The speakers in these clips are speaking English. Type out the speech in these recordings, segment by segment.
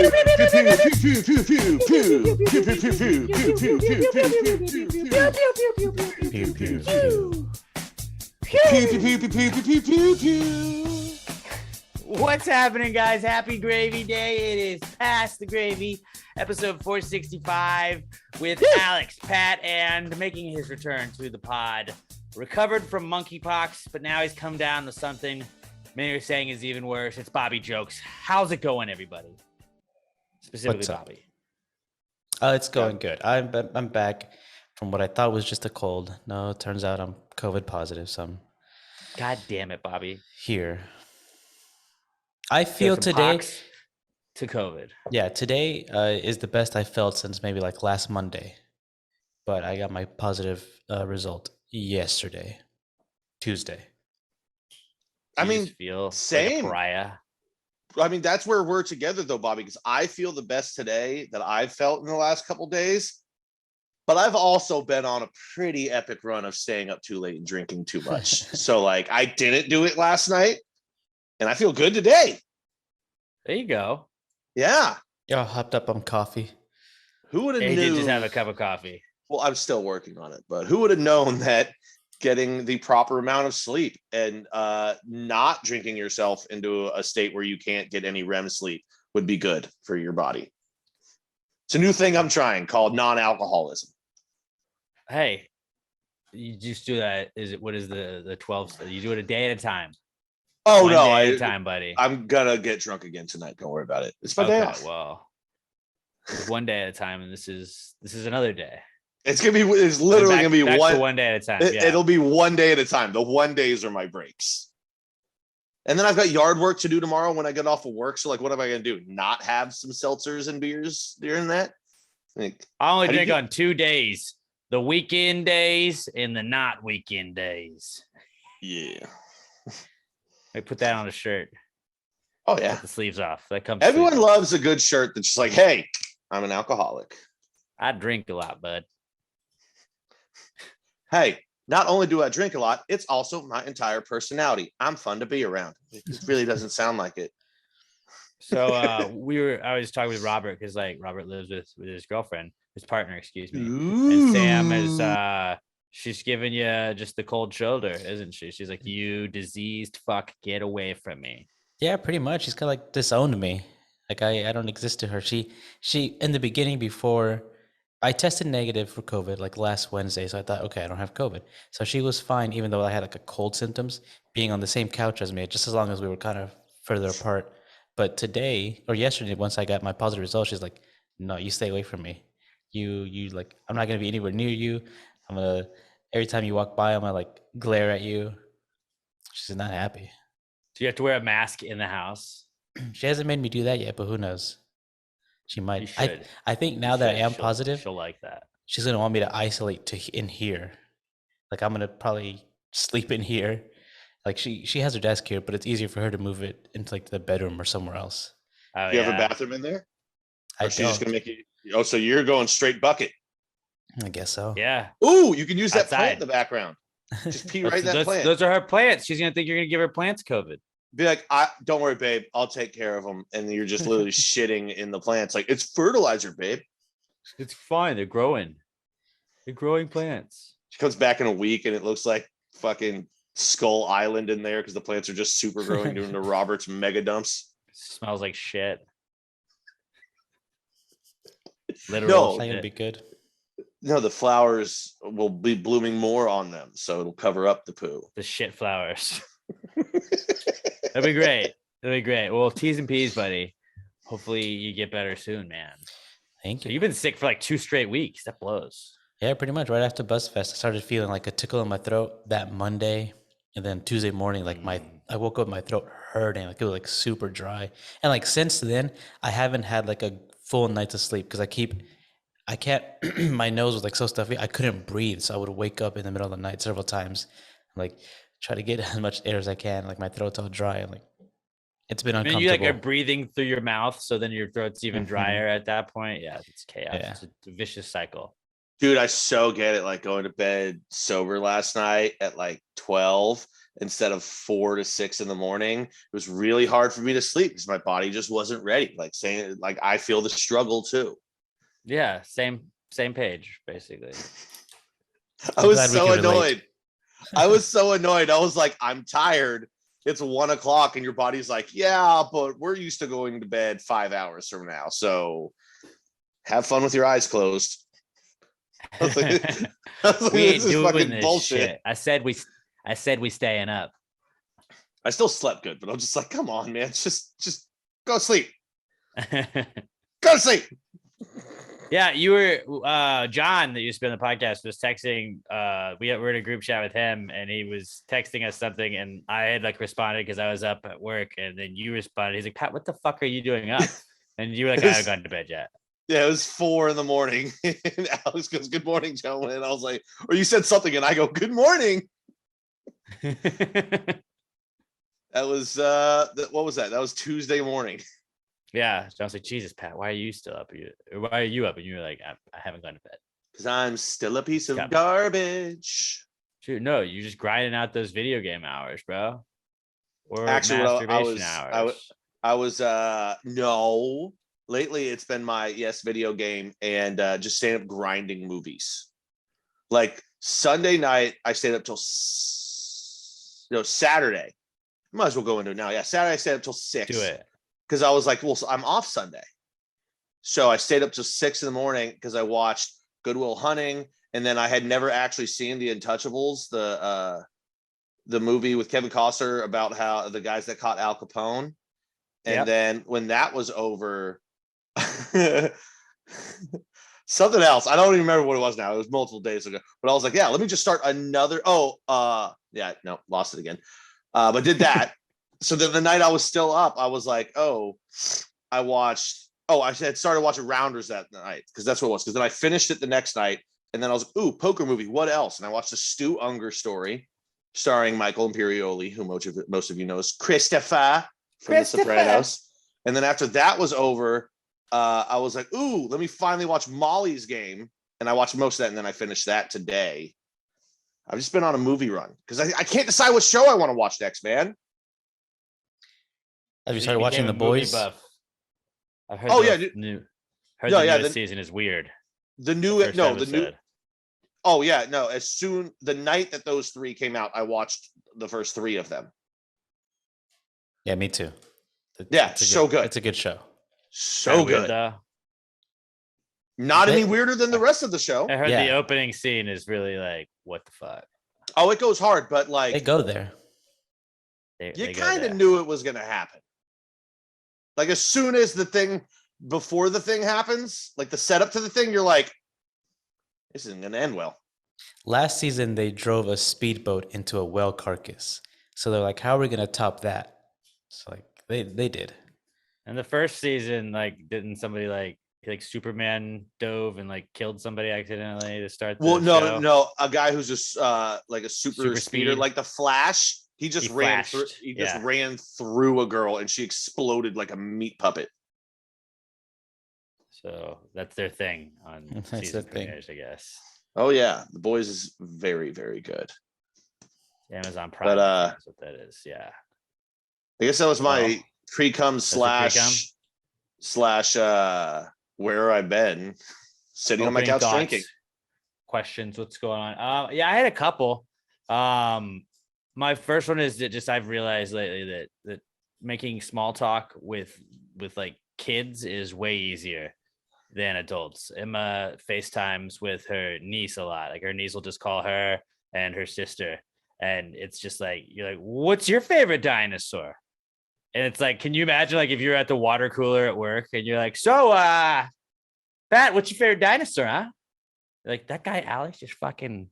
What's happening, guys? Happy Gravy Day. It is Past the Gravy, episode 465, with Alex, Pat, and making his return to the pod. Recovered from monkeypox, but now he's come down to something many are saying is even worse. It's Bobby Jokes. How's it going, everybody? Specifically, Bobby. It's going good. I'm back from what I thought was just a cold. No, it turns out I'm COVID positive, so I'm God damn it, Bobby. here. I feel today pox to COVID. Yeah, today is the best I felt since maybe like last Monday. But I got my positive result yesterday, Tuesday. I mean, feel same. Like a pariah. I mean, that's where we're together, though, Bobby, because I feel the best today that I've felt in the last couple of days. But I've also been on a pretty epic run of staying up too late and drinking too much. So, like, I didn't do it last night, and I feel good today. There you go. Yeah. Yeah, hopped up on coffee. Who would have known? He did just have a cup of coffee. Well, I'm still working on it, but who would have known that getting the proper amount of sleep and not drinking yourself into a state where you can't get any REM sleep would be good for your body. It's a new thing I'm trying called non-alcoholism. Hey, you just do that. What is the 12? You do it a day at a time. Oh, one no. Day at a time, buddy. I'm going to get drunk again tonight. Don't worry about it. It's my day off. Well, it's one day at a time, and this is another day. It's literally gonna be one day at a time. It'll be one day at a time. The 1 days are my breaks. And then I've got yard work to do tomorrow when I get off of work. So, like, what am I gonna do? Not have some seltzers and beers during that? Like, I only drink on 2 days: the weekend days and the not weekend days. Yeah. I put that on a shirt. Oh yeah. Put the sleeves off. That comes. Everyone loves a good shirt that's just like, hey, I'm an alcoholic. I drink a lot, bud. Hey, not only do I drink a lot, it's also my entire personality. I'm fun to be around. It really doesn't sound like it. So I was talking with Robert because like Robert lives with his girlfriend, his partner, excuse me. Ooh. And Sam is she's giving you just the cold shoulder, isn't she? She's like, you diseased fuck, get away from me. Yeah, pretty much. She's kind of like disowned me. Like I don't exist to her. She in the beginning, before I tested negative for COVID like last Wednesday, so I thought, okay, I don't have COVID. So she was fine, even though I had like a cold symptoms, being on the same couch as me, just as long as we were kind of further apart. But today or yesterday, once I got my positive result, she's like, no, you stay away from me. You like, I'm not gonna be anywhere near you. Every time you walk by, I'm gonna like glare at you. She's not happy. Do you have to wear a mask in the house? She hasn't made me do that yet, but who knows? She might. I think now that I am positive, she'll like that. She's gonna want me to isolate in here. Like I'm gonna probably sleep in here. Like she has her desk here, but it's easier for her to move it into like the bedroom or somewhere else. Do you have a bathroom in there? I don't. She's just gonna make you. Oh, so you're going straight bucket? I guess so. Yeah. Ooh, you can use that outside plant in the background. Just pee right in that plant. Those are her plants. She's gonna think you're gonna give her plants COVID. Be like, don't worry, babe. I'll take care of them. And you're just literally shitting in the plants. Like, it's fertilizer, babe. It's fine. They're growing. They're growing plants. She comes back in a week and it looks like fucking Skull Island in there because the plants are just super growing doing the Robert's mega dumps. Smells like shit. Literal shit. It'll be good. No, the flowers will be blooming more on them, so it'll cover up the poo. The shit flowers. That'd be great. That'd be great. Well, T's and P's, buddy. Hopefully you get better soon, man. Thank you. You've been sick for like 2 straight weeks. That blows. Yeah, pretty much. Right after BuzzFest, I started feeling like a tickle in my throat that Monday, and then Tuesday morning, like I woke up, my throat hurting, like it was like super dry. And like since then, I haven't had like a full night of sleep because I can't. My nose was like so stuffy, I couldn't breathe, so I would wake up in the middle of the night several times, like try to get as much air as I can. Like my throat's all dry, and like it's been uncomfortable. And you like are breathing through your mouth, so then your throat's even drier at that point. Yeah, it's chaos. Yeah. It's a vicious cycle. Dude, I so get it. Like going to bed sober last night at like 12 instead of 4 to 6 in the morning. It was really hard for me to sleep because my body just wasn't ready. Like saying, like, I feel the struggle too. Yeah, same page, basically. I was glad we so can relate. annoyed. I was so annoyed. I was like, I'm tired. It's 1 o'clock, and your body's like, yeah, but we're used to going to bed 5 hours from now. So have fun with your eyes closed. I was like, We ain't this is doing fucking this bullshit. shit. I said we staying up. I still slept good, but I'm just like, come on, man. Just go to sleep. Go to sleep. Yeah, you were John that used to be on the podcast was texting. We were in a group chat with him, and he was texting us something, and I had like responded because I was up at work, and then you responded. He's like, Pat, what the fuck are you doing up? And you were like, I haven't gone to bed yet. Yeah, it was 4 a.m. And Alex goes, good morning, gentlemen. And I was like, or you said something, and I go, good morning. That was what was that? That was Tuesday morning. Yeah, so I was like, Jesus, Pat, why are you still up? Why are you up? And you were like, I haven't gone to bed. Because I'm still a piece of Got me. garbage. Dude, no, you're just grinding out those video game hours, bro. Or Actually, masturbation hours. I was no. Lately, it's been my video game and just staying up grinding movies. Like Sunday night, I stayed up till Saturday. Might as well go into it now. Yeah, Saturday I stayed up till 6. Do it. Because I was like, well, so I'm off Sunday. So I stayed up till 6 a.m. because I watched Good Will Hunting, and then I had never actually seen The Untouchables, the movie with Kevin Costner about how the guys that caught Al Capone. And then when that was over, something else. I don't even remember what it was now. It was multiple days ago. But I was like, yeah, let me just start another. Lost it again. But did that. So then the night I was still up, I was like, I had started watching Rounders that night because that's what it was. Because then I finished it the next night, and then I was like, ooh, poker movie. What else? And I watched the Stu Unger story, starring Michael Imperioli, who most of you know is Christopher from The Sopranos. And then after that was over, I was like, ooh, let me finally watch Molly's Game. And I watched most of that, and then I finished that today. I've just been on a movie run because I can't decide what show I want to watch next, man. Have you started watching The Boys? Buff. I've heard the newest season is weird. The night that those 3 came out, I watched the first 3 of them. Yeah, me too. It's so good. It's a good show. So good. Not any weirder than the rest of the show. I heard the opening scene is really like, what the fuck? Oh, it goes hard, but like they go there. You kind of knew it was going to happen. Like as soon as before the thing happens, like the setup to the thing, you're like, this isn't going to end well. Last season, they drove a speedboat into a whale carcass. So they're like, how are we going to top that? It's like, they did. And the first season, like, didn't somebody like Superman dove and like killed somebody accidentally to start the show? No. A guy who's just like a super speeder, like the Flash. He just ran through a girl, and she exploded like a meat puppet. So that's their thing on season premieres, I guess. Oh yeah, The Boys is very, very good. Amazon Prime. But that's what that is. Yeah. I guess that was my Precome slash where I've been sitting on my couch drinking. Questions, what's going on? I had a couple. My first one is that just I've realized lately that making small talk with like kids is way easier than adults. Emma FaceTimes with her niece a lot. Like her niece will just call her and her sister, and it's just like, you're like, what's your favorite dinosaur? And it's like, can you imagine like if you're at the water cooler at work and you're like, so Pat, what's your favorite dinosaur, huh? Like, that guy Alex just he's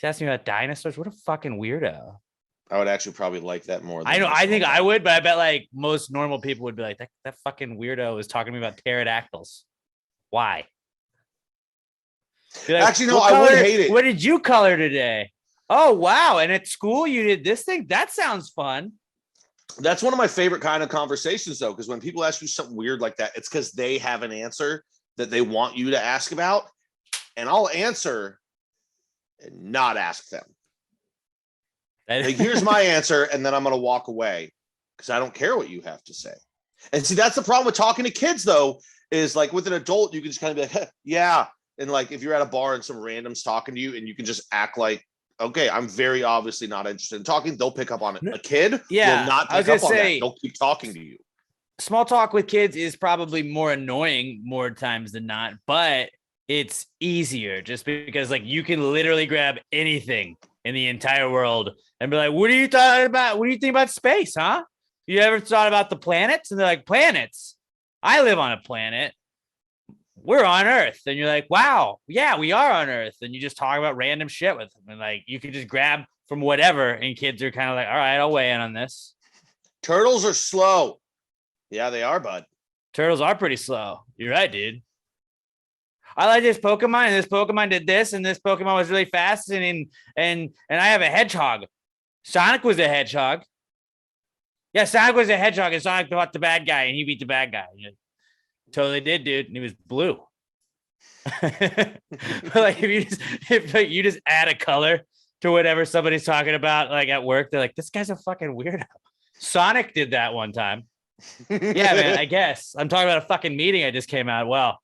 asking me about dinosaurs. What a fucking weirdo. I would actually probably like that more. I know. I think I would, but I bet like most normal people would be like, that fucking weirdo is talking to me about pterodactyls. Why? Like, actually, no, I would hate it. What did you color today? Oh, wow. And at school, you did this thing? That sounds fun. That's one of my favorite kind of conversations, though, because when people ask you something weird like that, it's because they have an answer that they want you to ask about. and I'll answer and not ask them. Like, here's my answer, and then I'm going to walk away because I don't care what you have to say. And see, that's the problem with talking to kids, though, is like with an adult, you can just kind of be like, hey, yeah. And like if you're at a bar and some random's talking to you and you can just act like, okay, I'm very obviously not interested in talking. They'll pick up on it. A kid will not pick up on that. They'll keep talking to you. Small talk with kids is probably more annoying more times than not, but it's easier just because like you can literally grab anything in the entire world and be like, what are you talking about? What do you think about space, huh? You ever thought about the planets? And they're like, planets? I live on a planet. We're on Earth. And you're like, wow, yeah, we are on Earth. And you just talk about random shit with them. And like, you can just grab from whatever. And kids are kind of like, all right, I'll weigh in on this. Turtles are slow. Yeah, they are, bud. Turtles are pretty slow. You're right, dude. I like this Pokemon, and this Pokemon did this, and this Pokemon was really fast, and I have a hedgehog. Sonic was a hedgehog. Yeah, Sonic was a hedgehog, and Sonic fought the bad guy, and he beat the bad guy. Totally did, dude, and he was blue. Like if you just add a color to whatever somebody's talking about, like at work, they're like, this guy's a fucking weirdo. Sonic did that one time. Yeah, man, I guess. I'm talking about a fucking meeting I just came out. Well,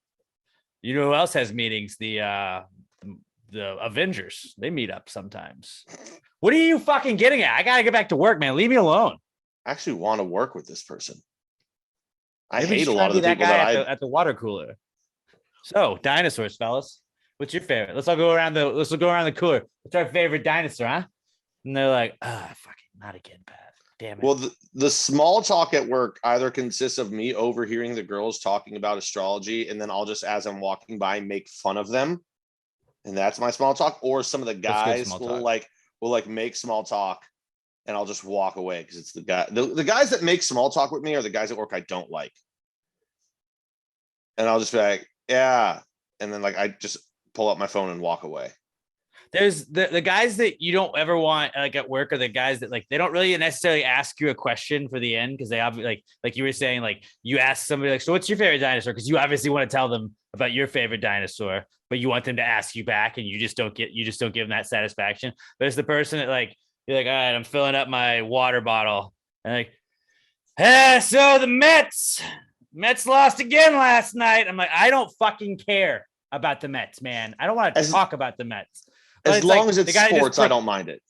you know who else has meetings? The Avengers. They meet up sometimes. What are you fucking getting at? I gotta get back to work, man. Leave me alone. I actually want to work with this person. I Maybe hate a lot of the people that at the water cooler. So, dinosaurs, fellas. What's your favorite? Let's go around the cooler. What's our favorite dinosaur, huh? And they're like, fucking not again, Pat. Damn it. Well, the small talk at work either consists of me overhearing the girls talking about astrology, and then I'll just, as I'm walking by, make fun of them, and that's my small talk. Or some of the guys will make small talk, and I'll just walk away because it's the guys that make small talk with me are the guys at work I don't like, and I'll just be like, yeah, and then like I just pull up my phone and walk away. There's the guys that you don't ever want like at work are the guys that like they don't really necessarily ask you a question for the end because they obviously like you were saying, like you ask somebody like, so what's your favorite dinosaur? Because you obviously want to tell them about your favorite dinosaur, but you want them to ask you back, and you just don't give them that satisfaction. There's the person that like you're like, all right, I'm filling up my water bottle, and like, so the Mets lost again last night. I'm like, I don't fucking care about the Mets, man. I don't want to talk about the Mets. But as long as it's sports, I don't mind it.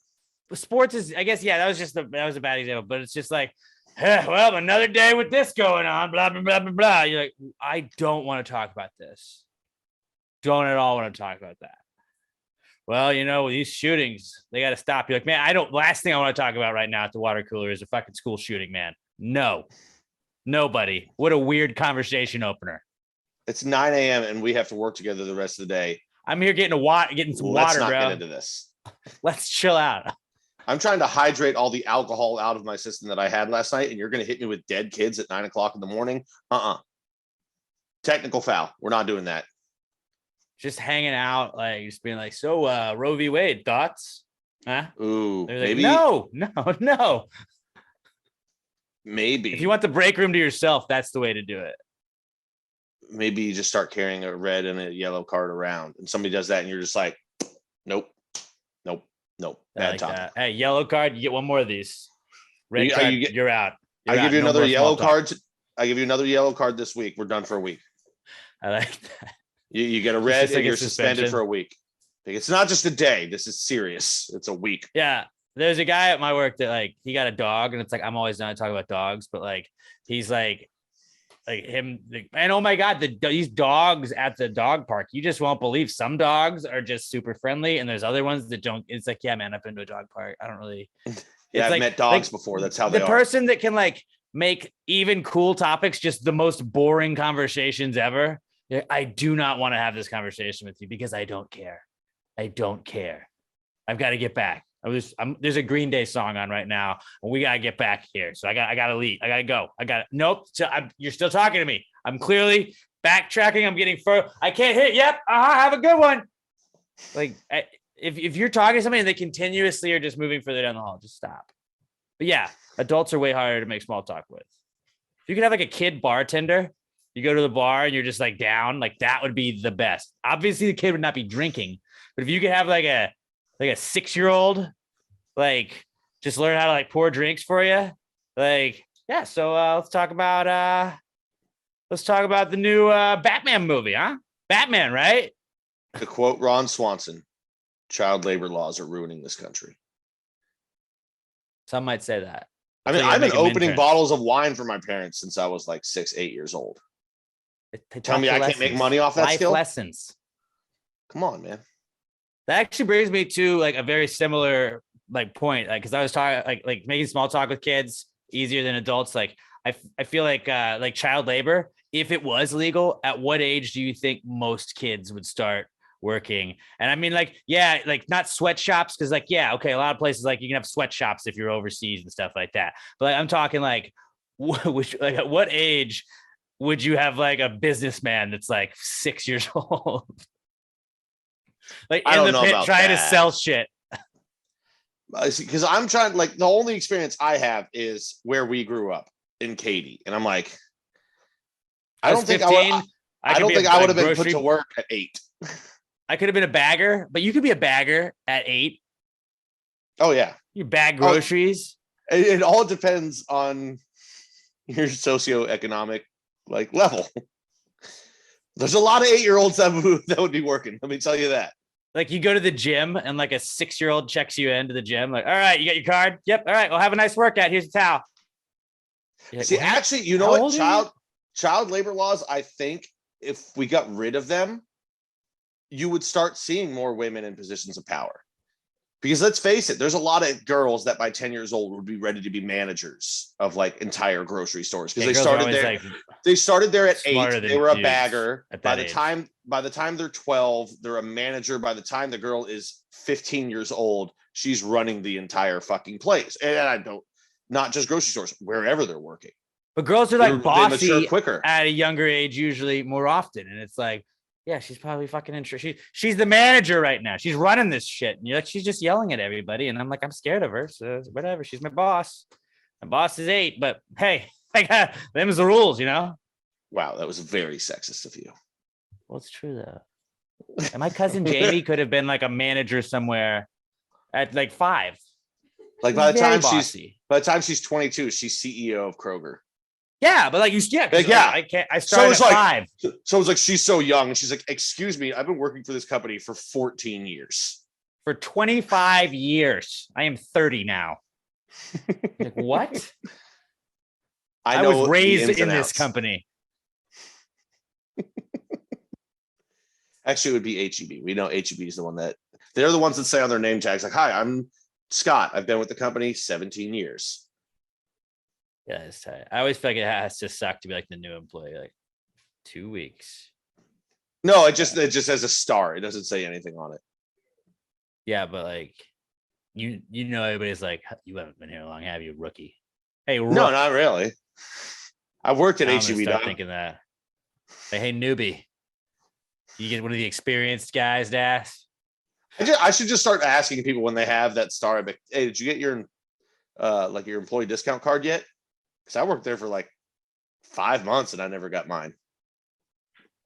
Sports is, I guess, yeah, that was a bad example, but it's just like, well, another day with this going on, blah, blah, blah, blah, blah. You're like, I don't want to talk about this. Don't at all want to talk about that. Well, these shootings, they got to stop. You're like, man, last thing I want to talk about right now at the water cooler is a fucking school shooting, man. No, nobody. What a weird conversation opener. It's 9 a.m. and we have to work together the rest of the day. I'm here getting some water, bro. Let's not get into this. Let's chill out. I'm trying to hydrate all the alcohol out of my system that I had last night, and you're going to hit me with dead kids at 9 o'clock in the morning. Technical foul. We're not doing that. Just hanging out, like just being like, so Roe v. Wade, thoughts? Huh? Ooh, like, maybe. No. Maybe. If you want the break room to yourself, that's the way to do it. Maybe you just start carrying a red and a yellow card around, and somebody does that, and you're just like, nope. Bad time. That. Hey, yellow card, you get one more of these. Red card, you're out. I give you another yellow card. I give you another yellow card this week. We're done for a week. I like that. You get a red, and you're suspended for a week. It's not just a day. This is serious. It's a week. Yeah. There's a guy at my work that like he got a dog, and it's like I'm always down to talk about dogs, but like he's like him, and oh my god, these dogs at the dog park, you just won't believe. Some dogs are just super friendly, and there's other ones that don't. It's like, yeah, man, I've been to a dog park. I don't really. Yeah, I've met dogs before. That's how they are. The person that can like make even cool topics just the most boring conversations ever. I do not want to have this conversation with you because I don't care. I've got to get back. There's a Green Day song on right now, and we gotta get back here. So I gotta leave. I gotta go. Nope. So you're still talking to me. I'm clearly backtracking. I'm getting further. I can't hit. Yep. Have a good one. Like if you're talking to somebody and they continuously are just moving further down the hall, just stop. But yeah, adults are way harder to make small talk with. If you could have like a kid bartender, You go to the bar and you're just like down, like that would be the best. Obviously, the kid would not be drinking, but if you could have like a 6-year-old, like just learn how to like pour drinks for you, like yeah. So let's talk about the new Batman movie, huh? Batman, right? To quote Ron Swanson, child labor laws are ruining this country. Some might say that. I mean, So you I've been make them opening interns. bottles of wine for my parents since I was like 6, 8 years old. They Tell taught me you I can't make lessons. money off that Life skill? lessons. Come on, man. That actually brings me to like a very similar like point, like because I was talking like making small talk with kids easier than adults. Like I feel like child labor, if it was legal, at what age do you think most kids would start working? And I mean, like, yeah, like not sweatshops, because like, yeah, okay, a lot of places like you can have sweatshops if you're overseas and stuff like that. But like, I'm talking like, which like at what age would you have like a businessman that's like 6 years old? Like I in don't the know pit about trying to that. sell shit. Because I'm trying, like, the only experience I have is where we grew up in Katy, and I'm like, I don't think I would. I don't think I would have been put to work at 8. I could have been a bagger, but you could be a bagger at 8. Oh yeah, You bag groceries. it all depends on your socioeconomic like level. There's a lot of 8-year-olds that would be working. Let me tell you that. Like you go to the gym and like a 6-year-old checks you into the gym. Like, all right, you got your card? Yep. All right. Well, have a nice workout. Here's a towel. Like, see, what? actually, you know How what? old are you? Child labor laws, I think if we got rid of them, you would start seeing more women in positions of power. Because let's face it, there's a lot of girls that by 10 years old would be ready to be managers of like entire grocery stores. Because Yeah, they girls are started always, there. like, They started there at smarter 8. than They were a dudes bagger. at By that the age. time they're 12, they're a manager. By the time the girl is 15 years old, she's running the entire fucking place. And I don't, not just grocery stores, wherever they're working. But girls are like They bossy mature quicker. at a younger age, usually more often. And it's like, yeah, she's probably fucking interested. She's the manager right now. She's running this shit. And you're like, she's just yelling at everybody. And I'm like, I'm scared of her. So whatever. She's my boss. My boss is 8, but hey, I got them's the rules, you know? Wow, that was very sexist of you. Well, it's true though. And my cousin Jamie could have been like a manager somewhere at like 5. Like by the time she's 22, she's CEO of Kroger. Yeah, but like you, yeah, Like, yeah. I can't. I started it's at like- 5. So it's like she's so young, and she's like, "Excuse me, I've been working for this company for 14 years." For 25 years. I am 30 now. Like, what? I was raised in this company. Actually, it would be HEB. We know HEB is the one that they're the ones that say on their name tags, like, "Hi, I'm Scott. I've been with the company 17 years." Yeah, it's tight. I always feel like it has to suck to be like the new employee, like 2 weeks. No, it just has a star. It doesn't say anything on it. Yeah, but like you know, everybody's like, you haven't been here long, have you, rookie? Hey, No, not really. I've worked at I'm gonna HEB. start thinking that. Like, hey, newbie, you get one of the experienced guys to ask. I should just start asking people when they have that star. But hey, did you get your like your employee discount card yet? Because I worked there for like 5 months and I never got mine.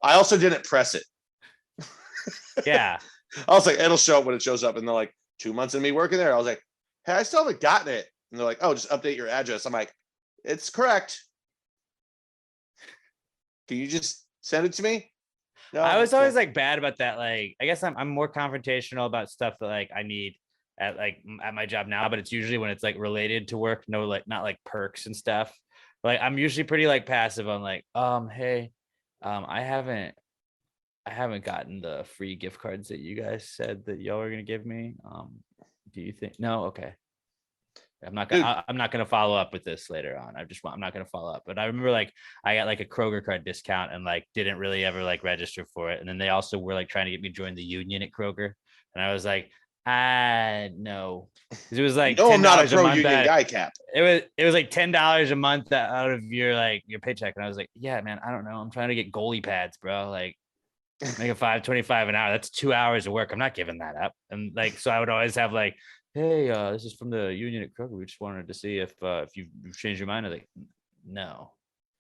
I also didn't press it. Yeah. I was like, it'll show up when it shows up. And they're like, 2 months of me working there. I was like, hey, I still haven't gotten it. And they're like, oh, just update your address. I'm like, it's correct. Can you just send it to me? No, I was always like bad about that. Like, I guess I'm more confrontational about stuff that like I need at my job now, but it's usually when it's like related to work. No, like not like perks and stuff. Like I'm usually pretty like passive on like, hey, I haven't gotten the free gift cards that you guys said that y'all were gonna give me. Do you think? No, okay. I'm not gonna follow up with this later on. I'm not gonna follow up. But I remember like I got like a Kroger card discount and like didn't really ever like register for it. And then they also were like trying to get me to join the union at Kroger. And I was like, no. Because it was like no, I'm not a $10 pro union guy, Cap. It was like $10 a month out of your paycheck. And I was like, yeah, man, I don't know. I'm trying to get goalie pads, bro. Like make it $5.25 an hour. That's 2 hours of work. I'm not giving that up. And like, so I would always have like, hey, this is from the union at Kroger. We just wanted to see if you've changed your mind. I was like, no.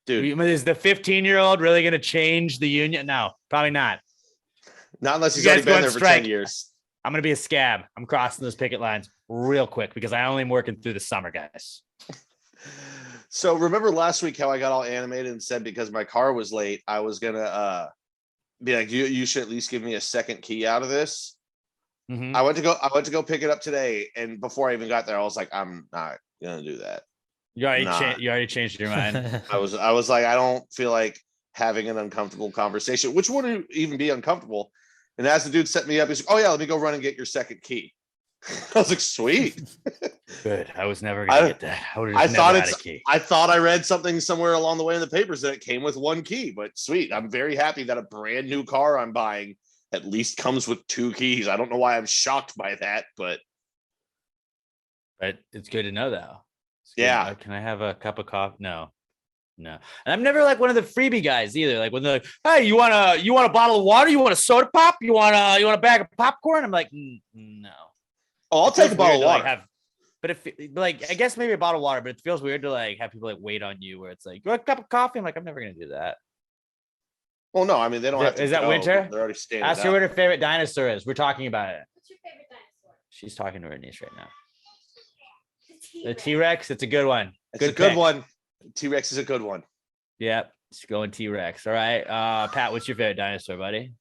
Dude, Is the 15-year-old really going to change the union? No, probably not. not unless You he's already guys been go on there for strike. 10 years. I'm going to be a scab. I'm crossing those picket lines real quick because I only am working through the summer, guys. So remember last week how I got all animated and said because my car was late, I was gonna be like, you should at least give me a second key out of this. Mhm. I went to go pick it up today, and before I even got there, I was like, I'm not gonna do that. You already Nah. you already changed your mind. I was like, I don't feel like having an uncomfortable conversation, which wouldn't even be uncomfortable. And as the dude set me up, he's like, oh yeah, let me go run and get your second key. I was like, sweet. Good. I was never gonna get that. I thought I read something somewhere along the way in the papers that it came with one key, but sweet. I'm very happy that a brand new car I'm buying at least comes with 2 keys. I don't know why I'm shocked by that, but it's good to know though. Yeah. Can I have a cup of coffee? No. And I'm never like one of the freebie guys either. Like when they're like, hey, you want a bottle of water? You want a soda pop? You want a bag of popcorn? I'm like, no. I'll take a bottle of water. But if like, I guess maybe a bottle of water, but it feels weird to like have people like wait on you where it's like, you want a cup of coffee? I'm like, I'm never going to do that. Well, no, I mean, they don't have to. Is that Winter? They're already standing. Ask her what her favorite dinosaur is. We're talking about it. What's your favorite dinosaur? She's talking to her niece right now. The T-Rex. It's a good one. It's a good one. T-Rex is a good one. Yep. It's going T-Rex. All right. Pat, what's your favorite dinosaur, buddy?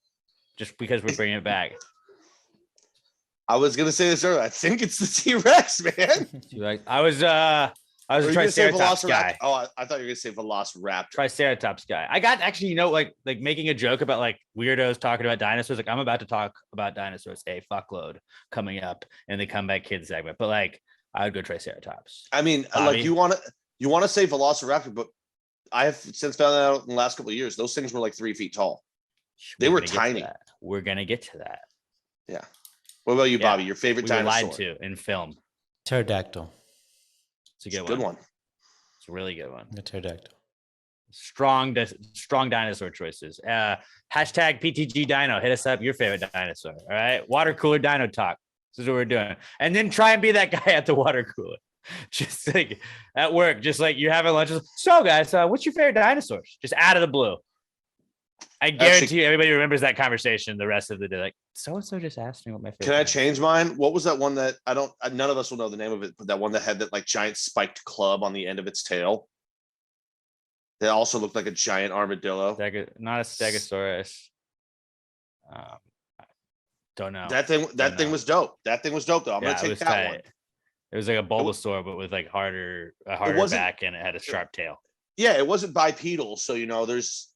Just because we're bringing it back. I was gonna say this earlier. I think it's the T-Rex, man. T-Rex. I was a Triceratops guy. Oh, I thought you were gonna say Velociraptor. Triceratops guy. I got actually, you know, like making a joke about like weirdos talking about dinosaurs. Like I'm about to talk about dinosaurs a fuckload coming up in the Comeback Kids segment. But like I would go Triceratops. I mean, Bobby? like you want to say Velociraptor, but I have since found out in the last couple of years, those things were like 3 feet tall. They were tiny. We're gonna get to that. Yeah. What about you, Bobby? Your favorite dinosaur? Lied to in film. Pterodactyl. It's a good one. It's a really good one. The pterodactyl. Strong dinosaur choices. Hashtag PTG Dino. Hit us up. Your favorite dinosaur. All right. Water cooler dino talk. This is what we're doing. And then try and be that guy at the water cooler. Just like at work, just like you're having lunch. So guys, what's your favorite dinosaurs? Just out of the blue. I guarantee you everybody remembers that conversation the rest of the day. Like, so-and-so just asked me what my favorite. Can I change mine? What was that one that none of us will know the name of it, but that one that had that like giant spiked club on the end of its tail? That also looked like a giant armadillo. Not a Stegosaurus. Don't know. That thing was dope. That thing was dope though. I'm gonna take that one. It was like a Bulbasaur, but with like a harder back and it had a sharp tail. Yeah, it wasn't bipedal, so there's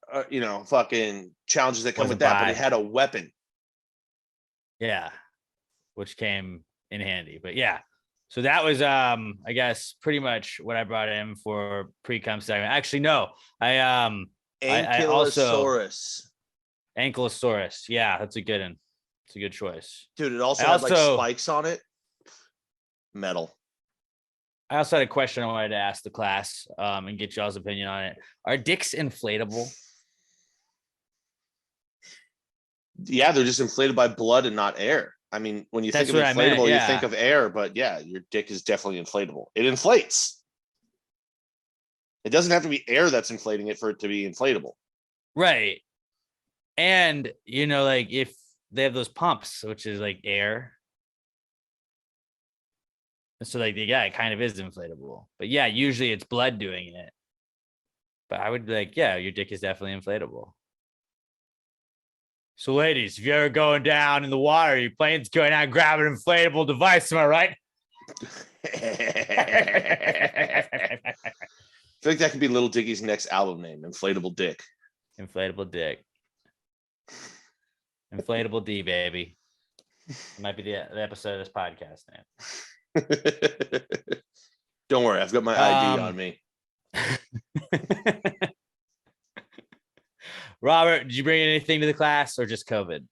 fucking challenges that come with that, but it had a weapon. Yeah, which came in handy. But yeah, so that was I guess pretty much what I brought in for pre-cum segment. Actually, no, Ankylosaurus. Ankylosaurus. Yeah, that's a good one. It's a good choice, dude. It also had like spikes on it. Metal. I also had a question I wanted to ask the class and get y'all's opinion on it. Are dicks inflatable? Yeah, they're just inflated by blood and not air. I mean, when you think of inflatable, you think of air, but yeah, your dick is definitely inflatable. It inflates. It doesn't have to be air that's inflating it for it to be inflatable. Right. And, like if they have those pumps, which is like air. So like, yeah, it kind of is inflatable. But yeah, usually it's blood doing it. But I would be like, yeah, your dick is definitely inflatable. So ladies, if you're ever going down in the water, your plane's going out, grab an inflatable device, am I right? I feel like that could be Little Dicky's next album name, Inflatable Dick. Inflatable Dick. Inflatable D, baby. It might be the episode of this podcast name. Don't worry, I've got my ID on me. Robert, did you bring anything to the class or just COVID?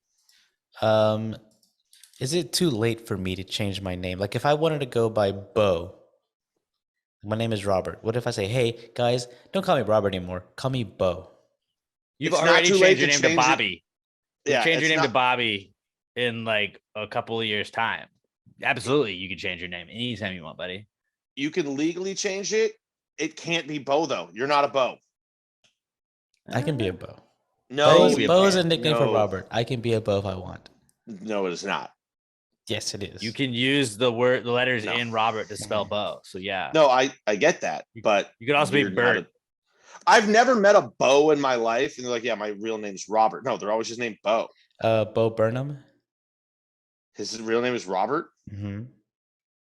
Is it too late for me to change my name? Like if I wanted to go by Bo, my name is Robert. What if I say, hey guys, don't call me Robert anymore. Call me Bo. You've already changed your name to Bobby. Yeah, change your name to Bobby in like a couple of years' time. Absolutely, you can change your name anytime you want, buddy. You can legally change it. It can't be Bo though. You're not a Bo. I can be a Bo. No, you Bo is a can't. nickname for No. Robert. I can be a Bo if I want. No, it is not. Yes, it is. You can use the letters No. in Robert to spell Bo. So yeah. No, I get that, but you could also be you're not Bert. I've never met a Bo in my life, and they're like, "Yeah, my real name's Robert." No, they're always just named Bo. Bo Burnham. His real name is Robert. Mm-hmm.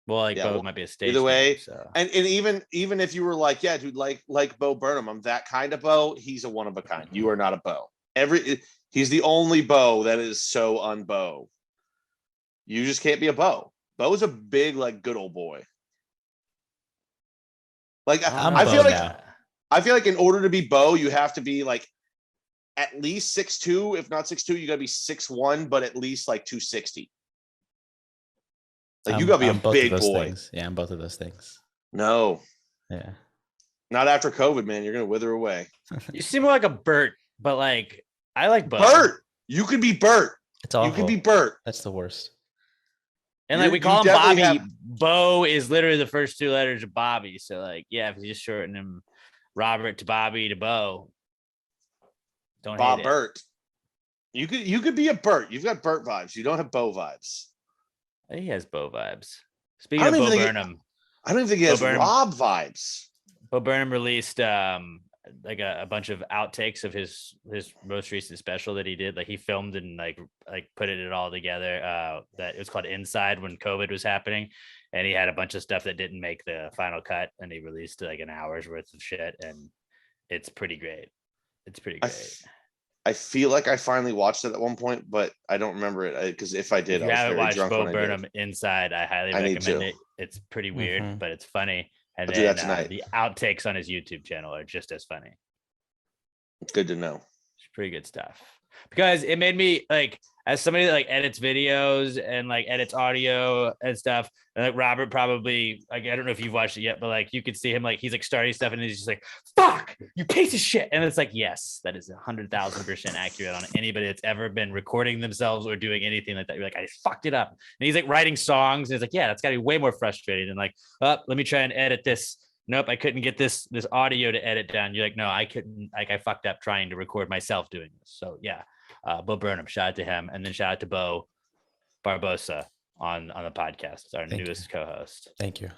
Well, like Yeah, Bo well, might be a stage either way, name, so. and even if you were like, "Yeah, dude, like Bo Burnham, I'm that kind of Bo," he's a one of a kind. You are not a Bo. He's the only Bo that is so unbo. You just can't be a Bo. Bo's a big, like, good old boy. Like I feel like in order to be Bo, you have to be like at least 6'2", if not 6'2", you gotta be 6'1", but at least like 260. Like you gotta be a big boy. Things. Yeah, I'm both of those things. No. Yeah. Not after COVID, man. You're gonna wither away. You seem more like a Bert, but like I like Bo. Bert. You could be Bert. It's awful. You could be Bert. That's the worst. And like we call him Bobby. Bo is literally the first two letters of Bobby. So like, yeah, if you just shorten him Robert to Bobby to Bo. Don't Bob hate Bert. You could be a Bert. You've got Bert vibes. You don't have Bo vibes. I think he has Bo vibes. Speaking of Bo Burnham, I don't even think he has Rob vibes. Bo Burnham released like a bunch of outtakes of his most recent special that he did. Like he filmed and like put it all together. That it was called Inside when COVID was happening, and he had a bunch of stuff that didn't make the final cut, and he released like an hour's worth of shit, and it's pretty great. It's pretty great. I feel like I finally watched it at one point, but I don't remember it because if I did, if you haven't watched Bo Burnham Inside, I highly recommend it. It's pretty weird, but it's funny. And I'll do that tonight. The outtakes on his YouTube channel are just as funny. Good to know. It's pretty good stuff. Because it made me like, as somebody that like edits videos and like edits audio and stuff, and like Robert probably, like, I don't know if you've watched it yet, but like you could see him like he's like starting stuff and he's just like, fuck, you piece of shit. And it's like, yes, that is 100,000% accurate on anybody that's ever been recording themselves or doing anything like that. You're like, I fucked it up. And he's like writing songs and he's like, yeah, that's gotta be way more frustrating than like, oh, let me try and edit this. Nope, I couldn't get this audio to edit down. You're like, no, I couldn't, like I fucked up trying to record myself doing this. So yeah. Bo Burnham, shout out to him, and then shout out to Bo Barbosa on the podcast, our newest co-host. Thank you.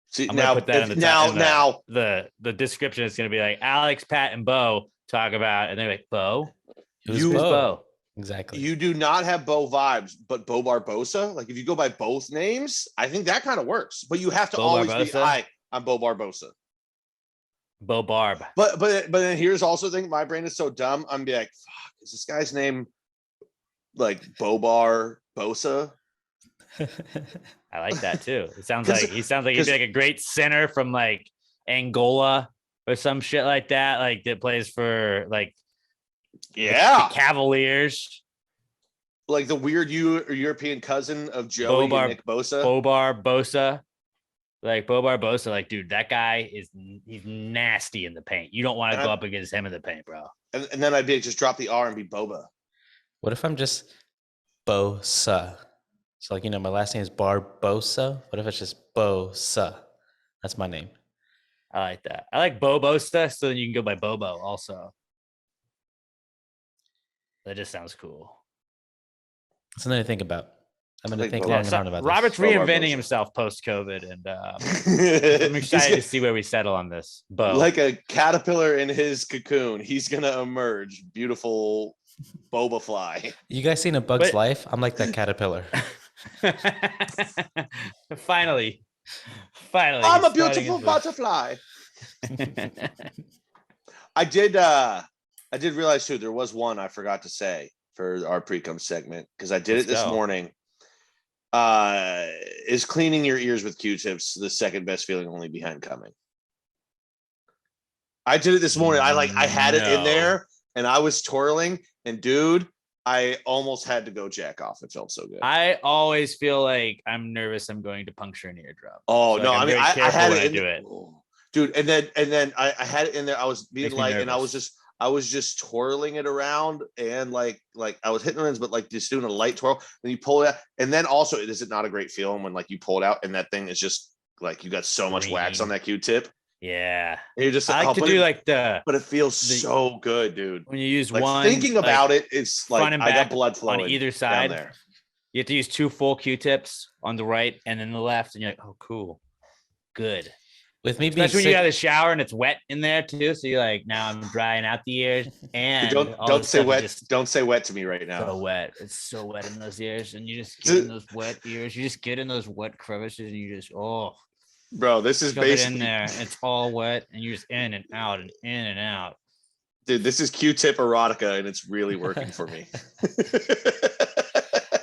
See, I'm now, put that the description is going to be like Alex, Pat, and Bo talk about, and they're like, Bo, who's Bo? Exactly. You do not have Bo vibes, but Bo Barbosa. Like if you go by both names, I think that kind of works. But you have to always be, hi, I'm Bo Barbosa. Bo Barb. But then here's also the thing, my brain is so dumb. I'm be like, fuck, is this guy's name like Bobar Bosa? I like that too. It sounds like he'd be like a great center from like Angola or some shit like that. Like that plays for like the Cavaliers. Like the weird European cousin of Joey and Nick Bosa. Bobar Bosa. Like Bo Barbosa, like, dude, that guy he's nasty in the paint. You don't want to go up against him in the paint, bro. And then I'd be just drop the R and be Boba. What if I'm just Bosa? So like, my last name is Barbosa. What if it's just Bosa? That's my name. I like that. I like Bobosta, so then you can go by Bobo also. That just sounds cool. Something to think about. I'm going to think long and hard about this. Robert's reinventing himself post-COVID, and I'm excited to see where we settle on this. Bo. Like a caterpillar in his cocoon, he's going to emerge. Beautiful boba fly. You guys seen A Bug's Life? I'm like that caterpillar. Finally. I'm a beautiful butterfly. I did realize too, there was one I forgot to say for our Precome segment, because I did it this morning. Is cleaning your ears with Q-tips the second best feeling only behind coming? I did it this morning. I had it in there and I was twirling, and dude, I almost had to go jack off. It felt so good. I always feel like I'm nervous I'm going to puncture an eardrum. Oh, so no, I had it in it. Dude, and then I had it in there. I was being light and I was just twirling it around, and like I was hitting the rings, but like just doing a light twirl. Then you pull it out, and then also, is it not a great feeling when like you pull it out and that thing is just like you got so much wax on that Q-tip? Yeah. And you're just I like to do like but it feels the so good, dude. when you use Like one thinking like, about it, it's like front and I got back blood on flowing either down side. there. You have to use 2 full Q-tips on the right and then the left, and you're like, oh, cool, good. With me being Especially when you got sick, a shower and it's wet in there too. So you're like, now I'm drying out the ears, Dude, and all this don't say stuff is wet. just Don't say wet to me right now. so wet. It's so wet in those ears, and you just get in those wet ears. You just get in those wet crevices, and you just Bro, this is shove it in basically there. It's all wet, and you're just in and out and in and out. dude, this is Q-tip erotica, and it's really working for me.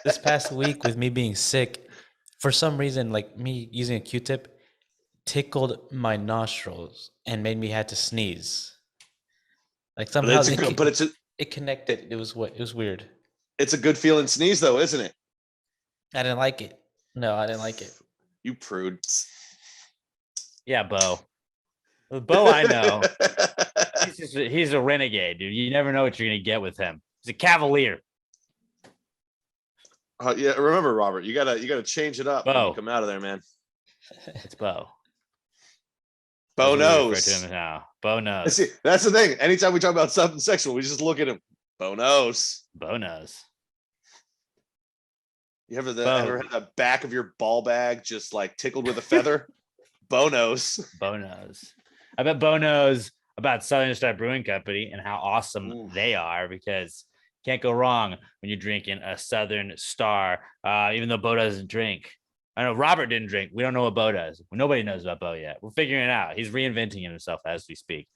this past week with me being sick, for some reason, like me using a Q-tip tickled my nostrils and made me had to sneeze. Like somehow it connected. It was weird. It's a good feeling sneeze though, isn't it? I didn't like it. No, I didn't like it. You prude. Yeah, Bo. Bo, I know. He's a renegade, dude. You never know what you're gonna get with him. He's a cavalier. Yeah, remember, Robert, you gotta change it up when Bo. you come out of there, man. It's Bo. Bo That's what we refer knows. to him now. Bo knows. See, that's the thing. Anytime we talk about something sexual, we just look at him. Bo knows. Bo knows. You ever had the back of your ball bag just like tickled with a feather? Bo knows. Bo knows. I bet Bo knows about Southern Star Brewing Company and how awesome they are, because can't go wrong when you're drinking a Southern Star, even though Bo doesn't drink. I know Robert didn't drink. We don't know what Bo does. Nobody knows about Bo yet. We're figuring it out. He's reinventing himself as we speak.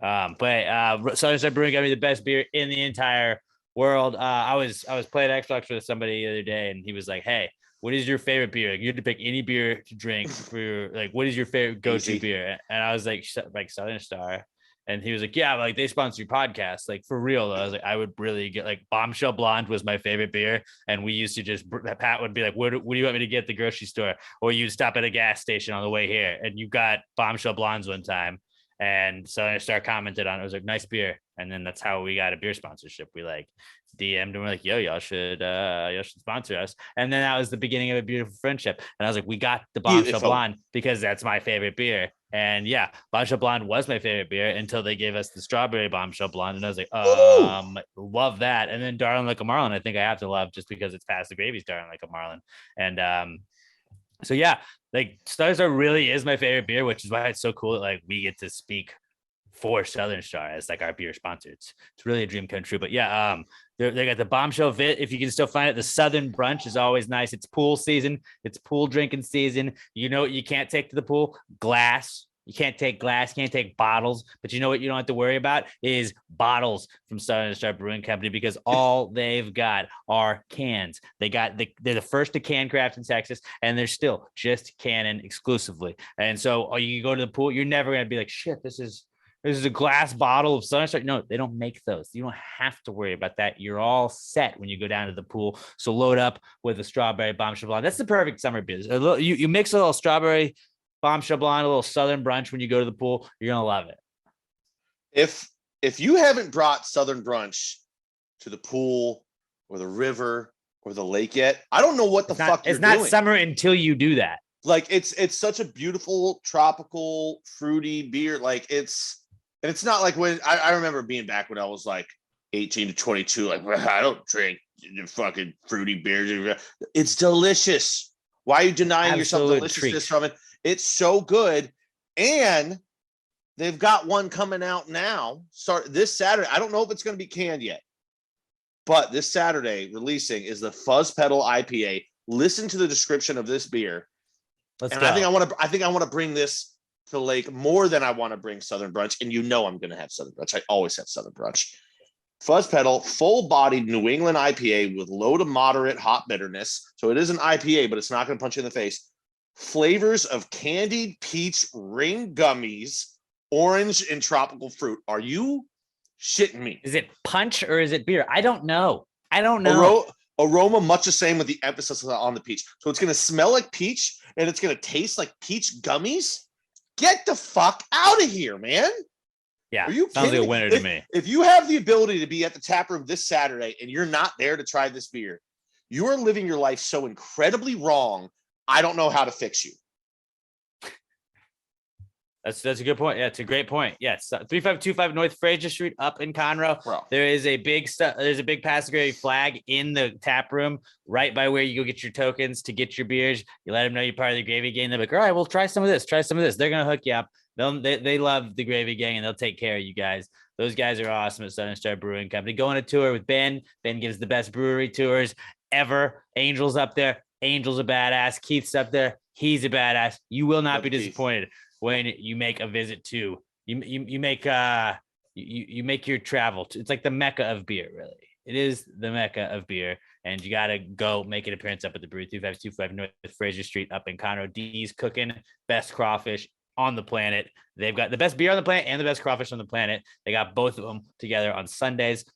But Southern Star Brewing Company, the best beer in the entire world. I was playing Xbox with somebody the other day, and he was like, "Hey, what is your favorite beer? Like, you had to pick any beer to drink for like, what is your favorite go-to beer?" And I was like Southern Star. And he was like, "Yeah, like they sponsor your podcast, like for real." Though. I was like, "I would really get like Bombshell Blonde was my favorite beer, and we used to just Pat would be like, what do you want me to get at the grocery store?" Or you'd stop at a gas station on the way here, and you got Bombshell Blondes one time, and so I started commented on it. I was like, "Nice beer," and then that's how we got a beer sponsorship. We like DM'd and we're like, "Yo, y'all should sponsor us." And then that was the beginning of a beautiful friendship. And I was like, "We got the Bombshell Blonde because that's my favorite beer." And yeah, Bombshell Blonde was my favorite beer until they gave us the strawberry Bombshell Blonde. And I was like, love that. And then Darling Like a Marlin, I think I have to love just because it's past the gravy's Darling Like a Marlin. And so yeah, like Southern Star really is my favorite beer, which is why it's so cool that like we get to speak for Southern Star as like our beer sponsor. It's really a dream come true. But yeah, they got the Bombshell Vit. If you can still find it, the Southern Brunch is always nice. It's pool season. It's pool drinking season. You know what you can't take to the pool? Glass. You can't take glass, can't take bottles, but you know what you don't have to worry about is bottles from Southern Star Brewing Company, because all they've got are cans. They're the first to can craft in Texas, and they're still just canning exclusively. And so you go to the pool, you're never going to be like, shit, this is a glass bottle of Southern Star. No, they don't make those. You don't have to worry about that. You're all set when you go down to the pool. So load up with a strawberry Bombshell Blonde. That's the perfect summer beer. You mix a little strawberry Bombshell Blonde, a little Southern Brunch when you go to the pool, you're gonna love it. If you haven't brought Southern Brunch to the pool or the river or the lake yet, I don't know what the fuck you're doing. It's not summer until you do that. Like it's such a beautiful tropical fruity beer. Like it's not like when I remember being back when I was like 18 to 22. Like, I don't drink fucking fruity beers. It's delicious. Why are you denying yourself deliciousness from it? It's so good. And they've got one coming out now. Start this Saturday. I don't know if it's going to be canned yet, but this Saturday releasing is the Fuzz Pedal IPA. Listen to the description of this beer. Let's and go. I think I want to bring this to the lake more than I want to bring Southern Brunch. And you know I'm going to have Southern Brunch. I always have Southern Brunch. Fuzz Pedal, full-bodied New England IPA with low to moderate hop bitterness. So it is an IPA, but it's not going to punch you in the face. Flavors of candied peach ring gummies, orange, and tropical fruit. Are you shitting me? Is it punch or is it beer? I don't know. Aroma much the same with the emphasis on the peach. So it's going to smell like peach and it's going to taste like peach gummies. Get the fuck out of here, man. Yeah, are you sounds like a winner to me. If you have the ability to be at the tap room this Saturday and you're not there to try this beer, you are living your life so incredibly wrong. I don't know how to fix you. That's a good point. Yeah, it's a great point. Yes, 3525 North Fraser Street up in Conroe. Bro. There is a big Pass the Gravy flag in the tap room right by where you go get your tokens to get your beers. You let them know you're part of the Gravy Gang. They're like, all right, well, try some of this. Try some of this. They're gonna hook you up. They love the Gravy Gang and they'll take care of you guys. Those guys are awesome at Southern Star Brewing Company. Go on a tour with Ben. Ben gives the best brewery tours ever. Angel's up there. Angel's a badass. Keith's up there. He's a badass. You will not be disappointed when you make a visit to you make your travel. It's like the Mecca of beer, really. It is the Mecca of beer, and you gotta go make an appearance up at the brewery 3525 North Fraser Street up in Conroe. D's cooking best crawfish on the planet. They've got the best beer on the planet and the best crawfish on the planet. They got both of them together on Sundays.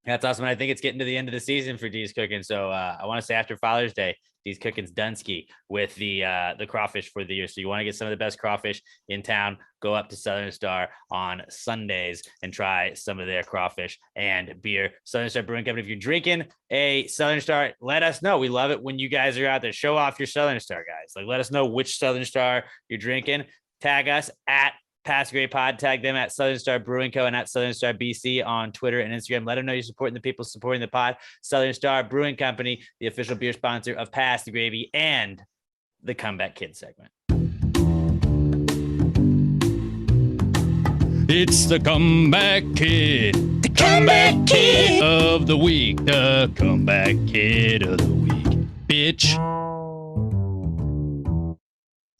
That's awesome. And I think it's getting to the end of the season for D's Cooking. So I want to say after Father's Day, D's Cooking's Dunsky with the crawfish for the year. So you want to get some of the best crawfish in town, go up to Southern Star on Sundays and try some of their crawfish and beer. Southern Star Brewing Company. If you're drinking a Southern Star, let us know. We love it when you guys are out there. Show off your Southern Star, guys. Like, let us know which Southern Star you're drinking. Tag us at Pass the Gravy Pod, tag them at Southern Star Brewing Co. and at Southern Star BC on Twitter and Instagram. Let them know you're supporting the people supporting the pod. Southern Star Brewing Company, the official beer sponsor of Pass the Gravy and the Comeback Kid segment. It's the Comeback Kid. The Comeback Kid of the week. The Comeback Kid of the week. Bitch.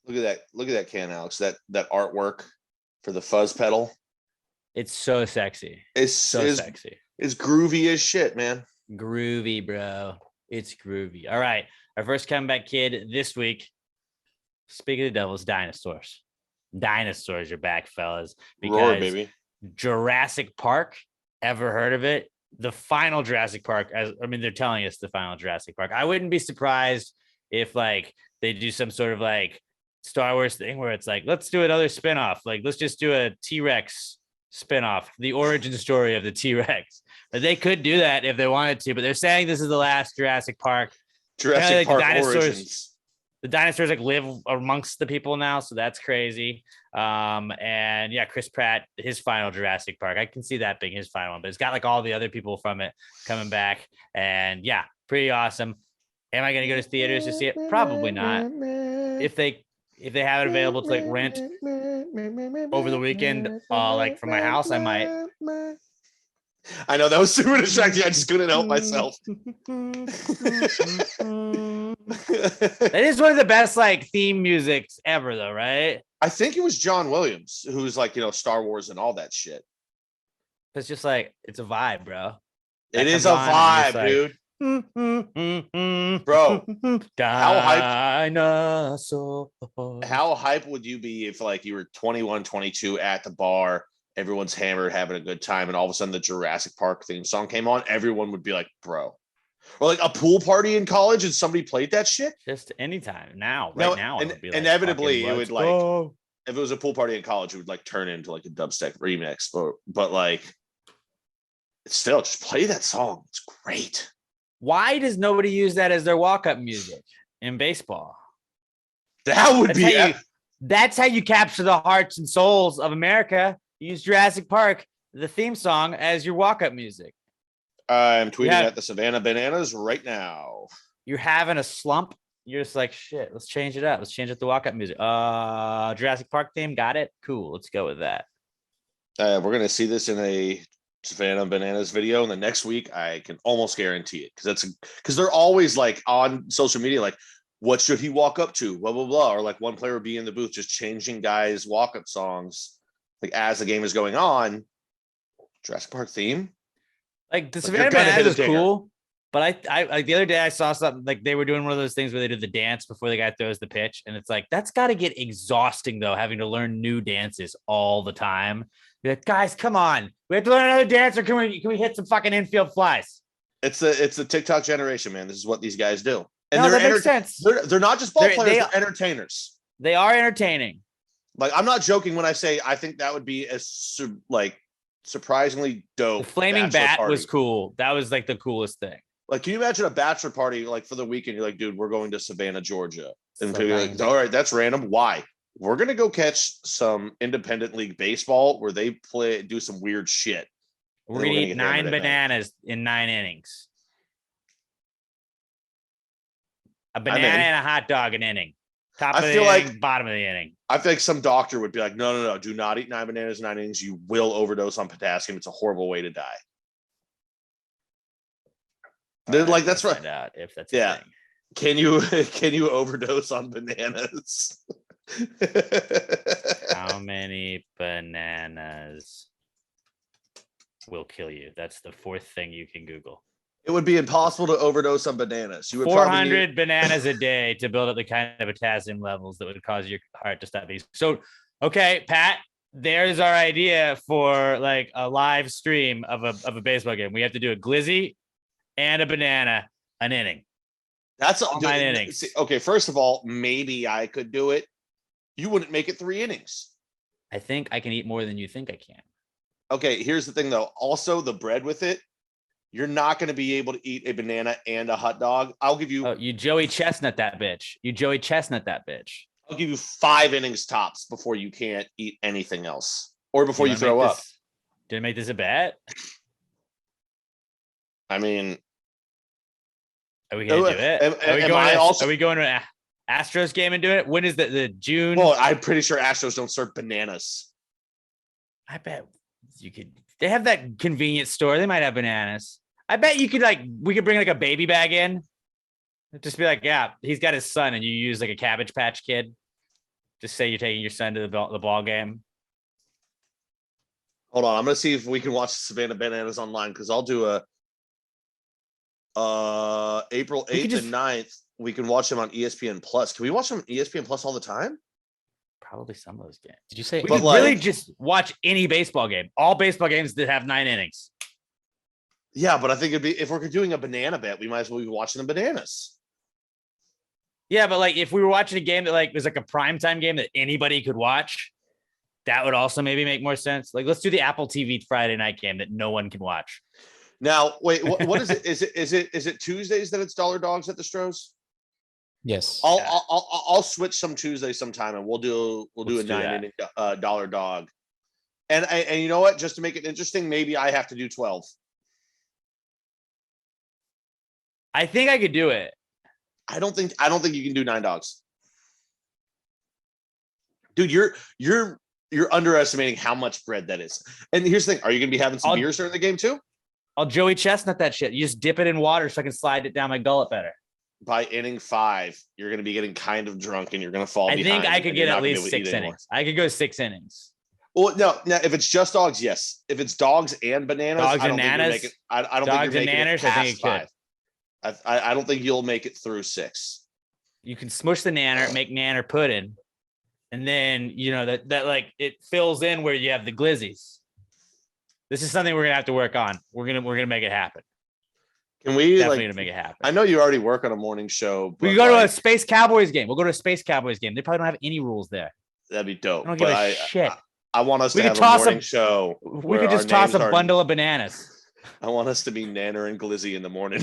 Look at that can, Alex. That artwork for the fuzz pedal. It's so sexy. It's sexy. It's groovy as shit, man. Groovy, bro. It's groovy. All right. Our first Comeback Kid this week. Speaking of the Devils, dinosaurs. Dinosaurs are back, fellas. Because Roar, baby. Jurassic Park, ever heard of it? The final Jurassic Park, they're telling us the final Jurassic Park. I wouldn't be surprised if like they do some sort of like Star Wars thing where it's like, let's do another spinoff. Like, let's just do a T-Rex spinoff, the origin story of the T-Rex. But they could do that if they wanted to, but they're saying this is the last Jurassic Park. Jurassic Park Origins. The dinosaurs like live amongst the people now, so that's crazy. And yeah, Chris Pratt, his final Jurassic Park. I can see that being his final one, but it's got like all the other people from it coming back. And yeah, pretty awesome. Am I gonna go to theaters to see it? Probably not. If they have it available to like rent over the weekend, like from my house, I might. I know that was super distracting. I just couldn't help myself. That is one of the best like theme musics ever, though, right? I think it was John Williams, who's like, Star Wars and all that shit. It's just like, it's a vibe, bro. It is a vibe, like, dude. Bro, how hype would you be if like you were 21, 22 at the bar, everyone's hammered, having a good time, and all of a sudden the Jurassic Park theme song came on? Everyone would be like, bro. Or like a pool party in college and somebody played that shit? Just anytime. Now, right now. And be like, inevitably it would like, if it was a pool party in college, it would like turn into like a dubstep remix. But like, still, just play that song. It's great. Why does nobody use that as their walk-up music in baseball? That's how you capture the hearts and souls of America. Use Jurassic Park, the theme song, as your walk-up music. I'm tweeting at the Savannah Bananas right now. You're having a slump. You're just like, shit, let's change it up. Let's change up the walk-up music. Jurassic Park theme, got it? Cool, let's go with that. We're going to see this in a Savannah Bananas video, and the next week I can almost guarantee it, because they're always like on social media like, what should he walk up to, blah blah blah, or like one player would be in the booth just changing guys walk-up songs like as the game is going on. Jurassic Park theme, like the Savannah Bananas is cool, but I like the other day I saw something like they were doing one of those things where they do the dance before the guy throws the pitch, and it's like that's got to get exhausting though, having to learn new dances all the time. You're like, guys, come on. We have to learn another dance, or can we hit some fucking infield flies? It's the TikTok generation, man. This is what these guys do. And that makes sense. They're not just ball players, they're entertainers. They are entertaining. Like, I'm not joking when I say I think that would be surprisingly dope. The flaming bat was cool. That was like the coolest thing. Like, can you imagine a bachelor party like for the weekend? You're like, dude, we're going to Savannah, Georgia. And people are like, all right, that's random. Why? we're gonna go catch some independent league baseball where they do some weird shit. We're gonna eat 9 bananas in 9 innings. A banana and a hot dog an inning. Top of the inning, bottom of the inning. I feel like some doctor would be like, no, do not eat 9 bananas in 9 innings. You will overdose on potassium. It's a horrible way to die. Like that's right. Find out if that's a thing. Can you overdose on bananas? How many bananas will kill you? That's the 4th thing you can Google. It would be impossible to overdose on bananas. You would 400 bananas a day to build up the kind of potassium levels that would cause your heart to stop beating. So, okay, Pat, there's our idea for like a live stream of a baseball game. We have to do a glizzy and a banana an inning. That's 9 innings. Okay, first of all, maybe I could do it. You wouldn't make it 3 innings. I think I can eat more than you think I can. Okay, here's the thing though. Also, the bread with it, you're not going to be able to eat a banana and a hot dog. I'll give you. Oh, you Joey Chestnut that bitch. I'll give you 5 innings tops before you can't eat anything else, or before you throw up. Did I make this a bet? I mean, are we gonna do it? Are we going to an Astros game and doing it? When is the June? Well, I'm pretty sure Astros don't serve bananas. I bet you could. They have that convenience store. They might have bananas. I bet you could we could bring like a baby bag in. Just be like, yeah, he's got his son, and you use like a Cabbage Patch Kid. Just say you're taking your son to the ball game. Hold on, I'm gonna see if we can watch Savannah Bananas online because I'll do a April 8th and 9th. We can watch them on ESPN Plus. Can we watch them on ESPN Plus all the time? Probably some of those games. Did you say? We could really just watch any baseball game. All baseball games that have 9 innings. Yeah, but I think it'd be if we're doing a banana bet, we might as well be watching the bananas. Yeah, but like if we were watching a game that was like a primetime game that anybody could watch, that would also maybe make more sense. Like let's do the Apple TV Friday night game that no one can watch. Now, wait, what is it? Is it Tuesdays that it's dollar dogs at the Stros? Yes. I'll switch some Tuesday sometime, and we'll do a 9 inning dollar dog. And you know what? Just to make it interesting, maybe I have to do 12. I think I could do it. I don't think you can do 9 dogs. Dude, you're underestimating how much bread that is. And here's the thing: are you going to be having some beers during the game too? I'll Joey Chestnut that shit. You just dip it in water so I can slide it down my gullet better. By inning 5, you're going to be getting kind of drunk and you're going to fall behind. I think I could get at least 6 innings. I could go 6 innings. Well, no. Now, if it's just dogs, yes. If it's dogs and bananas, I don't think you're making it past 5. I don't think you'll make it through 6. You can smush the nanner, make nanner pudding, and then that like it fills in where you have the glizzies. This is something we're gonna have to work on. We're gonna make it happen. Can we definitely gonna make it happen? I know you already work on a morning show. We go to a Space Cowboys game. We'll go to a Space Cowboys game. They probably don't have any rules there. That'd be dope. I don't give a shit. I want us to have a morning show. We could just toss a bundle of bananas. I want us to be Nanner and Glizzy in the morning.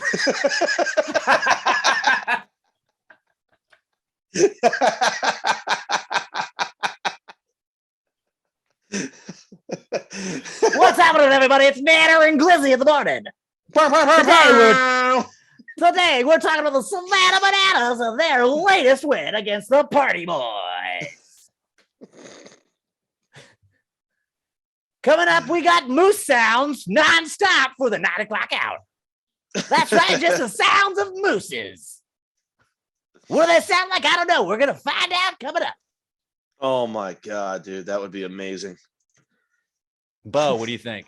What's happening, everybody? It's Nanner and Glizzy in the morning. Today we're talking about the Savannah Bananas and their latest win against the Party Boys. Coming up, we got moose sounds nonstop for the 9 o'clock hour. That's right, just the sounds of mooses. What do they sound like? I don't know. We're going to find out coming up. Oh, my God, dude. That would be amazing. Bo, what do you think?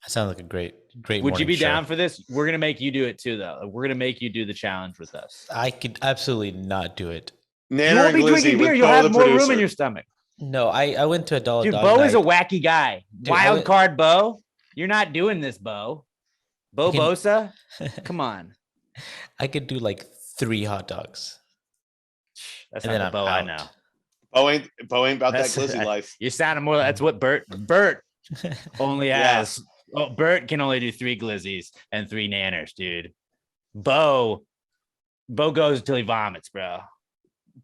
That sounds like a great Would you be show. down for this? We're going to make you do it too, though. We're going to make you do the challenge with us. I could absolutely not do it. Nanner you won't be drinking beer. You'll have more room in your stomach. No, I went to a dollar Dude, dog Bo night. is a wacky guy. Dude, Wild card Bo. You're not doing this, Bo. Bosa? Come on. I could do like 3 hot dogs. That's not the Bo I know. Bo ain't about that glizzy life. You're sounding more. That's what Bert only has. Oh, Bert can only do 3 glizzies and 3 nanners, dude. Bo goes until he vomits, bro.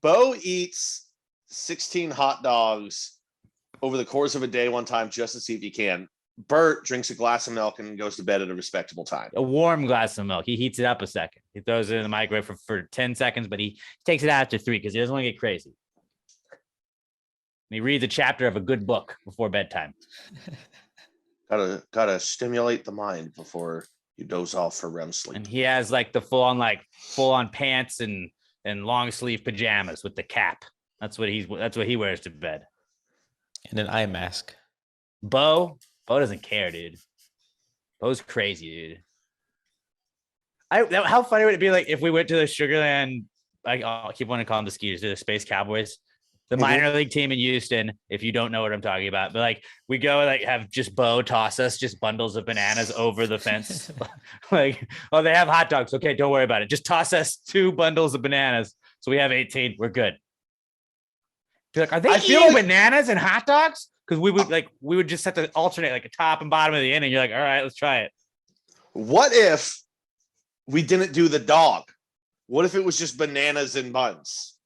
Bo eats 16 hot dogs over the course of a day one time just to see if he can. Bert drinks a glass of milk and goes to bed at a respectable time. A warm glass of milk. He heats it up a second. He throws it in the microwave for 10 seconds, but he takes it out after 3 because he doesn't want to get crazy. And he reads a chapter of a good book before bedtime. Gotta stimulate the mind before you doze off for REM sleep. And he has like the full on pants and long sleeve pajamas with the cap. That's what he wears to bed. And an eye mask. Bo doesn't care, dude. Bo's crazy, dude. How funny would it be like if we went to the Sugarland? I keep wanting to call them the Skeeters, the Space Cowboys, the minor league team in Houston. If you don't know what I'm talking about, but like we go like have just Bo toss us just bundles of bananas over the fence. Like, oh, they have hot dogs. Okay, don't worry about it. Just toss us 2 bundles of bananas. So we have 18. We're good. Be like, are they eating bananas and hot dogs? Because we would just have to alternate like a top and bottom of the inning. You're like, all right, let's try it. What if we didn't do the dog? What if it was just bananas and buns?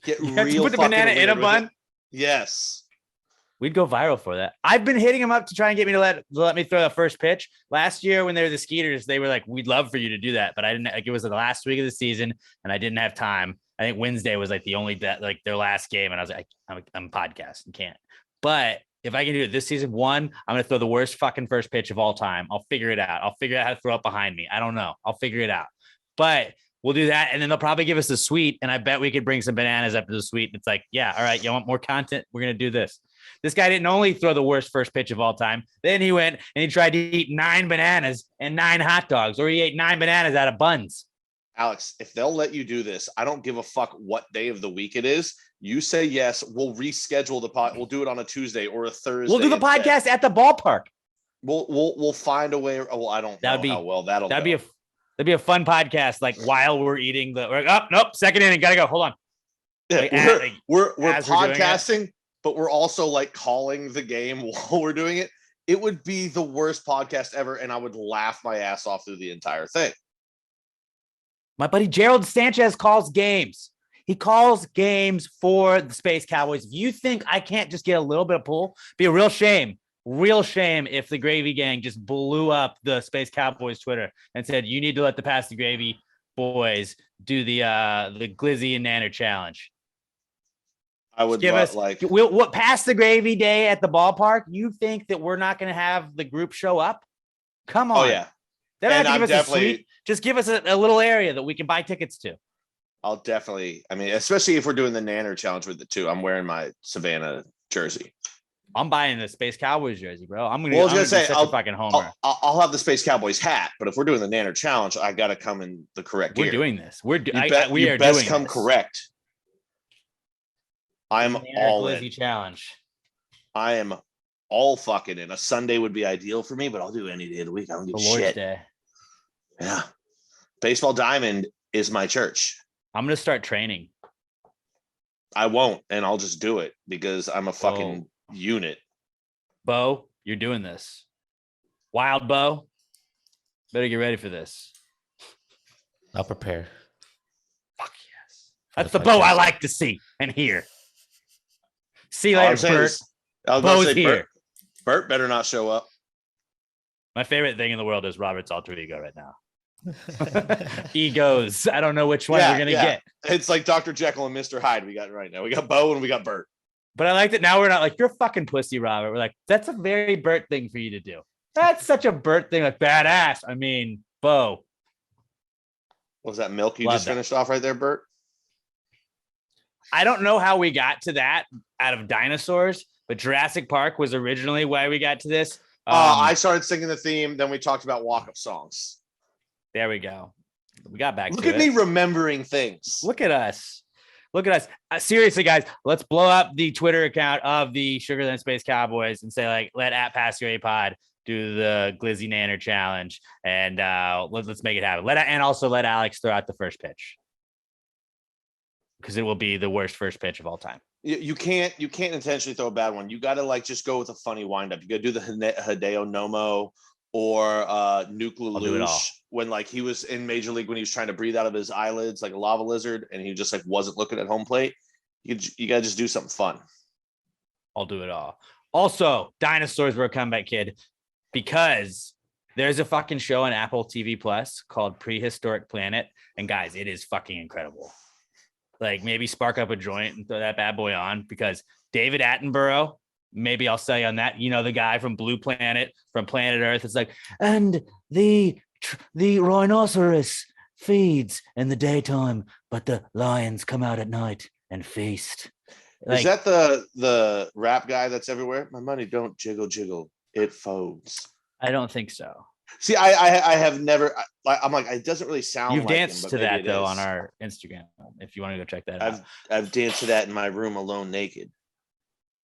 Get real. Put the banana in a bun. Yes. We'd go viral for that. I've been hitting him up to try and get me to let me throw the first pitch. Last year when they were the Skeeters, they were like, we'd love for you to do that. But I didn't, like, it was the last week of the season and I didn't have time. I think Wednesday was like the only like their last game. And I was like, I'm podcasting, can't. But if I can do it this season, I'm going to throw the worst fucking first pitch of all time. I'll figure it out. I'll figure out how to throw it behind me. I don't know. I'll figure it out. But we'll do that. And then they'll probably give us a suite. And I bet we could bring some bananas up to the suite. It's like, yeah, all right. You want more content? We're going to do this. This guy didn't only throw the worst first pitch of all time. Then he went and he tried to eat 9 bananas and 9 hot dogs, or he ate 9 bananas out of buns. Alex, if they'll let you do this, I don't give a fuck what day of the week it is. You say yes, we'll reschedule the pod. We'll do it on a Tuesday or a Thursday. We'll do the podcast at the ballpark. We'll find a way. Well, I don't know how well that'll go. That'd be a fun podcast. Like while we're eating nope, second inning, gotta go. Hold on. Yeah, we're podcasting, but we're also like calling the game while we're doing it. It would be the worst podcast ever, and I would laugh my ass off through the entire thing. My buddy Gerald Sanchez calls games. He calls games for the Space Cowboys. If you think I can't just get a little bit of pull, be a real shame if the Gravy Gang just blew up the Space Cowboys Twitter and said, you need to let the Pass the Gravy boys do the Glizzy and Nanner challenge. I would what Pass the Gravy day at the ballpark. You think that we're not going to have the group show up? Come on. Oh yeah. They don't have to give us a suite. Just give us a little area that we can buy tickets to. I'll definitely, especially if we're doing the Nanner challenge with the 2, I'm wearing my Savannah jersey. I'm buying the Space Cowboys jersey, bro. I'm gonna say, such a fucking homer. I'll have the Space Cowboys hat, but if we're doing the Nanner challenge, I got to come in the correct gear. We're doing this. We are best come this. Correct. I'm all in. Challenge. I am all fucking in. A Sunday would be ideal for me, but I'll do any day of the week. I don't give a shit. Lord's Day. Yeah. Baseball Diamond is my church. I'm going to start training. I won't, and I'll just do it because I'm a fucking unit. Bo, you're doing this. Wild Bo, better get ready for this. I'll prepare. Fuck yes. That's the Bo I like to see and hear. See you later, Bert. Bo's here. Bert better not show up. My favorite thing in the world is Robert's alter ego right now. Egos. I don't know which one we're gonna get. It's like Dr. Jekyll and Mr. Hyde we got right now. We got Bo and we got Bert. But I like that now we're not like, you're a fucking pussy, Robert. We're like, that's a very Bert thing for you to do. That's such a Bert thing, like badass. I mean, Bo. Was that milk you just finished off right there, Bert? I don't know how we got to that out of dinosaurs, but Jurassic Park was originally why we got to this. I started singing the theme, then we talked about walk-up songs. There we go. We got back to it. Look at me remembering things. Look at us. Look at us. Seriously, guys, let's blow up the Twitter account of the Sugarland Space Cowboys and say, like, let @PassYourAPod do the Glizzy Nanner challenge, and let's make it happen. And also let Alex throw out the first pitch, because it will be the worst first pitch of all time. You can't intentionally throw a bad one. You got to just go with a funny windup. You got to do the Hideo Nomo or do it all. Nuclear when like he was in Major League when he was trying to breathe out of his eyelids like a lava lizard and he just like wasn't looking at home plate. You gotta just do something fun. I'll do it all. Also, dinosaurs were a comeback kid because there's a fucking show on Apple TV Plus called Prehistoric Planet. And guys, it is fucking incredible. Like maybe spark up a joint and throw that bad boy on because David Attenborough, maybe I'll say on that, you know, the guy from Blue Planet, from Planet Earth, it's like, and the rhinoceros feeds in the daytime, but the lions come out at night and feast. Is that the rap guy that's everywhere? My money don't jiggle, it folds. I don't think so. See, I have never. I'm like, it doesn't really sound. You've like danced him, to that though is. on our Instagram. If you want to go check that out, I've danced to that in my room alone, naked.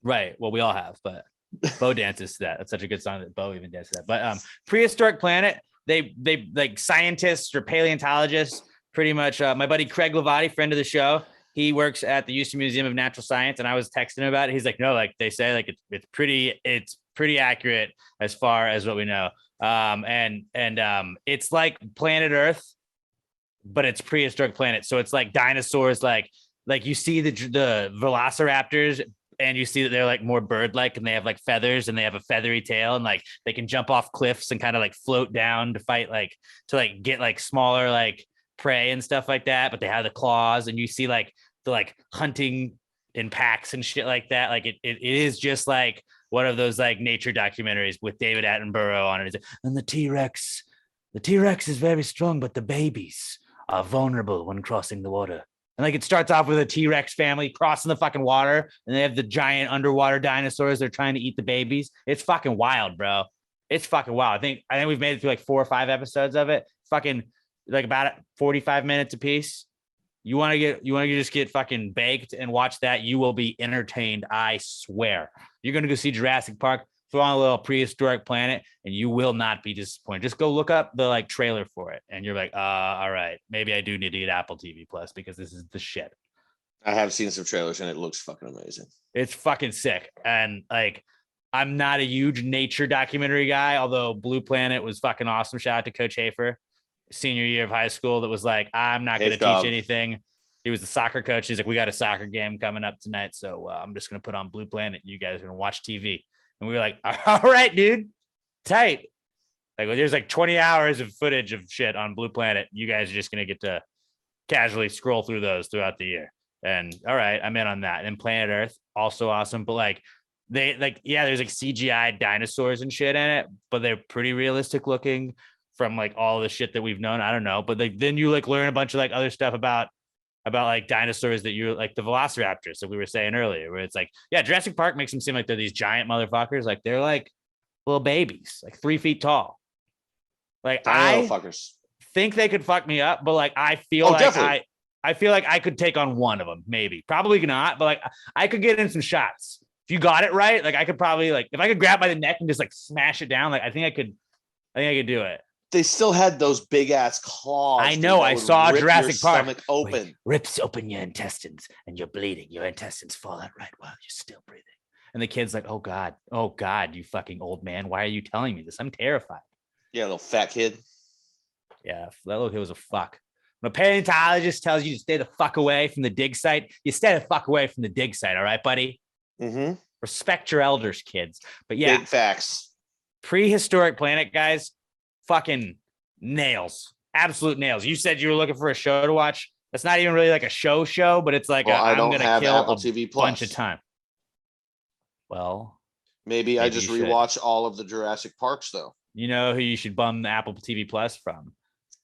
Right. Well, we all have, but Bo dances to that. That's such a good song that Bo even dances to that. But Prehistoric Planet, they like scientists or paleontologists, pretty much. My buddy Craig Lavati, friend of the show, he works at the Houston Museum of Natural Science, and I was texting him about it. He's like, no, like they say, like it's pretty accurate as far as what we know. It's like Planet Earth, but it's Prehistoric Planet. So it's like dinosaurs, like you see the velociraptors, and you see that they're like more bird-like, and they have like feathers, and they have a feathery tail, and like they can jump off cliffs and kind of like float down to fight, like to like get like smaller like prey and stuff like that. But they have the claws, and you see like the like hunting in packs and shit like that. Like it is just like one of those like nature documentaries with David Attenborough on it. And the T-Rex is very strong, but the babies are vulnerable when crossing the water. And like it starts off with a T-Rex family crossing the fucking water, and they have the giant underwater dinosaurs. They're trying to eat the babies. It's fucking wild, bro. It's fucking wild. I think we've made it through like 4 or 5 episodes of it. Fucking like about 45 minutes a piece. You want to just get fucking baked and watch that. You will be entertained. I swear. You're going to go see Jurassic Park, throw on a little Prehistoric Planet, and you will not be disappointed. Just go look up the like trailer for it. And you're like, all right, maybe I do need to get Apple TV Plus because this is the shit. I have seen some trailers and it looks fucking amazing. It's fucking sick. And like, I'm not a huge nature documentary guy, although Blue Planet was fucking awesome. Shout out to Coach Hafer. Senior year of high school, that was like, I'm not going to teach anything. He was the soccer coach. He's like, we got a soccer game coming up tonight, so I'm just going to put on Blue Planet. You guys are going to watch TV. And we were like, all right, dude, tight. Like, well, there's like 20 hours of footage of shit on Blue Planet. You guys are just going to get to casually scroll through those throughout the year. And all right, I'm in on that. And Planet Earth, also awesome. But like, there's like CGI dinosaurs and shit in it, but they're pretty realistic looking from like all the shit that we've known. I don't know. But like, then you like learn a bunch of like other stuff about like dinosaurs that you're like the velociraptors that we were saying earlier, where it's like, yeah, Jurassic Park makes them seem like they're these giant motherfuckers. Like they're like little babies, like 3 feet tall. Like I think they could fuck me up, but like I feel I feel like I could take on one of them, maybe, probably not, but like I could get in some shots. If you got it right, like I could probably like if I could grab by the neck and just like smash it down, like I think I could do it. They still had those big ass claws. I know. I saw Jurassic Park. Open. Rips open your intestines and you're bleeding. Your intestines fall out right while you're still breathing. And the kid's like, oh God, you fucking old man. Why are you telling me this? I'm terrified. Yeah, little fat kid. Yeah, that little kid was a fuck. When a paleontologist tells you to stay the fuck away from the dig site, you stay the fuck away from the dig site. All right, buddy? Mm-hmm. Respect your elders, kids. But yeah. Big facts. Prehistoric Planet, guys. Fucking nails, absolute nails. You said you were looking for a show to watch. That's not even really like a show, but it's like I'm gonna kill Apple TV Plus. Bunch of time. Well, maybe I just rewatch all of the Jurassic Parks though. You know who you should bum the Apple TV Plus from?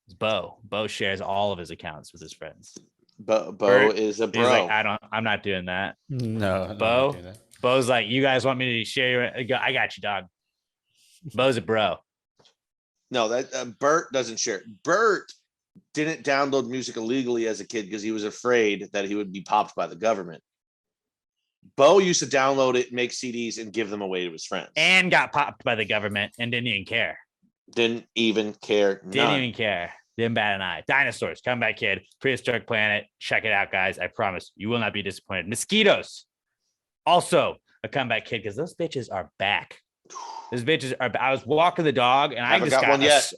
It's Bo. Bo shares all of his accounts with his friends. Bo is a bro. He's like, I'm not doing that. No, Bo. Bo's like, you guys want me to share your? I got you, dog. Bo's a bro. No, that Bert doesn't share. Bert didn't download music illegally as a kid because he was afraid that he would be popped by the government. Bo used to download it, make CDs, and give them away to his friends. And got popped by the government and didn't even care. Didn't even care. Didn't bat an eye. Dinosaurs, Comeback Kid, Prehistoric Planet. Check it out, guys. I promise you will not be disappointed. Mosquitoes, also a Comeback Kid because those bitches are back. This bitch is. I was walking the dog, and I Haven't just got one yet.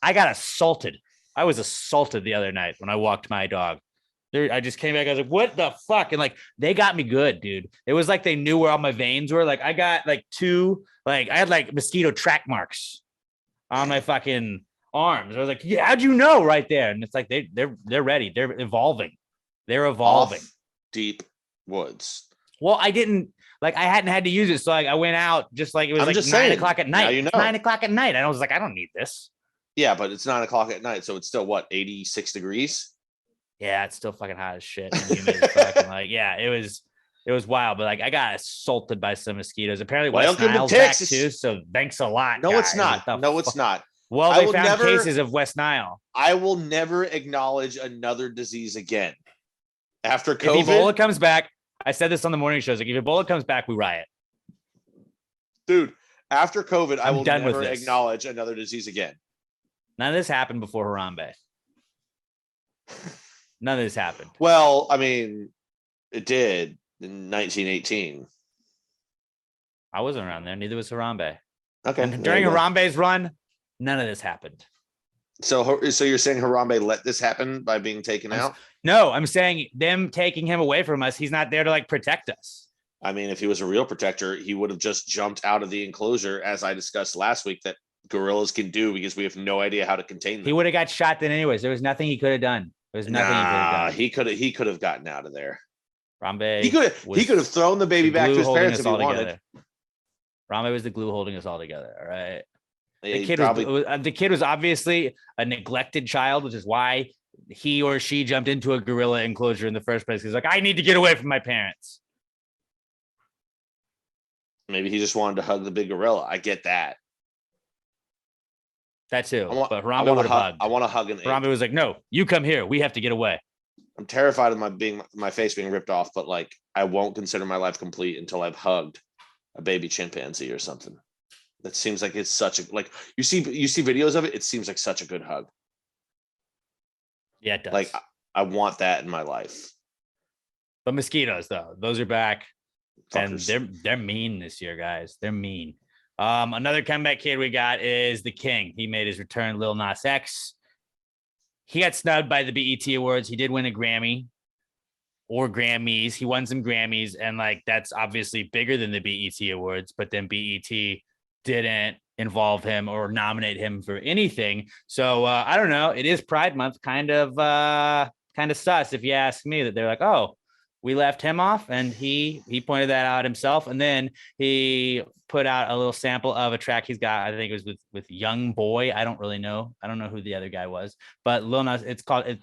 I got assaulted. I was assaulted the other night when I walked my dog. I just came back. I was like, "What the fuck?" And like, they got me good, dude. It was like they knew where all my veins were. Like, I got like I had like mosquito track marks on my fucking arms. I was like, "Yeah, how'd you know?" Right there, and it's like they're ready. They're evolving. They're evolving. Off deep woods. Well, I hadn't had to use it, so like I went out just like it was I'm like just 9 saying, o'clock at now night. you know. It's 9 o'clock at night. And I was like, I don't need this. Yeah, but it's 9 o'clock at night, so it's still what, 86 degrees? Yeah, it's still fucking hot as shit. And humid as fucking, like, yeah, it was wild. But like, I got assaulted by some mosquitoes. Apparently, West Welcome to Nile's back Texas. too. So thanks a lot. No, it's guys. not. No, it's not. Well, I they will found never- cases of West Nile. I will never acknowledge another disease again. After If COVID, Ebola comes back, I said this on the morning shows. Like, if Ebola comes back, we riot. dude, after COVID, I I'm will done with never this. acknowledge another disease again. None of this happened before Harambe. None of this happened. Well, I mean, it did in 1918. I wasn't around there. Neither was Harambe. Okay. And there during you go. Harambe's run, none of this happened. So you're saying Harambe let this happen by being taken out? No, I'm saying them taking him away from us. He's not there to like protect us. I mean, if he was a real protector, he would have just jumped out of the enclosure, as I discussed last week, that gorillas can do, because we have no idea how to contain them. He would have got shot then anyways. There was nothing he could have done. There was nothing he could have done. He could have gotten out of there. Harambe. He could have thrown the baby back to his parents if he wanted. Together. Harambe was the glue holding us all together. All right. He The kid was obviously a neglected child, which is why he or she jumped into a gorilla enclosure in the first place. He's like, I need to get away from my parents. Maybe he just wanted to hug the big gorilla. I get that. That too. But I Harambe want would to have hug. hugged. I want to hug an ape. Harambe was like, no, you come here. We have to get away. I'm terrified of my face being ripped off, but like, I won't consider my life complete until I've hugged a baby chimpanzee or something. That seems like it's such a, like, you see videos of it. It seems like such a good hug. Yeah, it does. Like, I want that in my life. But mosquitoes, though, those are back. Fuckers. And they're mean this year, guys. They're mean. Another comeback kid we got is the King. He made his return, Lil Nas X. He got snubbed by the BET Awards. He did win a Grammy or Grammys. He won some Grammys, and like that's obviously bigger than the BET Awards. But then BET didn't involve him or nominate him for anything. So I don't know. It is Pride Month, kind of sus, if you ask me. That they're like, oh, we left him off, and he pointed that out himself, and then he put out a little sample of a track he's got. I think it was with Young Boy. I don't really know. I don't know who the other guy was, but Lil Nas. It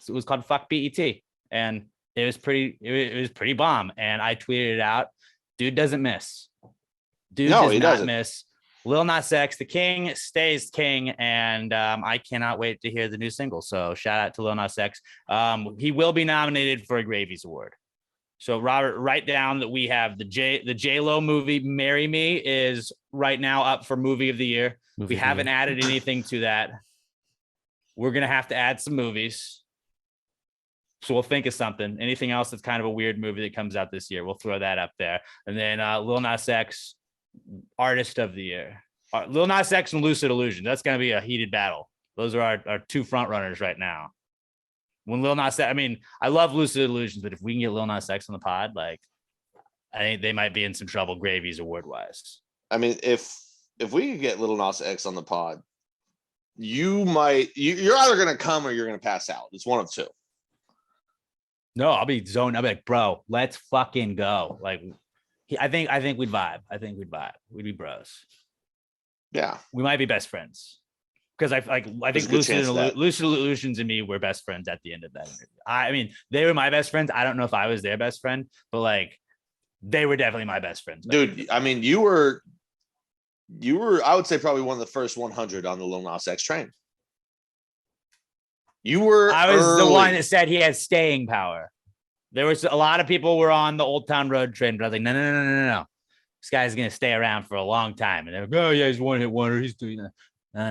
was called "Fuck BET," and it was pretty bomb. And I tweeted it out. Dude doesn't miss. He doesn't miss. Lil Nas X, the King, stays king, and I cannot wait to hear the new single. So shout out to Lil Nas X. He will be nominated for a Gravies Award. So Robert, write down that we have the J-Lo movie "Marry Me" is right now up for movie of the year. We haven't added anything to that. We're gonna have to add some movies. So we'll think of something. Anything else that's kind of a weird movie that comes out this year, we'll throw that up there. And then Lil Nas X, Artist of the Year. Lil Nas X and Lucid Illusion. That's gonna be a heated battle. Those are our two front runners right now. When Lil Nas X, I mean, I love Lucid Illusions, but if we can get Lil Nas X on the pod, like, I think they might be in some trouble, Gravies award wise. I mean, if we could get Lil Nas X on the pod, you're either gonna come or you're gonna pass out. It's one of two. No, I'll be zoned. I'll be like, bro, let's fucking go. Like, I think we'd vibe. We'd be bros. Yeah, we might be best friends. Because I think Lucid Illusions and me were best friends at the end of that interview. I mean, they were my best friends. I don't know if I was their best friend, but like, they were definitely my best friends. Dude, I mean, you were, I would say, probably one of the first 100 on the Lil Nas X train. I was the one that said he has staying power. There was a lot of people were on the Old Town Road train, but I was like, no. This guy's gonna stay around for a long time. And they're like, oh yeah, he's one hit wonder. He's doing that. No.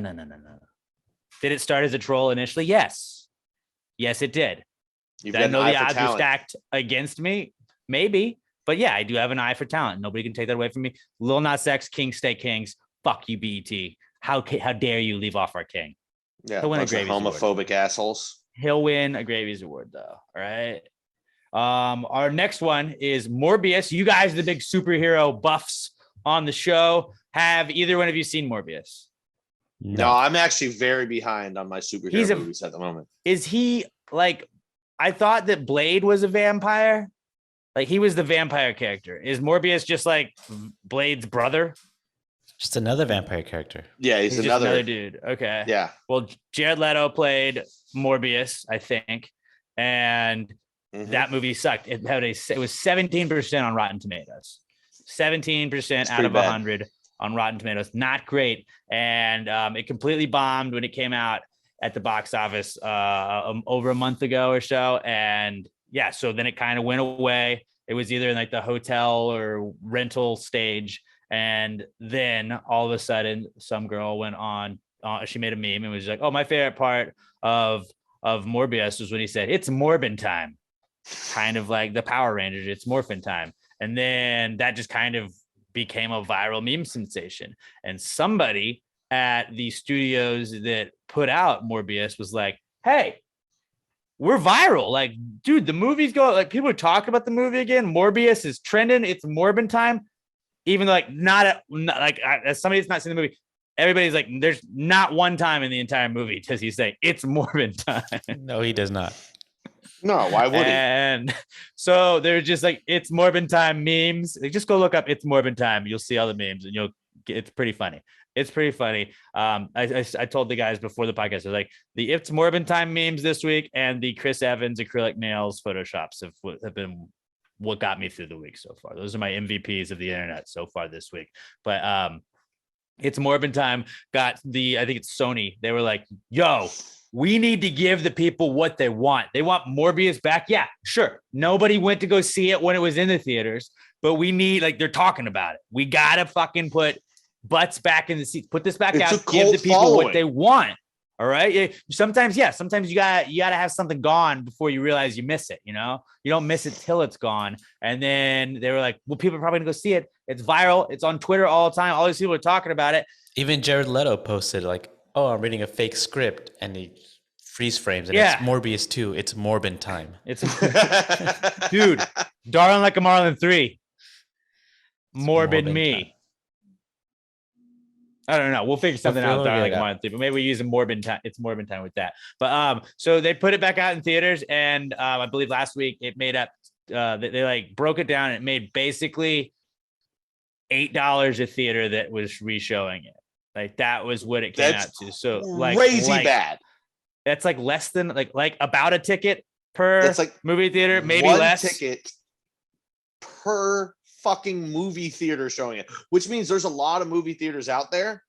Did it start as a troll initially? Yes, it did. Did I know the odds were stacked against me? Maybe. But yeah, I do have an eye for talent. Nobody can take that away from me. Lil Nas X, King, Stay Kings. fuck you, BET. How dare you leave off our king? Yeah, He'll win a bunch of Gravies Award. homophobic assholes. He'll win a Gravies Award, though. All right. Our next one is Morbius. You guys, the big superhero buffs on the show, have either one of you seen Morbius? No, I'm actually very behind on my superhero movies at the moment. Is he like? I thought that Blade was a vampire. Like he was the vampire character. Is Morbius just like Blade's brother? Just another vampire character. Yeah, he's just another dude. Okay. Yeah. Well, Jared Leto played Morbius, I think, and that movie sucked. It was 17% on Rotten Tomatoes. 17% out of 100 on Rotten Tomatoes. Not great. And it completely bombed when it came out at the box office over a month ago or so. And yeah, so then it kind of went away. It was either in like the hotel or rental stage. And then all of a sudden, some girl went on, she made a meme and was like, oh, my favorite part of Morbius was when he said, it's Morbin time. Kind of like the Power Rangers, it's Morphin time. And then that just kind of became a viral meme sensation. And somebody at the studios that put out Morbius was like, hey, we're viral. Like, dude, the movie's going, like, people are talking about the movie again. Morbius is trending. It's Morbin time. Even though, like, as somebody that's not seen the movie, everybody's like, there's not one time in the entire movie does he say it's Morbin time. No, he does not. No, why would he? And so they're just like, it's Morbin time memes. Like, just go look up it's Morbin time. You'll see all the memes and it's pretty funny. It's pretty funny. I told the guys before the podcast, I was like, the it's Morbin time memes this week and the Chris Evans acrylic nails photoshops have been what got me through the week so far. Those are my MVPs of the internet so far this week. But it's Morbin time got I think it's Sony. They were like, yo, we need to give the people what they want. They want Morbius back. Yeah, sure. Nobody went to go see it when it was in the theaters, but we need, like, they're talking about it. We got to fucking put butts back in the seats. Put this back out. Give the people what they want. All right. Sometimes you gotta have something gone before you realize you miss it. You know, you don't miss it till it's gone. And then they were like, well, people are probably gonna go see it. It's viral. It's on Twitter all the time. All these people are talking about it. Even Jared Leto posted like, oh, I'm reading a fake script, and he freeze frames, and it's Morbius 2. It's Morbin time. It's dude, Darling Like a Marlin 3. Morbid me. Time. I don't know. We'll figure something out. Like Marlin 3, but maybe we use a Morbin time. It's Morbin time with that. But so they put it back out in theaters, and I believe last week it made up. They like broke it down, and it made basically $8 a theater that was re-showing it. Like that was what it came out to. So like crazy bad. That's like less than like about a ticket per that's like movie theater, maybe one less ticket per fucking movie theater showing it, which means there's a lot of movie theaters out there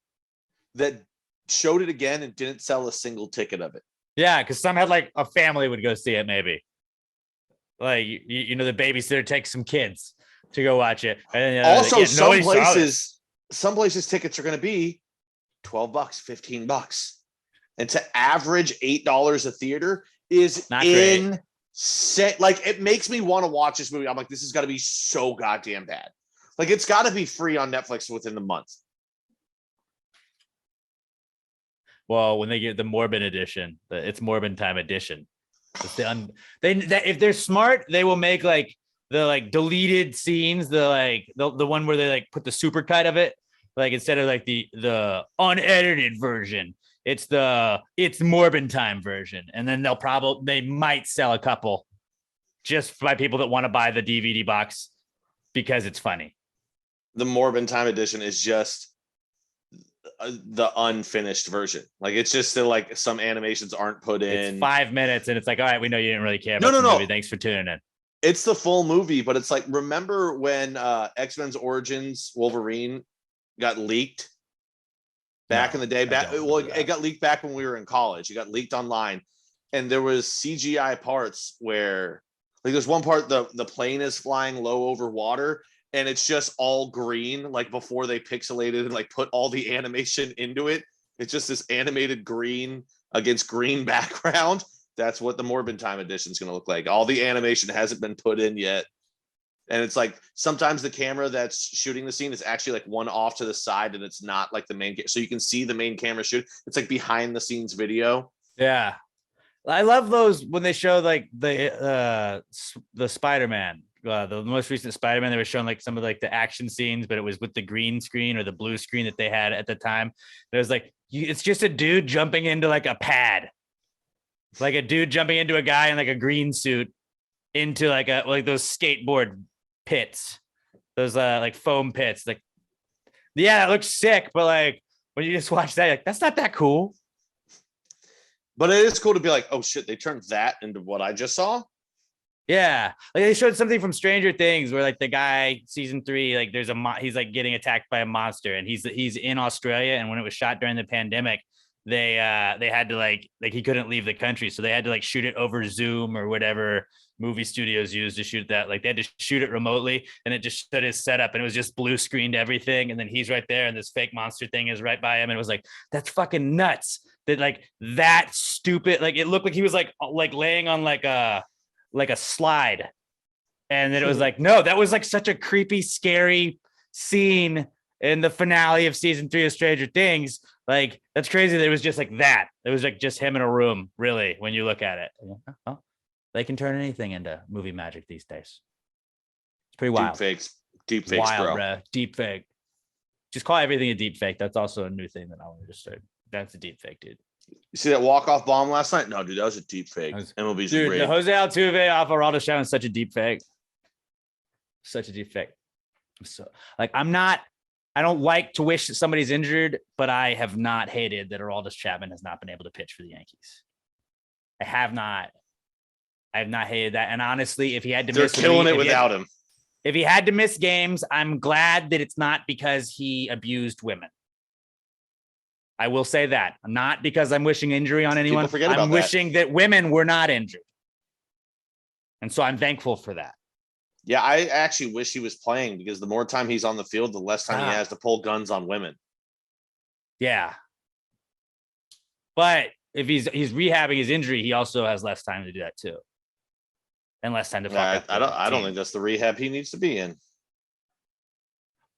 that showed it again and didn't sell a single ticket of it. Yeah, because some had like a family would go see it, maybe. Like you know, the babysitter takes some kids to go watch it. And also, like, some places tickets are going to be $12, $15. And to average $8 a theater is not insane. Like, it makes me want to watch this movie. I'm like, this has got to be so goddamn bad. Like, it's got to be free on Netflix within the month. Well, when they get the Morbin edition, it's Morbin time edition. If they're smart, they will make like the like deleted scenes, the one where they like put the supercut of it, like instead of like the unedited version, it's Morbin time version, and then they might sell a couple just by people that want to buy the DVD box because it's funny. The Morbin time edition is just the unfinished version. Like, it's just that like some animations aren't put in. It's 5 minutes, and it's like, all right, we know you didn't really care about the movie. Thanks for tuning in. It's the full movie, but it's like, remember when X-Men's Origins Wolverine got leaked back in the day? It got leaked back when we were in college. It got leaked online, and there was CGI parts where, like, there's one part the plane is flying low over water, and it's just all green, like before they pixelated and like put all the animation into it. It's just this animated green against green background. That's what the Morbin time edition is going to look like. All the animation hasn't been put in yet. And it's like sometimes the camera that's shooting the scene is actually like one off to the side, and it's not like the main. So you can see the main camera shoot. It's like behind the scenes video. Yeah. I love those when they show like the Spider-Man, the most recent Spider-Man. They were showing like some of like the action scenes, but it was with the green screen or the blue screen that they had at the time. There's like it's just a dude jumping into like a pad, like a dude jumping into a guy in like a green suit into like those skateboard pits, those like foam pits. Like, yeah, it looks sick, but like when you just watch that, like that's not that cool. But it is cool to be like, oh shit, they turned that into what I just saw. Yeah, like they showed something from Stranger Things where like the guy season 3, like there's he's like getting attacked by a monster, and he's in Australia, and when it was shot during the pandemic, they had to like he couldn't leave the country, so they had to like shoot it over Zoom or whatever movie studios use to shoot that. Like they had to shoot it remotely, and it just showed his setup, and it was just blue screened everything, and then he's right there, and this fake monster thing is right by him, and it was like that's fucking nuts. That like that stupid, like it looked like he was like laying on like a slide, and then it was like no, that was like such a creepy, scary scene in the finale of season 3 of Stranger Things. Like that's crazy that it was just like that. It was like just him in a room, really, when you look at it. Oh, they can turn anything into movie magic these days. It's pretty wild. Deep fakes, wild, bro. Deep fake. Just call everything a deep fake. That's also a new thing that I want to just start. That's a deep fake, dude. You see that walk-off bomb last night? No, dude, that was a deep fake. MLB's dude, great. The Jose Altuve off of Aroldis Chapman is such a deep fake. Such a deep fake. So, like, I don't like to wish that somebody's injured, but I have not hated that Aroldis Chapman has not been able to pitch for the Yankees. I have not hated that. And honestly, if he had to They're killing it without him. If he had to miss games, I'm glad that it's not because he abused women. I will say that. Not because I'm wishing injury on anyone. I'm wishing that women were not injured. And so I'm thankful for that. Yeah, I actually wish he was playing, because the more time he's on the field, the less time he has to pull guns on women. Yeah. But if he's rehabbing his injury, he also has less time to do that too. And less time to fuck up. I don't think that's the rehab he needs to be in.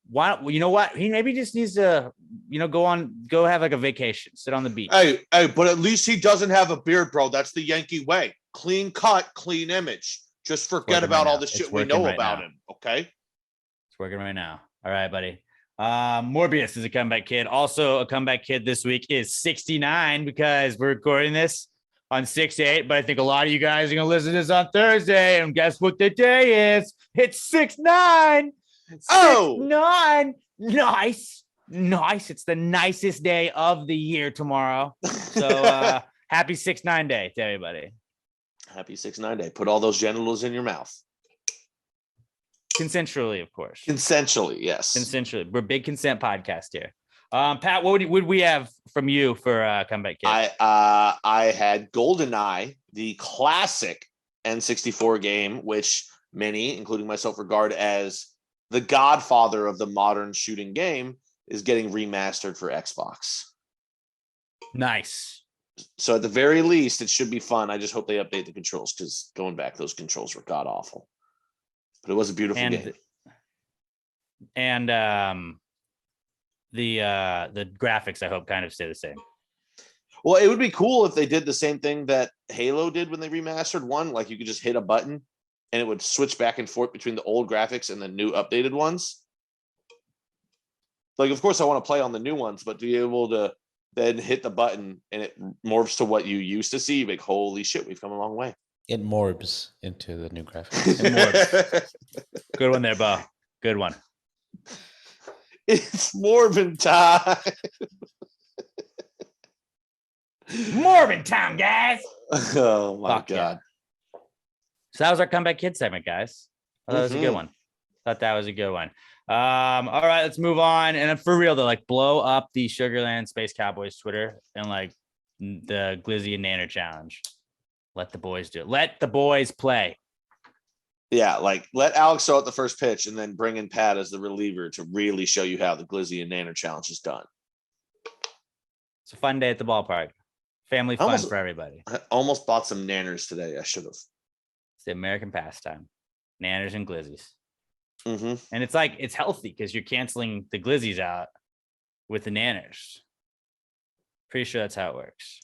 Why? You know what? He maybe just needs to, go have like a vacation, sit on the beach. Hey, but at least he doesn't have a beard, bro. That's the Yankee way. Clean cut, clean image. Just forget about all the shit we know about him. Okay. It's working right now. All right, buddy. Morbius is a comeback kid. Also a comeback kid this week is 69, because we're recording this on 6/8, but I think a lot of you guys are going to listen to this on Thursday, and guess what the day is? It's 6/9. 6/9. Nice. It's the nicest day of the year tomorrow. So happy 6/9 day to everybody. Happy 6/9 day. Put all those genitals in your mouth. Consensually, of course. Consensually, yes. Consensually. We're a big consent podcast here. Pat, what would we have from you for comeback kid? I had GoldenEye, the classic N64 game, which many, including myself, regard as the godfather of the modern shooting game, is getting remastered for Xbox. Nice. So at the very least, it should be fun. I just hope they update the controls, because going back, those controls were god awful. But it was a beautiful game. And the graphics, I hope, kind of stay the same. Well, it would be cool if they did the same thing that Halo did when they remastered one. Like you could just hit a button and it would switch back and forth between the old graphics and the new updated ones. Like, of course, I want to play on the new ones, but to be able to then hit the button and it morphs to what you used to see, like, holy shit, we've come a long way. It morbs into the new graphics. Good one there, Bo. Good one. It's Morbin time. Morbin time, guys. Oh my God. Yeah. So that was our comeback kid segment, guys. That was a good one. All right, let's move on. And for real though, like blow up the Sugarland Space Cowboys Twitter and like the Glizzy and Nanner challenge. Let the boys do it. Let the boys play. Yeah, like let Alex throw out the first pitch and then bring in Pat as the reliever to really show you how the Glizzy and Nanner challenge is done. It's a fun day at the ballpark. Family fun for everybody. I almost bought some Nanners today. I should have. It's the American pastime. Nanners and Glizzies. Mm-hmm. And it's like, it's healthy because you're canceling the glizzies out with the nanners. Pretty sure that's how it works.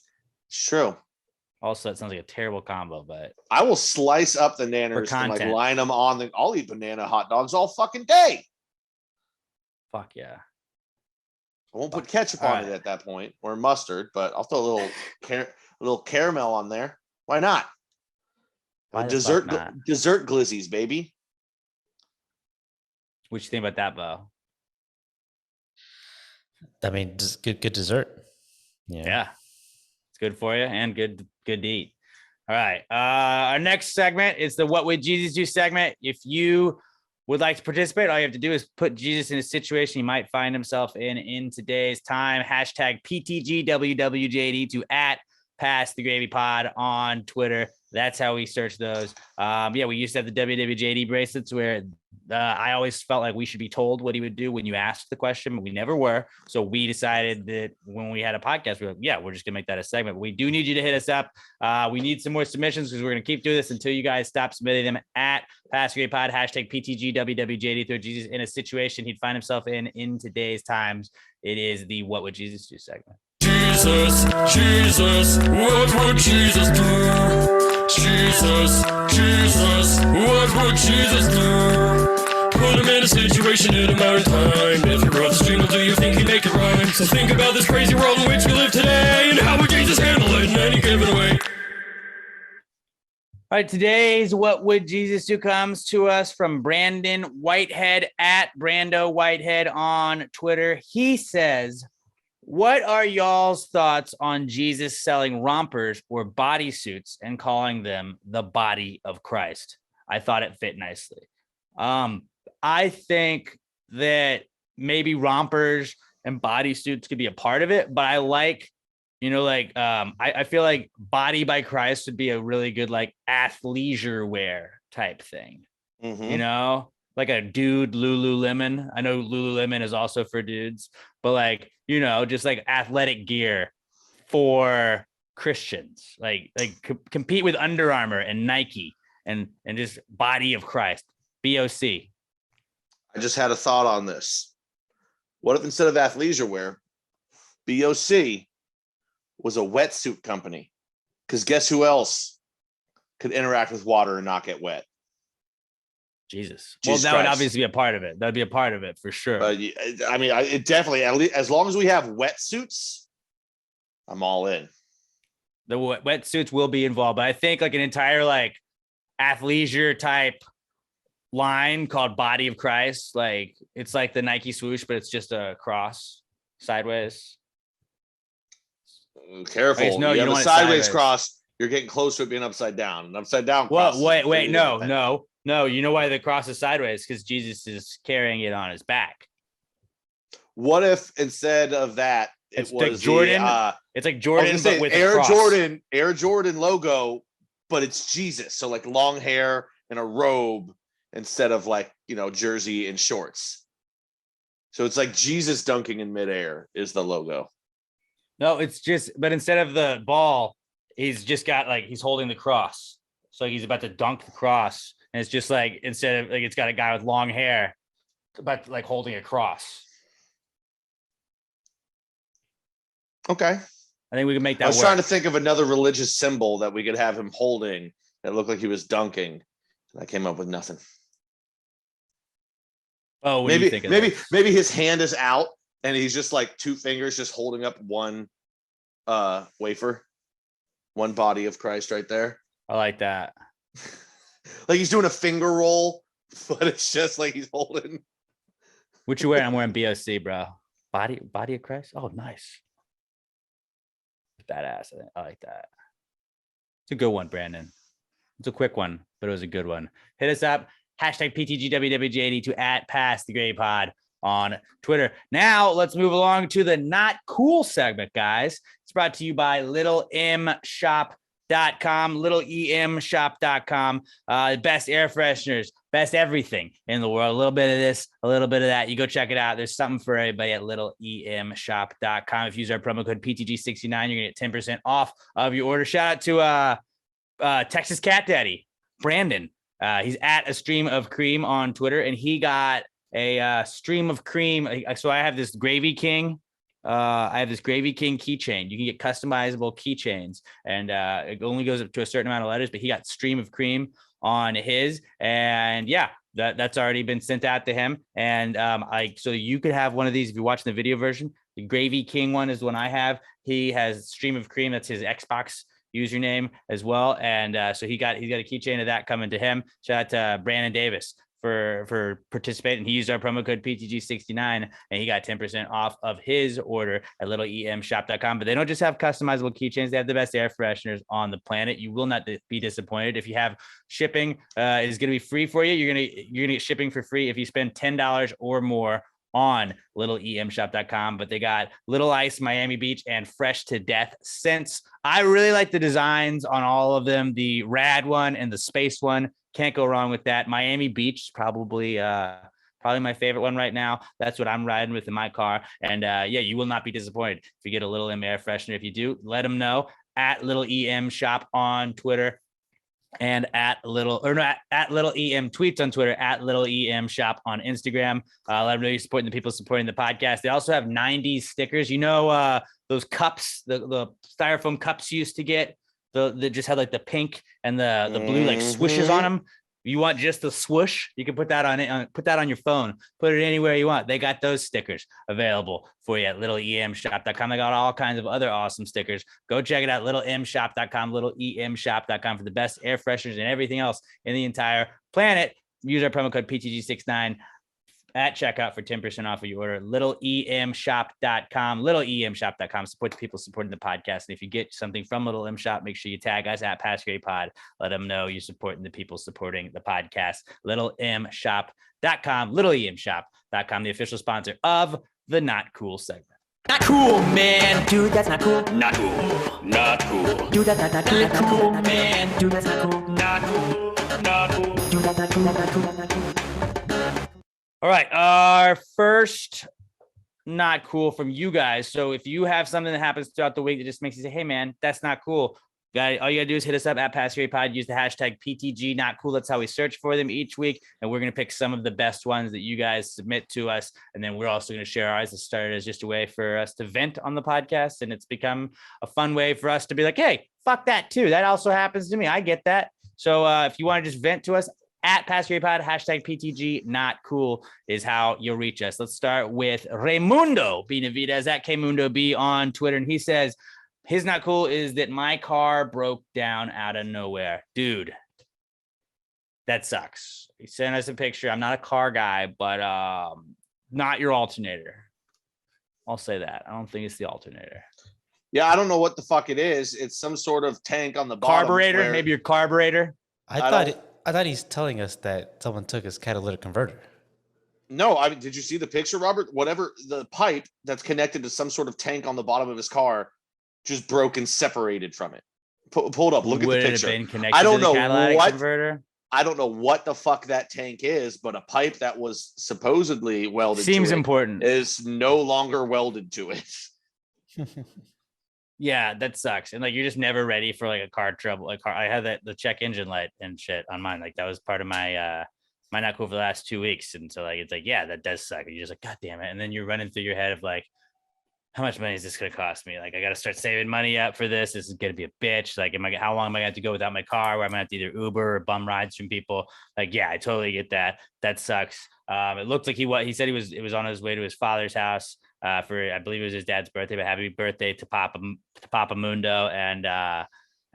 It's true. Also, that sounds like a terrible combo, but I will slice up the nanners and like content. line them on the. I'll eat banana hot dogs all fucking day. fuck yeah. I won't put ketchup on it at that point or mustard, but I'll throw a little caramel on there. Why not? Why the Dessert fuck not? dessert glizzies, baby. What you think about that, Bo? I mean, good dessert. Yeah. It's good for you and good to eat. All right. Our next segment is the What Would Jesus Do segment. If you would like to participate, all you have to do is put Jesus in a situation he might find himself in today's time. Hashtag PTGWWJD to @Pass the Gravy Pod on Twitter. That's how we search those. We used to have the WWJD bracelets where I always felt like we should be told what he would do when you asked the question, but we never were. So we decided that when we had a podcast, we were like, we're just gonna make that a segment. But we do need you to hit us up. We need some more submissions because we're gonna keep doing this until you guys stop submitting them at Pass the Gravy Pod. Hashtag PTGWWJD. Throw Jesus in a situation he'd find himself in today's times. It is the What Would Jesus Do segment. Jesus, what would Jesus do? Jesus, what would Jesus do? Put him in a situation in a matter of time. If you wrote this jingle, do you think he'd make it rhyme? So think about this crazy world in which we live today, and how would Jesus handle it in any given way? All right, today's What Would Jesus Do comes to us from Brandon Whitehead at Brando Whitehead on Twitter. He says, what are y'all's thoughts on Jesus selling rompers or bodysuits and calling them the body of Christ? I thought it fit nicely. I think that maybe rompers and bodysuits could be a part of it, but I like, I feel like Body by Christ would be a really good like athleisure wear type thing. Mm-hmm. Like a dude Lululemon. I know Lululemon is also for dudes, but like, just like athletic gear for Christians, like compete with Under Armour and Nike and just Body of Christ, BOC. I just had a thought on this. What if instead of athleisure wear, BOC was a wetsuit company? Because guess who else could interact with water and not get wet? Jesus That Christ. Would obviously be a part of it. That'd be a part of it for sure. I mean, it definitely, at least, as long as we have wetsuits, I'm all in. The wetsuits will be involved, but I think like an entire like athleisure type line called Body of Christ, like it's like the Nike swoosh, but it's just a cross sideways. Careful. No, you don't have a want it sideways sideways. Cross. You're getting close to it being upside down. An upside down cross. Well, wait, no. You know why the cross is sideways? Because Jesus is carrying it on his back. What if instead of that, it's like Jordan? It's like Jordan, but with Air a cross. Air Jordan logo, but it's Jesus. So like long hair and a robe instead of like, jersey and shorts. So it's like Jesus dunking in midair is the logo. No, it's just, but instead of the ball, he's just got like, he's holding the cross. So he's about to dunk the cross. And it's just like, instead of like, it's got a guy with long hair, but like holding a cross. Okay. I think we can make that work. I was trying to think of another religious symbol that we could have him holding that looked like he was dunking. And I came up with nothing. Oh, maybe his hand is out and he's just like two fingers just holding up one wafer, one body of Christ right there. I like that. Like he's doing a finger roll, but it's just like he's holding. What you wearing? I'm wearing BOC, bro. Body of Christ. Oh, nice. Badass. I like that. It's a good one, Brandon. It's a quick one, but it was a good one. Hit us up. Hashtag PTGWWJD to @Pass the Gravy Pod on Twitter. Now let's move along to the Not Cool segment, guys. It's brought to you by littlemshop.com, littlemshop.com. Best air fresheners, best everything in the world. A little bit of this, a little bit of that. You go check it out. There's something for everybody at littlemshop.com. If you use our promo code PTG69, you're gonna get 10% off of your order. Shout out to Texas Cat Daddy, Brandon. He's at a stream of cream on Twitter, and he got a stream of cream. So I have this Gravy King. I have this Gravy King keychain. You can get customizable keychains, and it only goes up to a certain amount of letters. But he got stream of cream on his, and yeah, that's already been sent out to him. And so you could have one of these if you're watching the video version. The Gravy King one is the one I have. He has stream of cream. That's his Xbox username as well. And so he's got a keychain of that coming to him. Shout out to Brandon Davis for participating. He used our promo code PTG69 and he got 10% off of his order at littleemshop.com. But they don't just have customizable keychains, they have the best air fresheners on the planet. You will not be disappointed. If you have shipping, is going to be free for you. You're gonna get shipping for free if you spend $10 or more on littleemshop.com. But they got Little Ice, Miami Beach, and Fresh to Death scents. I really like the designs on all of them. The rad one and the space one, can't go wrong with that. Miami Beach is probably my favorite one right now. That's what I'm riding with in my car. And yeah, you will not be disappointed if you get a Little M air freshener. If you do, let them know at Little EM Shop on Twitter, and at Little EM Tweets on Twitter, at Little EM Shop on Instagram. Let them know you're supporting the people supporting the podcast. They also have 90s stickers. You know, those cups, the styrofoam cups you used to get, that just had like the pink and the blue like swooshes on them. You want just the swoosh? You can put that on it. Put that on your phone. Put it anywhere you want. They got those stickers available for you at littleemshop.com. They got all kinds of other awesome stickers. Go check it out. Littleemshop.com. Littleemshop.com for the best air fresheners and everything else in the entire planet. Use our promo code PTG69 at checkout for 10% off of your order. Littleemshop.com. Littleemshop.com. Support the people supporting the podcast. And if you get something from Little M Shop, make sure you tag us at PassGrayPod. Let them know you're supporting the people supporting the podcast. Littleemshop.com. Littleemshop.com, the official sponsor of the Not Cool segment. Not cool, man. Dude, that's not cool. Not cool. Not cool. Dude, that's not cool. Not cool, man. Dude, that's not cool. Not cool. Not cool. Dude, that's not cool. That's not cool. That's not cool. All right, our first not cool from you guys. So if you have something that happens throughout the week that just makes you say, hey, man, that's not cool. All you got to do is hit us up at PassGrayPod. Use the hashtag PTG Not Cool. That's how we search for them each week. And we're going to pick some of the best ones that you guys submit to us. And then we're also going to share ours. It started as just a way for us to vent on the podcast. And it's become a fun way for us to be like, hey, fuck that too. That also happens to me. I get that. So if you want to just vent to us, at PassGrayPod, hashtag PTG Not Cool is how you'll reach us. Let's start with Raimundo Benavidez at KMundoB on Twitter. And he says, his not cool is that my car broke down out of nowhere. Dude, that sucks. He sent us a picture. I'm not a car guy, but not your alternator. I'll say that. I don't think it's the alternator. Yeah, I don't know what the fuck it is. It's some sort of tank on the bottom. Carburetor, maybe your carburetor. I thought he's telling us that someone took his catalytic converter. No, I mean, did you see the picture, Robert? Whatever, the pipe that's connected to some sort of tank on the bottom of his car just broke and separated from it. Pull it up. Look at the picture. Have been connected I don't to the know catalytic what converter. I don't know what the fuck that tank is, but a pipe that was supposedly welded Seems to it important. is no longer welded to it. Yeah, that sucks. And like, you're just never ready for like a car trouble. I had the check engine light and shit on mine. Like that was part of my my not cool for the last 2 weeks. And so like, it's like, yeah, that does suck. And you're just like, God damn it. And then you're running through your head of like, how much money is this going to cost me? Like, I got to start saving money up for this. This is going to be a bitch. Like, how long am I going to have to go without my car? Where I'm going to have to either Uber or bum rides from people. Like, yeah, I totally get that. That sucks. It looked like he said it was on his way to his father's house for, I believe it was his dad's birthday, but happy birthday to Papa Mundo. And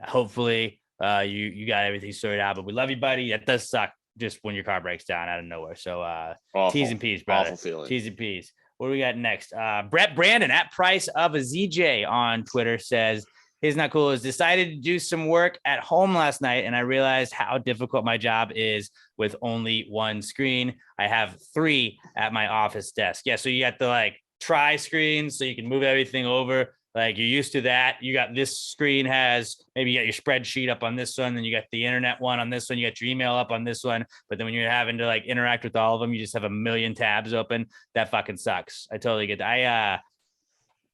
hopefully you got everything sorted out, but we love you, buddy. That does suck just when your car breaks down out of nowhere. So T's and P's, brother. Awful feeling. T's and P's. What do we got next? Brett Brandon at Price of a ZJ on Twitter says, his not cool is decided to do some work at home last night. And I realized how difficult my job is with only one screen. I have 3 at my office desk. Yeah. So you got the like tri screens so you can move everything over. Like you're used to that. You got this screen has, maybe you got your spreadsheet up on this one, then you got the internet one on this one, you got your email up on this one. But then when you're having to like interact with all of them, you just have a million tabs open. That fucking sucks. I totally get that.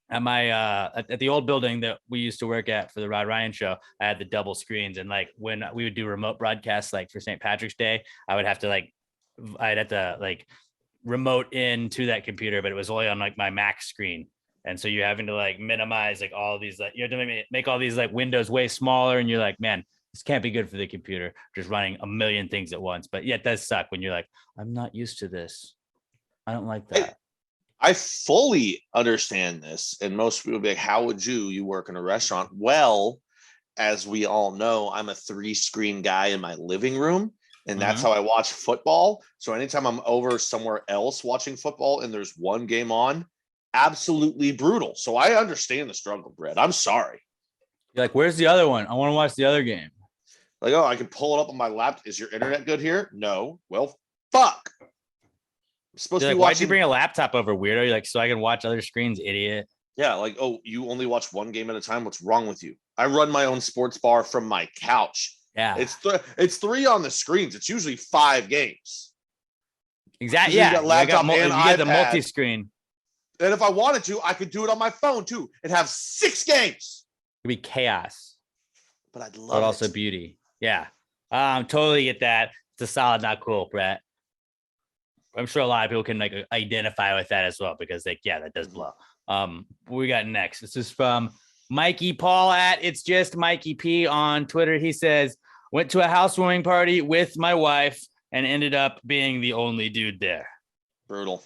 at my at the old building that we used to work at for the Rod Ryan show, I had the double screens, and like when we would do remote broadcasts, like for St. Patrick's Day, I'd have to like remote into that computer, but it was only on like my Mac screen. And so you're having to like minimize like all these, like you have to make all these like windows way smaller, and you're like, man, this can't be good for the computer, just running a million things at once. But yeah, it does suck when you're like, I'm not used to this. I don't like that. I fully understand this. And most people be like, how would you work in a restaurant? Well, as we all know, I'm a 3-screen guy in my living room, and that's how I watch football. So anytime I'm over somewhere else watching football and there's one game on, absolutely brutal. So I understand the struggle, Brett. I'm sorry. You're like, where's the other one? I want to watch the other game. Like, oh, I can pull it up on my laptop. Is your internet good here? No. Well, fuck. I'm supposed to be Why'd watching. you bring a laptop over, weirdo? You're like, so I can watch other screens, idiot. Yeah, like, oh, you only watch one game at a time. What's wrong with you? I run my own sports bar from my couch. Yeah, it's 3 on the screens. It's usually 5 games. exactly. You Yeah, got laptop you and got the iPad. multi-screen. And if I wanted to, I could do it on my phone too and have 6 games. It'd be chaos, But I'd love but also it. beauty. Yeah, totally get that. It's a solid, not cool, Brett. I'm sure a lot of people can like identify with that as well, because like, yeah, that does blow. What we got next? This is from Mikey Paul at It's Just Mikey P on Twitter. He says, went to a housewarming party with my wife and ended up being the only dude there. Brutal.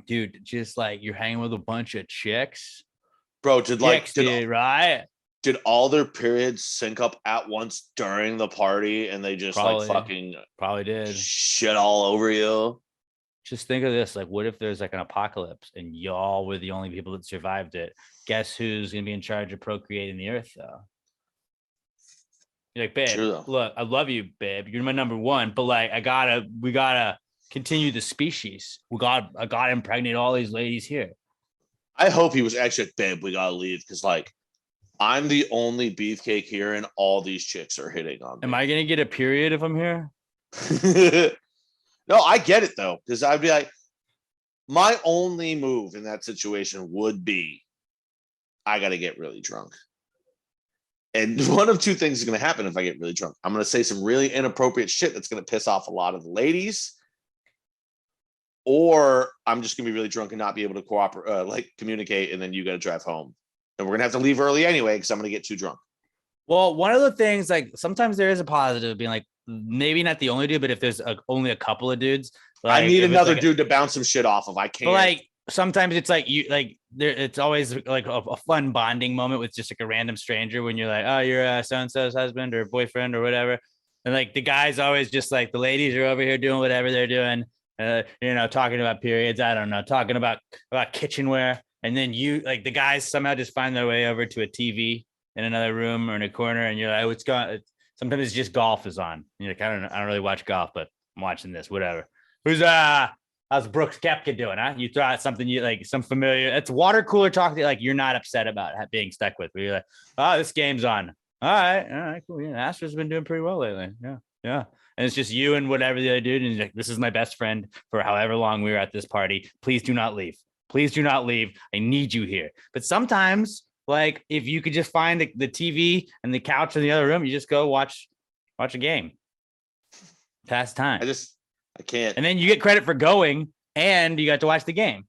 Dude, just like you're hanging with a bunch of chicks. Bro, Right? did all their periods sync up at once during the party and they just Probably. like fucking Probably did. shit all over you? Just think of this. Like, what if there's like an apocalypse and y'all were the only people that survived it? Guess who's going to be in charge of procreating the earth, though? You're like, babe, True, though. look, I love you, babe. You're my number one, but like, we gotta continue the species. I gotta impregnate all these ladies here. I hope he was actually like, babe, we gotta leave, because like I'm the only beefcake here and all these chicks are hitting on Am me. I going to get a period if I'm here? No, I get it though, because I'd be like, my only move in that situation would be I gotta get really drunk. And one of 2 things is going to happen if I get really drunk. I'm going to say some really inappropriate shit that's going to piss off a lot of the ladies, or I'm just going to be really drunk and not be able to cooperate, like communicate, and then you got to drive home. And we're going to have to leave early anyway because I'm going to get too drunk. Well, one of the things, like sometimes there is a positive of being like, maybe not the only dude, but if there's only a couple of dudes, like, I need if it's another like dude to bounce some shit off of. I can't. But like sometimes it's like you like there. It's always like a fun bonding moment with just like a random stranger when you're like, oh, you're so and so's husband or boyfriend or whatever, and like the guys always just like the ladies are over here doing whatever they're doing, talking about periods. I don't know, talking about kitchenware, and then you like the guys somehow just find their way over to a TV in another room or in a corner, and you're like, oh, it's gone. Sometimes it's just golf is on. And you're like, I don't really watch golf, but I'm watching this, whatever. How's Brooks Koepka doing, huh? You throw out something you like, some familiar, it's water cooler talk that like you're not upset about being stuck with. Where you're like, oh, this game's on. All right, cool. Yeah, Astros have been doing pretty well lately. Yeah. And it's just you and whatever the other dude, and like, this is my best friend for however long we were at this party. Please do not leave. Please do not leave. I need you here. But sometimes, like, if you could just find the TV and the couch in the other room, you just go watch a game. Pass time. I can't. And then you get credit for going, and you got to watch the game.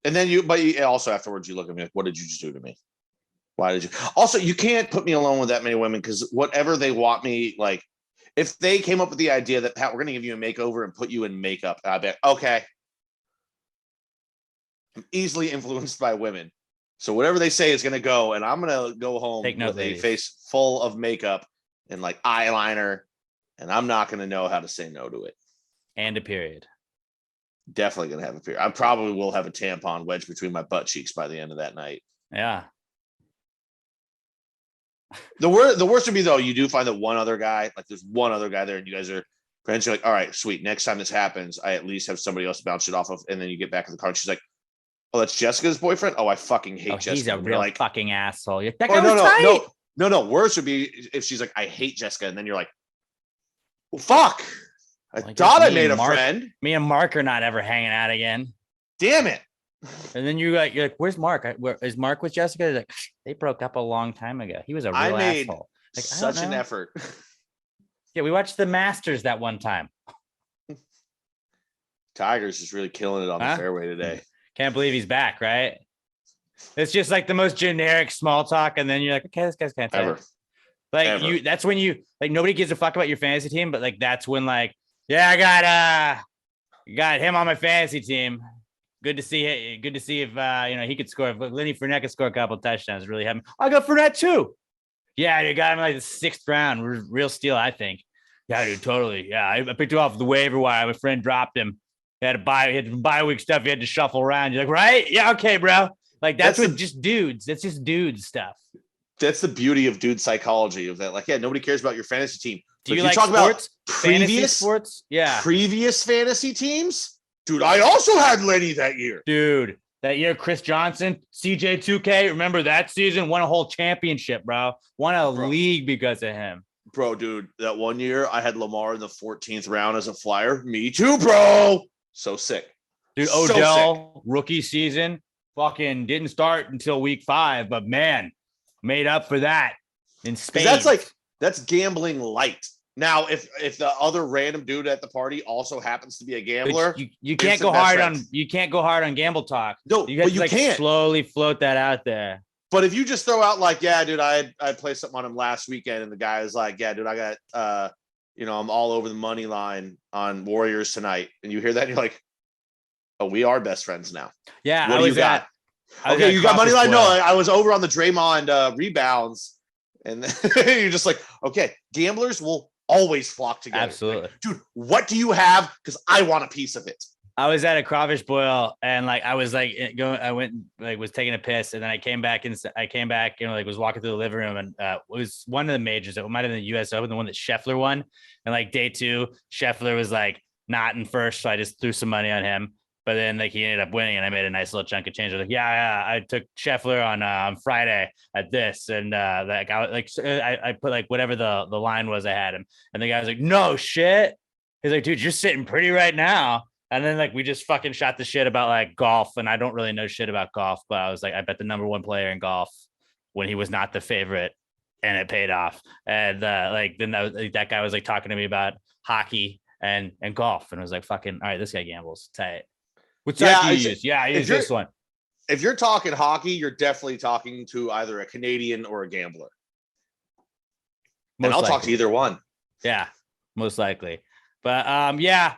And then but also afterwards you look at me like, what did you just do to me? Why did you? Also, you can't put me alone with that many women, because whatever they want me, like, if they came up with the idea that, Pat, we're going to give you a makeover and put you in makeup, I bet, okay. I'm easily influenced by women. So whatever they say is going to go, and I'm going to go home with a face full of makeup and like eyeliner, and I'm not going to know how to say no to it. And a period. Definitely going to have a period. I probably will have a tampon wedged between my butt cheeks by the end of that night. Yeah. The worst would be, though, you do find that one other guy, like there's one other guy there and you guys are friends. You're like, all right, sweet. Next time this happens, I at least have somebody else to bounce it off of. And then you get back in the car and she's like, oh, that's Jessica's boyfriend? Oh, I fucking hate Jessica. He's a real like, fucking asshole. You're that guy was tight. No. Worse would be if she's like, I hate Jessica. And then you're like, well, fuck. I thought I made a friend. Me and Mark are not ever hanging out again. Damn it. And then you're like, where's Mark? Where is Mark with Jessica? He's like, they broke up a long time ago. He was a I real made asshole. Like, I such don't an know. effort. Yeah, we watched the Masters that one time. Tiger's just really killing it on the Huh? fairway today. Can't believe he's back, right? It's just like the most generic small talk, and then you're like, okay, this guy's kind of Ever. like Ever. that's when you like nobody gives a fuck about your fantasy team, but like that's when like, yeah, I got him on my fantasy team. Good to see it. Good to see if he could score. If Lenny Fournette could score a couple touchdowns, really happy. I got Fournette too. Yeah, you got him like the 6th round, real steal, I think. Yeah, dude, totally. Yeah, I picked him off the waiver wire. My friend dropped him. He had bye week stuff. He had to shuffle around. You're like, right? Yeah, okay, bro. Like that's what just dudes. That's just dudes stuff. That's the beauty of dude psychology of that. Like, yeah, nobody cares about your fantasy team. Do you like talk sports? About fantasy sports? Yeah. Previous fantasy teams? Dude, I also had Lenny that year. Dude, that year, Chris Johnson, CJ2K. Remember that season? Won a whole championship, bro. Won a league because of him. Bro, dude, that one year I had Lamar in the 14th round as a flyer. Me too, bro. So sick. Dude, So Odell, sick. rookie season, fucking didn't start until week 5, but man, made up for that in Spain. That's gambling light. Now, if the other random dude at the party also happens to be a gambler, you can't go hard on gamble talk. No, you have to can't slowly float that out there. But if you just throw out like, yeah, dude, I played something on him last weekend, and the guy is like, yeah, dude, I got I'm all over the money line on Warriors tonight, and you hear that, and you're like, oh, we are best friends now. Yeah, what do you got? Okay, you got money line. No, I was over on the Draymond rebounds, and then you're just like, okay, gamblers will always flock together. Absolutely, like, dude. What do you have? Because I want a piece of it. I was at a crawfish boil, and like I was like going, I went like was taking a piss, and then I came back and was walking through the living room, and it was one of the majors. It might have been the U.S. Open, the one that Scheffler won, and like day 2, Scheffler was like not in first, so I just threw some money on him. But then like he ended up winning, and I made a nice little chunk of change. I was like, yeah, I took Scheffler on Friday at this, and I put like whatever the line was I had him, and the guy was like, no shit. He's like, dude, you're sitting pretty right now. And then like we just fucking shot the shit about like golf, and I don't really know shit about golf, but I was like, I bet the number 1 player in golf when he was not the favorite, and it paid off. And then that guy was like talking to me about hockey and golf, and I was like, fucking all right, this guy gambles tight. Which side do you use? Yeah, I use this one. If you're talking hockey, you're definitely talking to either a Canadian or a gambler. And I'll talk to either one. Yeah, most likely. But yeah,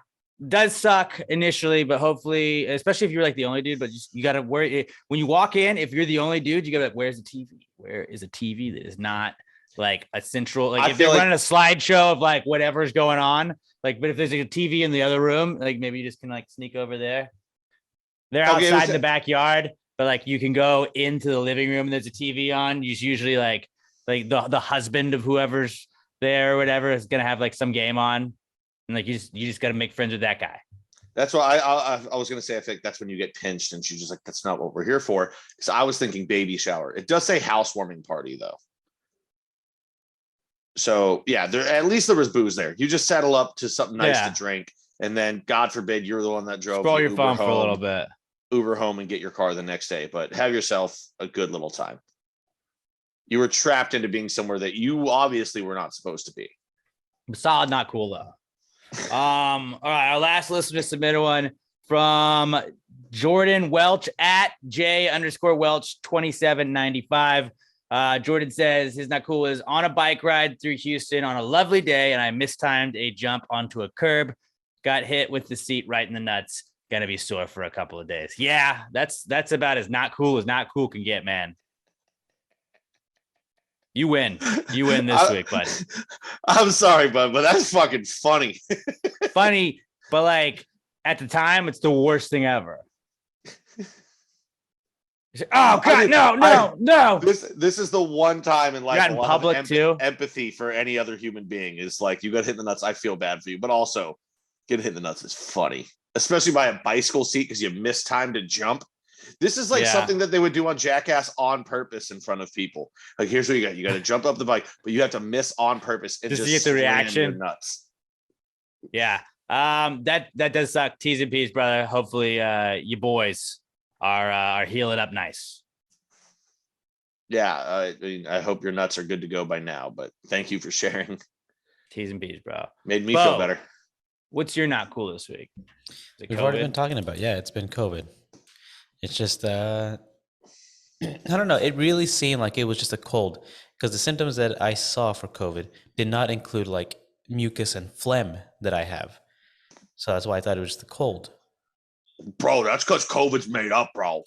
does suck initially, but hopefully, especially if you're like the only dude, but you gotta worry when you walk in. If you're the only dude, you gotta be like, where's the TV? Where is a TV that is not like a central, like if you're running a slideshow of like whatever's going on, like, but if there's like a TV in the other room, like maybe you just can like sneak over there. They're outside in the backyard, but like you can go into the living room and there's a TV on. It's usually like the husband of whoever's there or whatever is gonna have like some game on. And like you just got to make friends with that guy. That's why I was gonna say I think that's when you get pinched, and she's just like, that's not what we're here for. Because I was thinking baby shower. It does say housewarming party though. So yeah, at least there was booze there. You just settle up to something nice to drink, and then God forbid you're the one that drove. Scroll your phone for a little bit. Uber home and get your car the next day, but have yourself a good little time. You were trapped into being somewhere that you obviously were not supposed to be. Solid, not cool though. All right, our last listener submitted one from Jordan Welch at J_Welch 2795. Jordan says his not cool is on a bike ride through Houston on a lovely day, and I mistimed a jump onto a curb, got hit with the seat right in the nuts. Gonna be sore for a couple of days. Yeah, that's about as not cool can get, man. You win this week, bud. I'm sorry, bud, but that's fucking funny. Funny, but like at the time, it's the worst thing ever. Oh God, no! This is the one time in life You're not in public too. Empathy for any other human being is like, you got hit in the nuts. I feel bad for you, but also getting hit in the nuts is funny, especially by a bicycle seat because you mistimed to jump. This is like something that they would do on Jackass on purpose in front of people. Like, here's what you got. You got to jump up the bike, but you have to miss on purpose and just get the reaction. Nuts. Yeah. That does suck. T's and P's, brother. Hopefully, you boys are healing up nice. Yeah, I mean, I hope your nuts are good to go by now. But thank you for sharing. T's and B's, bro. Made me Bo, feel better. What's your not cool this week? Is it We've already COVID? been talking about. Yeah, it's been COVID. It's just I don't know. It really seemed like it was just a cold because the symptoms that I saw for COVID did not include like mucus and phlegm that I have. So that's why I thought it was just a cold. Bro, that's because COVID's made up, bro.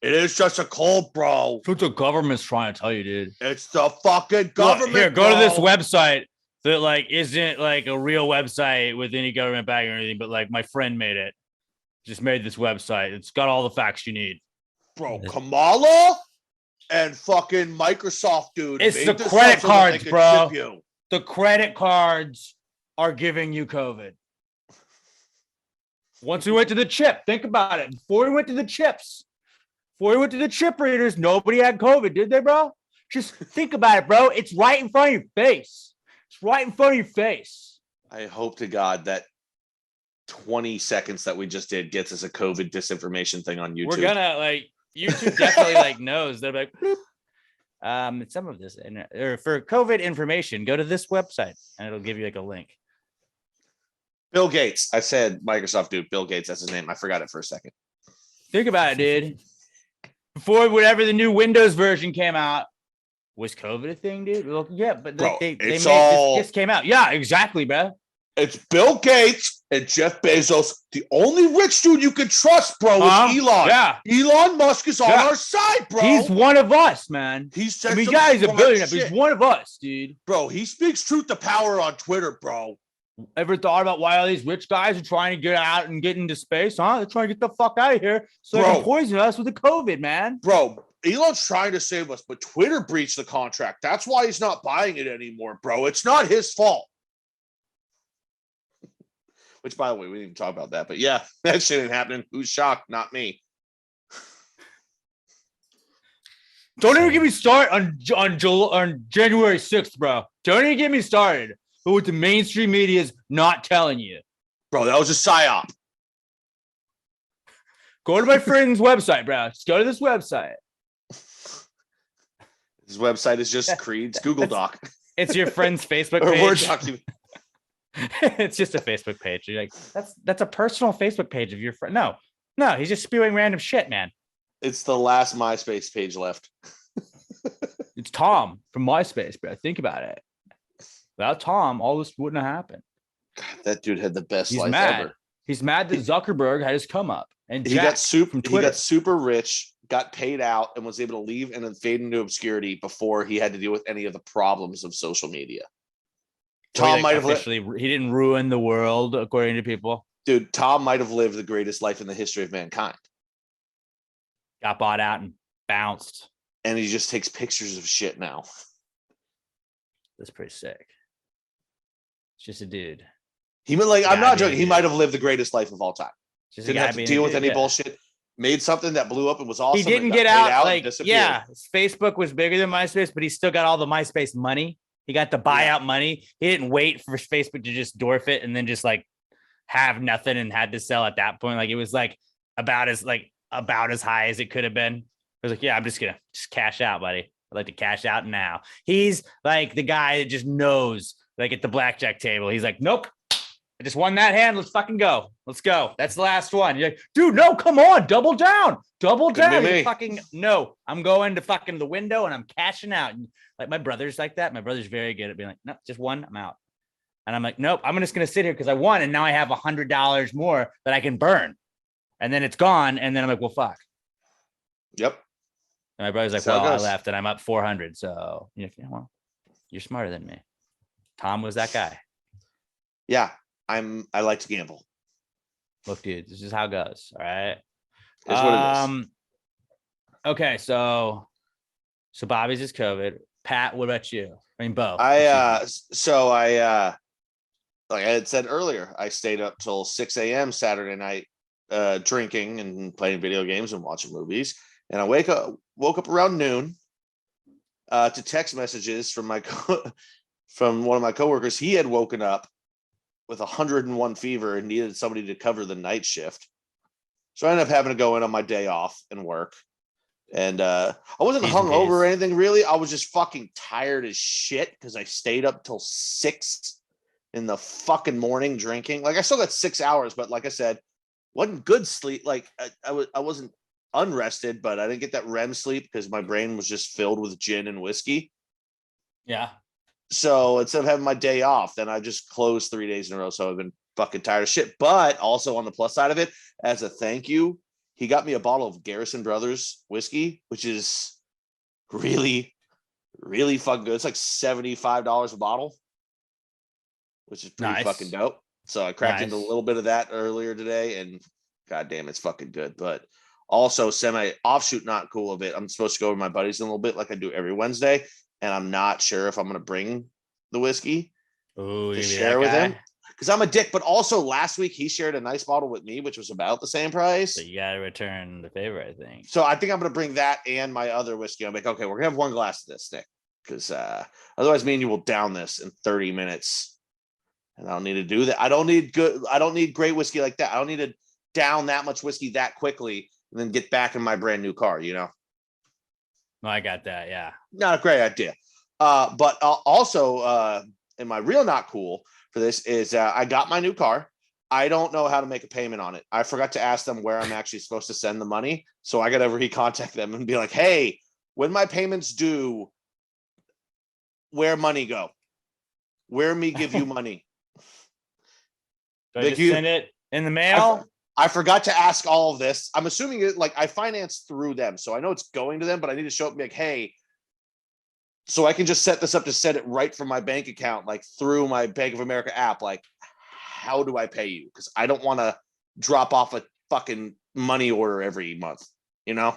It is just a cold, bro. That's what the government's trying to tell you, dude. It's the fucking government. Look, here, go to bro. this website that like isn't like a real website with any government backing or anything, but like my friend made it. Just made this website. It's got all the facts you need. Bro, Kamala and fucking Microsoft, dude. It's made the this credit up so that cards, they could bro. ship you. The credit cards are giving you COVID. Once we went to the chip, think about it. Before we went to the chips, before we went to the chip readers, nobody had COVID, did they, bro? Just think about it, bro. It's right in front of your face. It's right in front of your face. I hope to God that 20 seconds that we just did gets us a COVID disinformation thing on YouTube. We're gonna like YouTube definitely like knows. They're like, bloop. Some of this or for COVID information, go to this website and it'll give you like a link. Bill Gates. I said Microsoft, dude. Bill Gates, that's his name. I forgot it for a second. Think about it, dude. Before whatever the new Windows version came out, was COVID a thing, dude? Well, yeah, but Bro, they made all- this came out. Yeah, exactly, bro. It's Bill Gates and Jeff Bezos. The only rich dude you can trust, bro, is Elon. Yeah, Elon Musk is on Yeah. our side, bro. he's one of us, man. He said I mean, some yeah, he's a smart billionaire, but shit. he's one of us, dude. Bro, he speaks truth to power on Twitter, bro. Ever thought about why all these rich guys are trying to get out and get into space? Huh? They're trying to get the fuck out of here so they Bro. can poison us with the COVID, man. Bro, Elon's trying to save us, but Twitter breached the contract. That's why he's not buying it anymore, bro. It's not his fault. Which, by the way, we didn't even talk about that. But yeah, that shit ain't happening. Who's shocked? Not me. Don't even get me started on January 6th, bro. Don't even get me started. But what the mainstream media is not telling you. Bro, that was a psyop. Go to my friend's website, bro. Just go to this website. His website is just Creed's Google Doc. It's your friend's Facebook Or Word page. document. It's just a Facebook page. You're like, that's a personal Facebook page of your friend. No, he's just spewing random shit, man. It's the last MySpace page left. It's Tom from MySpace, bro. Think about it. Without Tom, all this wouldn't have happened. God, that dude had the best He's life mad. ever. He's mad that Zuckerberg had his come up. And He Jack got from he Twitter. got super rich, got paid out, and was able to leave and then fade into obscurity before he had to deal with any of the problems of social media. Tom might have lived, he didn't ruin the world, according to people. dude. Tom might have lived the greatest life in the history of mankind, Got bought out and bounced. and he just takes pictures of shit now. That's pretty sick. It's just a dude. He might I'm Yeah, not dude, joking. He yeah. might have lived the greatest life of all time. Just a Didn't guy have to being a deal with dude, any yeah. bullshit. Made something that blew up and was awesome. He didn't and get got paid out and like, disappeared. yeah, Facebook was bigger than MySpace, but he still got all the MySpace money. He got the buyout money. He didn't wait for Facebook to just dwarf it and then just like have nothing and had to sell at that point. Like it was like about as high as it could have been. It was like, yeah, I'm just gonna cash out, buddy. I'd like to cash out now. He's like the guy that just knows, like at the blackjack table. He's like, nope, I just won that hand. Let's fucking go. Let's go. That's the last one. You're like, dude, no, come on, double down. Double Couldn't be down. me. You're fucking no. I'm going to fucking the window and I'm cashing out. And like my brother's like that. My brother's very good at being like, no, just one, I'm out. And I'm like, nope, I'm just gonna sit here because I won, and now I have $100 more that I can burn, and then it's gone. And then I'm like, well, fuck. Yep. And my brother's like, That's how it well, I goes. left and I'm up 400. So you know, well, you're smarter than me. Tom was that guy. Yeah. I like to gamble. Look, dude, this is how it goes. All right. Is what it is. Okay, so Bobby's is COVID. Pat, what about you? I mean, Bo. Like I had said earlier, I stayed up till 6 a.m. Saturday night drinking and playing video games and watching movies. And I woke up around noon to text messages from from one of my coworkers. He had woken up with 101 fever and needed somebody to cover the night shift. So I ended up having to go in on my day off and work. And I wasn't T's and hungover or P's. anything really. I was just fucking tired as shit because I stayed up till 6 in the fucking morning drinking. Like I still got 6 hours, but like I said, wasn't good sleep. Like I wasn't unrested, but I didn't get that REM sleep because my brain was just filled with gin and whiskey. Yeah. So instead of having my day off, then I just closed 3 days in a row. So I've been fucking tired of shit. But also on the plus side of it, as a thank you, he got me a bottle of Garrison Brothers whiskey, which is really, really fucking good. It's like $75 a bottle, which is pretty Nice. fucking dope. So I cracked into a Nice. little bit of that earlier today, and goddamn, it's fucking good. But also semi offshoot not cool of it. I'm supposed to go with my buddies in a little bit, like I do every Wednesday, and I'm not sure if I'm gonna bring the whiskey Oh, to share with him because I'm a dick. But also last week he shared a nice bottle with me, which was about the same price. So you gotta return the favor, I think. So I think I'm gonna bring that and my other whiskey. I'm like, okay, we're gonna have one glass of this, Nick, because otherwise me and you will down this in 30 minutes. And I don't need to do that. I don't need great whiskey like that. I don't need to down that much whiskey that quickly and then get back in my brand new car, you know? No, I got that. Yeah. Not a great idea. But also, in my real not cool for this is I got my new car. I don't know how to make a payment on it. I forgot to ask them where I'm actually supposed to send the money. So I got to recontact them and be like, hey, when my payments due, where money go? Where me give you money? So I just send it in the mail. I forgot to ask all of this. I'm assuming it like I finance through them. So I know it's going to them, but I need to show up and be like, hey, so I can just set this up to send it right from my bank account, like through my Bank of America app. Like, how do I pay you? Because I don't want to drop off a fucking money order every month, you know?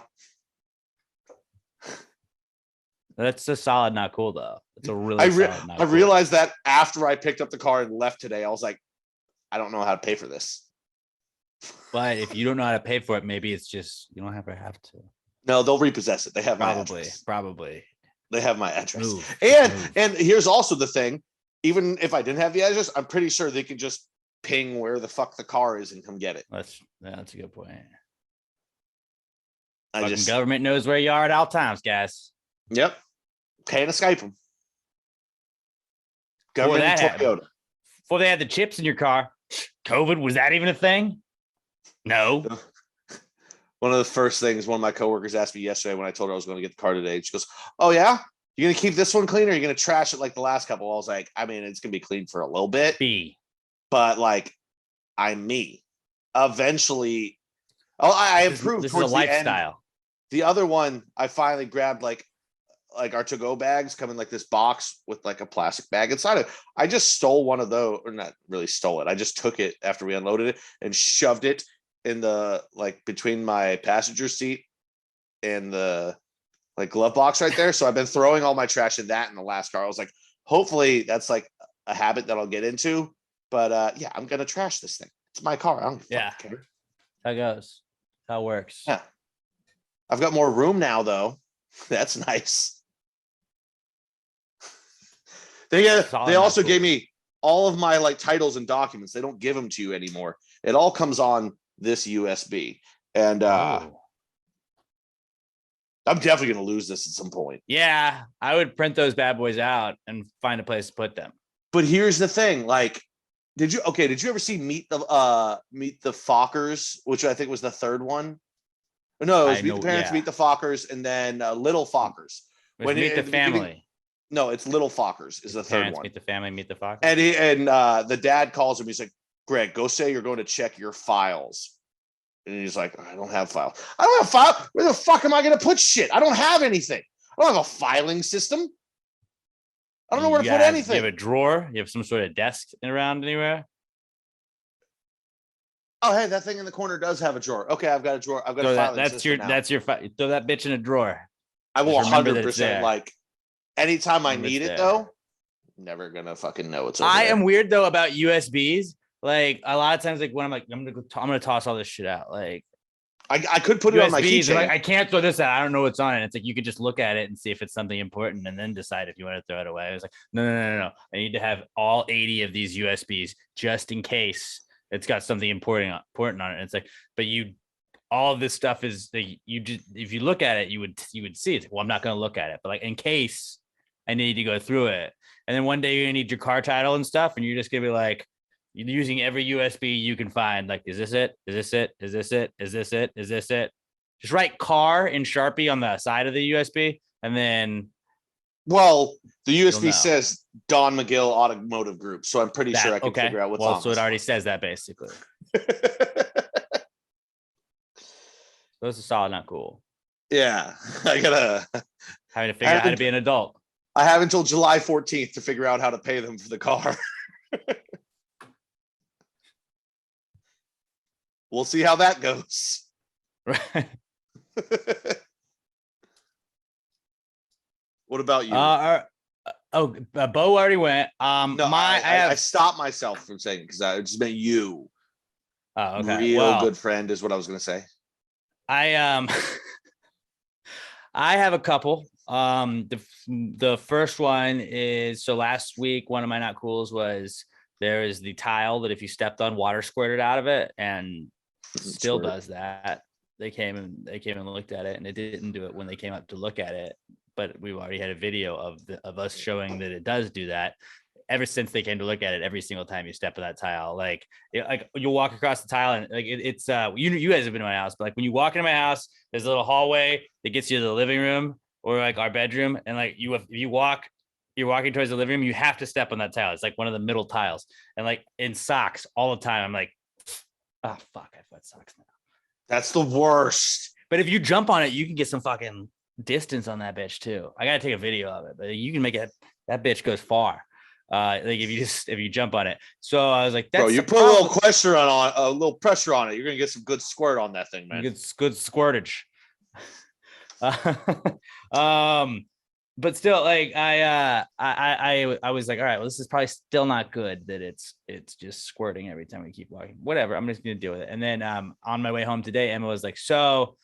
That's a solid, not cool though. It's a really solid, not I cool. realized that after I picked up the car and left today. I was like, I don't know how to pay for this. But if you don't know how to pay for it, maybe it's just you don't have to. No, they'll repossess it. They have my address. Probably. They have my address. Move. And here's also the thing. Even if I didn't have the address, I'm pretty sure they can just ping where the fuck the car is and come get it. That's a good point. I Fucking just government knows where you are at all times, guys. Yep. Can't escape them. Before Government that and happened. Toyota. Before they had the chips in your car, COVID, was that even a thing? No. One of the first things one of my coworkers asked me yesterday when I told her I was going to get the car today, she goes, oh yeah? You're going to keep this one clean or you're going to trash it like the last couple? I was like, I mean, it's going to be clean for a little bit, but like I'm me. Eventually, I improved This is a towards the end. lifestyle. The other one, I finally grabbed like our to-go bags come in like this box with like a plastic bag inside it. I just stole one of those, or not really stole it. I just took it after we unloaded it and shoved it in the like between my passenger seat and the like glove box right there. So I've been throwing all my trash in that in the last car. I was like, hopefully that's like a habit that I'll get into. But yeah, I'm gonna trash this thing. It's my car. I don't fucking care. How it goes. How it works. Yeah. I've got more room now though. That's nice. They also gave me all of my like titles and documents. They don't give them to you anymore. It all comes on this USB. And I'm definitely going to lose this at some point. Yeah, I would print those bad boys out and find a place to put them. But here's the thing, like did you ever see Meet the Fockers, which I think was the third one? No, it was Meet the Parents, Meet the Fockers, and then Little Fockers. When Meet the Family. No, it's Little Fockers is the third one. Meet the Family, Meet the Fockers. And the dad calls him. He's like, Greg, go say you're going to check your files. And he's like, I don't have files. I don't have files. Where the fuck am I going to put shit? I don't have anything. I don't have a filing system. I don't know where to put anything. You have a drawer? You have some sort of desk around anywhere? Oh, hey, that thing in the corner does have a drawer. Okay, I've got a drawer. I've got a filing system now. That's your throw that bitch in a drawer. I will 100% like anytime I need it though. Never gonna fucking know it's over I there. am weird though about USBs. Like a lot of times, like when I'm like, I'm gonna toss all this shit out. Like I could put it on my keychain. Like, I can't throw this out. I don't know what's on it. It's like you could just look at it and see if it's something important and then decide if you want to throw it away. I was like, no. I need to have all 80 of these USBs just in case it's got something important on it. And it's like, but you all of this stuff is you just, if you look at it, you would see it. Well, I'm not going to look at it, but like in case I need to go through it. And then one day you're gonna need your car title and stuff, and you're just gonna be like, you're using every USB you can find. Like, is this it? Is this it? Is this it? Is this it? Is this it? Just write car in Sharpie on the side of the USB, and then Well, the know. USB says Don McGill Automotive Group, so I'm pretty sure I can figure out what's on. So it already says that basically. Those are solid, not cool. Yeah, I gotta Having to figure out how to be an adult. I have until July 14th to figure out how to pay them for the car. We'll see how that goes. Right. What about you? Bo already went. No, I stopped myself from saying because I just meant you. Oh, okay. Real good friend is what I was gonna say. I have a couple. The first one is, so last week one of my not cools was there is the tile that if you stepped on, water squirted out of it, and still does that. They came and looked at it, and it didn't do it when they came up to look at it, but we've already had a video of us showing that it does do that. Ever since they came to look at it, every single time you step on that tile, like you'll walk across the tile and like it's you guys have been to my house, but like when you walk into my house, there's a little hallway that gets you to the living room or like our bedroom, and like if you're walking towards the living room, you have to step on that tile. It's like one of the middle tiles, and like in socks all the time, I'm like, oh fuck, I have wet socks now. That's the worst. But if you jump on it, you can get some fucking distance on that bitch too. I gotta take a video of it, but you can make it. That bitch goes far. Like if you jump on it. So I was like, that's bro, you put a little pressure on it. You're gonna get some good squirt on that thing, man. Good squirtage. But still, like I was like, all right, well, this is probably still not good that it's just squirting every time we keep walking. Whatever, I'm just gonna deal with it. And then on my way home today, Emma was like, so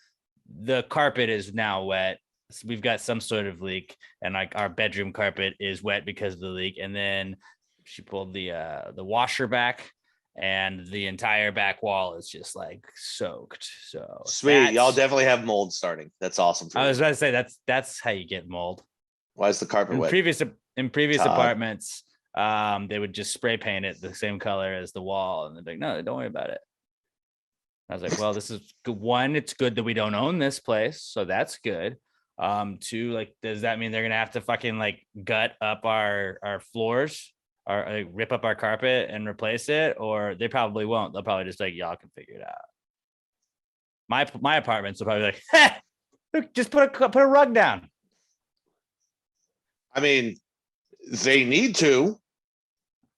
the carpet is now wet. So we've got some sort of leak, and like our bedroom carpet is wet because of the leak. And then she pulled the washer back, and the entire back wall is just like soaked. So sweet, y'all definitely have mold starting. That's awesome. I was about to say that's how you get mold. Why is the carpet wet? In previous apartments, they would just spray paint it the same color as the wall, and they're like, no, don't worry about it. I was like, well, this is good. One, it's good that we don't own this place, so that's good. Two, like, does that mean they're gonna have to fucking like gut up our floors or like, rip up our carpet and replace it? Or they probably won't. They'll probably just like, y'all can figure it out. My apartments will probably be like, look, just put a rug down. I mean, they need to.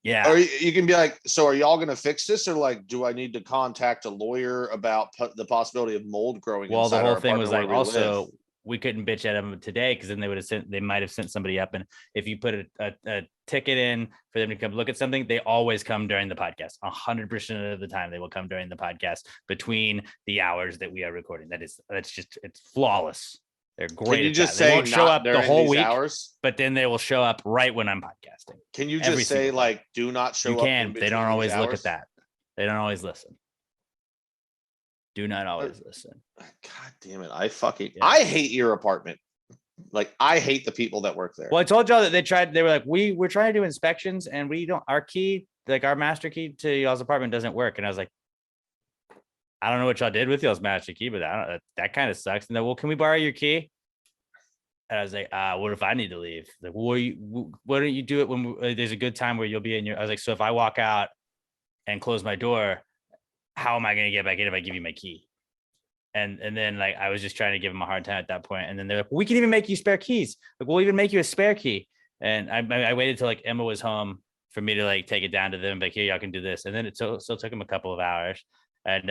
Yeah. Or you can be like, so are y'all going to fix this? Or like, do I need to contact a lawyer about the possibility of mold growing? Well, the inside whole our thing was like, apartment also, we couldn't bitch at them today because then they might have sent somebody up. And if you put a ticket in for them to come look at something, they always come during the podcast. 100% of the time, they will come during the podcast between the hours that we are recording. It's flawless. They're great. Can you just they say won't show up the whole week, hours? But then they will show up right when I'm podcasting. Can you just say like, do not show up? You can. They don't always look at that. They don't always listen. Do not always listen. God damn it. I hate your apartment. Like, I hate the people that work there. Well, I told y'all that they were like, we're trying to do inspections and our key, like our master key to y'all's apartment doesn't work. And I was like, I don't know what y'all did with y'all's master key, but that kind of sucks. And then, well, can we borrow your key? And I was like, what if I need to leave? Like, why don't you do it when there's a good time where you'll be in I was like, so if I walk out and close my door, how am I going to get back in if I give you my key? And then like, I was just trying to give them a hard time at that point. And then they're like, we can even make you spare keys. Like, we'll even make you a spare key. And I waited till like Emma was home for me to like take it down to them. Like, here, y'all can do this. And then it still took them a couple of hours. And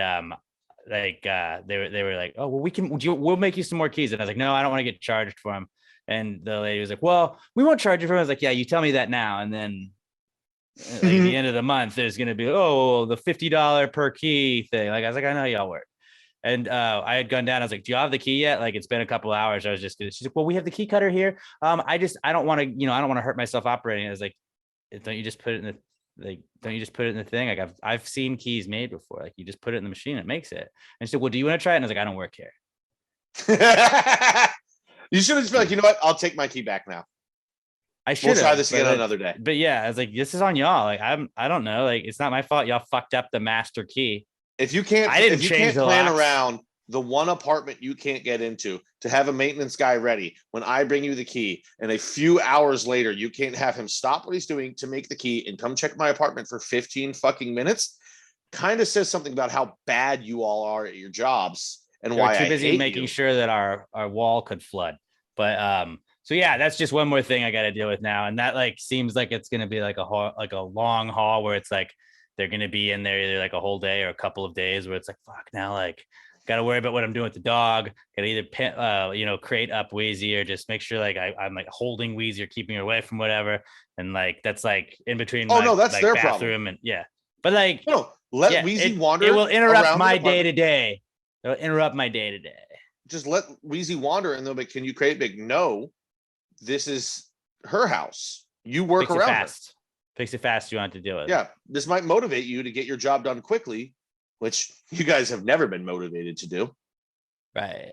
they were like, oh, well, we'll make you some more keys. And I was like, no, I don't want to get charged for them. And the lady was like, well, we won't charge you for them. I was like, yeah, you tell me that now. And then like, at the end of the month, there's going to be, the $50 per key thing. Like, I was like, I know y'all work. And I had gone down. I was like, do you have the key yet? Like, it's been a couple of hours. She's like, well, we have the key cutter here. I don't want to, I don't want to hurt myself operating. I was like, don't you just put it in Like, don't you just put it in the thing? Like I've seen keys made before. Like you just put it in the machine, it makes it. And she said, well, do you want to try it? And I was like, I don't work here. You should have just been like, you know what? I'll take my key back now. I should We'll try this again another day. But yeah, I was like, this is on y'all. Like I don't know. Like it's not my fault. Y'all fucked up the master key. If you can't, I didn't if you change can't the plan locks. around the one apartment you can't get into to have a maintenance guy ready when I bring you the key, and a few hours later you can't have him stop what he's doing to make the key and come check my apartment for 15 fucking minutes, kind of says something about how bad you all are at your jobs and They're why too I busy hate making you. sure that our wall could flood. But so yeah, that's just one more thing I got to deal with now, and that like seems like it's gonna be like a long haul where it's like they're gonna be in there either like a whole day or a couple of days where it's like fuck now like got to worry about what I'm doing with the dog. Got to either crate up Wheezy or just make sure like I'm like holding Wheezy or keeping her away from whatever, and like that's like in between. Oh my, no, that's like, their bathroom problem. And yeah, but like No, let yeah, Wheezy wander. It will interrupt around my the apartment. day to day. It'll interrupt my day to day. Just let Wheezy wander, and they'll be, can you create big? No, this is her house. You work Fix it around her. fast. Fix it fast. You want to deal with. Yeah, this might motivate you to get your job done quickly, which you guys have never been motivated to do. Right.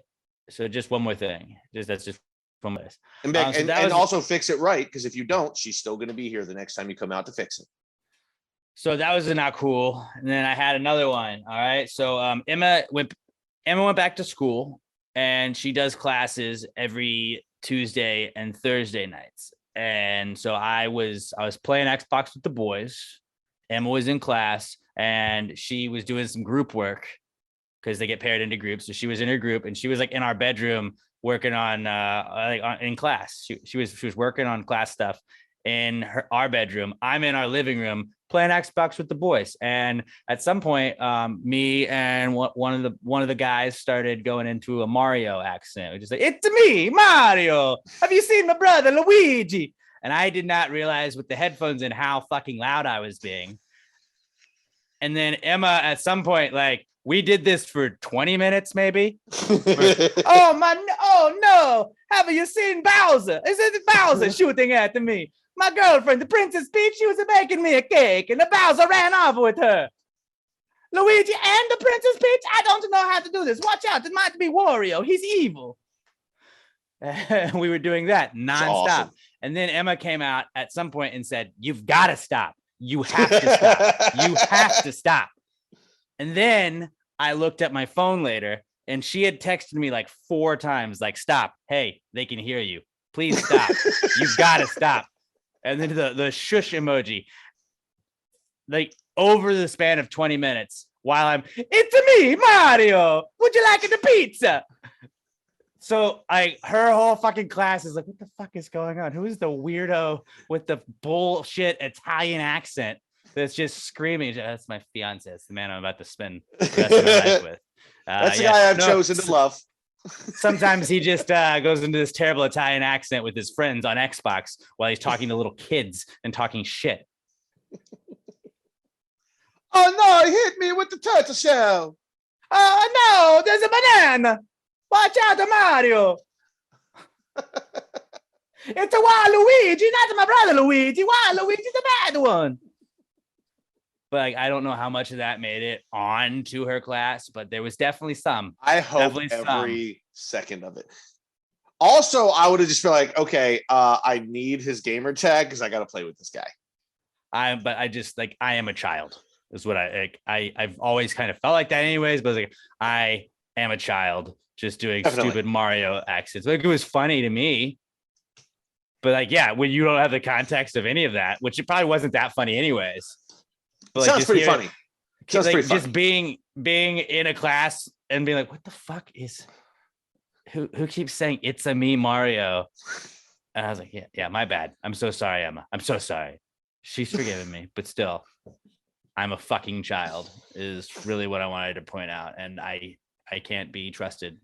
So just one more thing. That's just one more. And, So and that was- also fix it right, because if you don't, she's still going to be here the next time you come out to fix it. So that was not cool. And then I had another one. All right. So Emma went back to school, and she does classes every Tuesday and Thursday nights. And so I was playing Xbox with the boys. Emma was in class, and she was doing some group work because they get paired into groups. So she was in her group, and she was like in our bedroom working on in class. She was working on class stuff in our bedroom. I'm in our living room playing Xbox with the boys. And at some point, me and one of the guys started going into a Mario accent. We just like, it's me, Mario. Have you seen my brother Luigi? And I did not realize with the headphones in how fucking loud I was being. And then Emma, at some point, like we did this for 20 minutes, maybe. Oh no! Have you seen Bowser? Is it Bowser shooting at me? My girlfriend, the Princess Peach, she was making me a cake, and the Bowser ran off with her. Luigi and the Princess Peach, I don't know how to do this. Watch out, it might be Wario. He's evil. We were doing that nonstop. Awesome. And then Emma came out at some point and said, you've got to stop. You have to stop. You have to stop. And then I looked at my phone later, and she had texted me like 4 times, like, stop. Hey, they can hear you. Please stop. You've got to stop. And then the shush emoji, like over the span of 20 minutes while it's me, Mario. Would you like the pizza? So her whole fucking class is like, what the fuck is going on? Who is the weirdo with the bullshit Italian accent that's just screaming? That's my fiance. It's the man I'm about to spend the rest of my life with. That's the guy I've chosen to love. Sometimes he just goes into this terrible Italian accent with his friends on Xbox while he's talking to little kids and talking shit. Oh no, he hit me with the turtle shell. Oh no, there's a banana. Watch out, Mario. It's a Waluigi, not my brother Luigi. Waluigi's the bad one. But like, I don't know how much of that made it on to her class, but there was definitely some. I hope Definitely every second of it. Also, I would have just been like, okay, I need his gamer tag because I got to play with this guy. But I just like, I am a child is what I've always kind of felt like that anyways, but like, I am a child just doing Definitely. stupid Mario accents. Like it was funny to me, but like, yeah, when you don't have the context of any of that, which it probably wasn't that funny anyways. But like, Sounds pretty funny. Sounds like, pretty funny. just being in a class and being like, what the fuck is who keeps saying it's a me Mario? And I was like, yeah, my bad. I'm so sorry, Emma. I'm so sorry. She's forgiven me, but still, I'm a fucking child is really what I wanted to point out. And I can't be trusted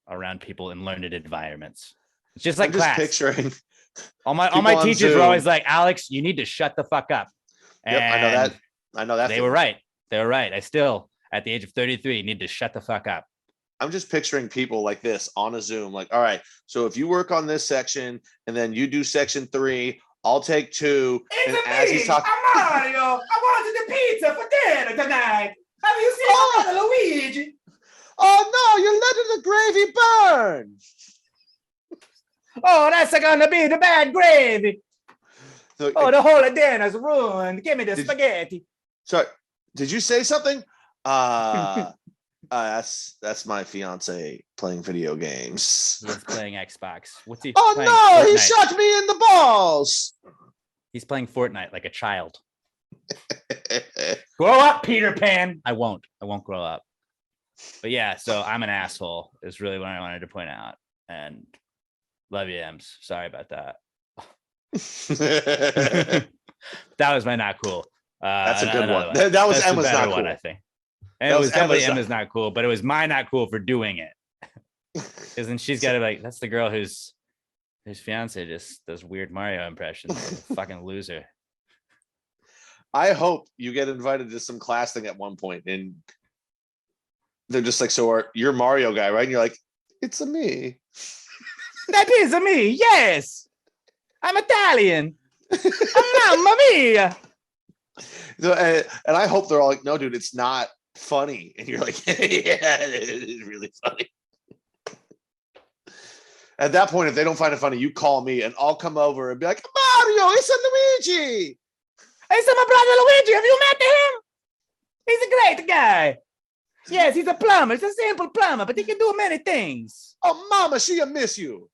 around people in learned environments. It's just like I'm just class. picturing. All my people on teachers were Zoom. always like, Alex, you need to shut the fuck up. Yep, I know that. I know that. They were right. They were right. I still, at the age of 33, need to shut the fuck up. I'm just picturing people like this on a Zoom, like, all right, so if you work on this section and then you do section 3, I'll take 2. And as he's talking, I'm Mario. I wanted the pizza for dinner tonight. Have you seen my brother Luigi? oh no, you're letting the gravy burn. Oh, that's gonna be the bad gravy. So, Oh, the whole dinner's ruined. Give me the spaghetti. sorry, did you say something? That's my fiance playing video games. He's playing Xbox. What's he? Oh playing? no, he Fortnite. shot me in the balls. He's playing Fortnite like a child. Grow up, Peter Pan. I won't grow up. But yeah, so I'm an asshole is really what I wanted to point out. And love you, Ems. Sorry about that. That was my not cool. That's a good one. One. That was That's Emma's the better not one, cool. I think. And it was definitely Emma's not cool, but it was my not cool for doing it. Because then she's got to be like, that's the girl whose fiance just does weird Mario impressions. Fucking loser. I hope you get invited to some class thing at one point, and they're just like, "So you're Mario guy, right?" And you're like, "It's a me." That is a me. Yes, I'm Italian. Mamma mia. So, and I hope they're all like, "No, dude, it's not funny," and you're like, "Yeah, it is really funny." At that point, if they don't find it funny, you call me, and I'll come over and be like, "Mario, it's a Luigi." It's my brother Luigi. Have you met him? He's a great guy. Yes, he's a plumber. He's a simple plumber, but he can do many things. Oh, Mama, she'll miss you.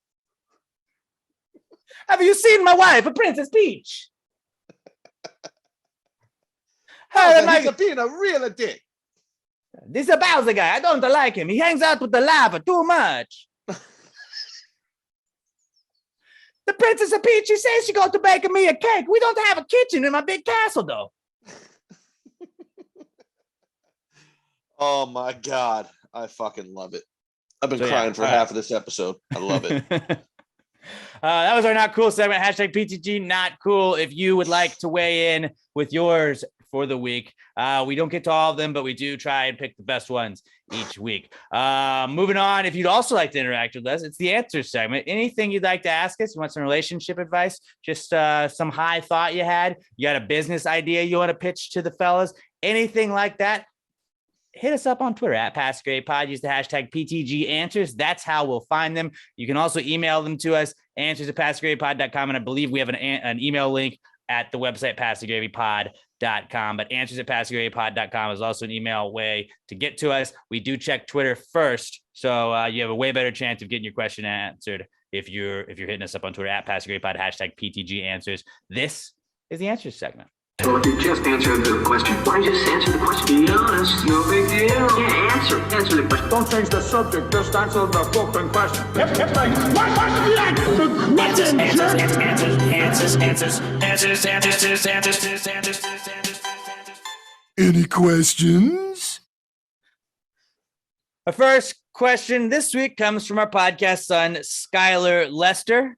Have you seen my wife, Princess Peach? He's being a real dick. This is a Bowser guy. I don't like him. He hangs out with the lava too much. The Princess of Peach, she says she goes to bake me a cake. We don't have a kitchen in my big castle, though. Oh my God. I fucking love it. I've been crying for half of this episode. I love it. That was our not cool segment. Hashtag PTG not cool. If you would like to weigh in with yours for the week, we don't get to all of them, but we do try and pick the best ones each week. Moving on, if you'd also like to interact with us, it's the answer segment. Anything you'd like to ask us, you want some relationship advice, just some high thought you had, you got a business idea you want to pitch to the fellas, anything like that, hit us up on Twitter at PassGradePod. Use the hashtag PTG Answers. That's how we'll find them. You can also email them to us, answers@passgravepod.com. And I believe we have an email link at the website, passgravepod.com. But answers@passgravepod.com is also an email way to get to us. We do check Twitter first, so you have a way better chance of getting your question answered if you're hitting us up on Twitter at passgravepod, hashtag PTG Answers. This is the Answers segment. Well, if you just answered the question, why don't you just answer the question? Be honest, no big deal. Yeah, answer the question. Don't change the subject, just answer the fucking question. Any questions? Our first question this week comes from our podcast son, Skylar Lester.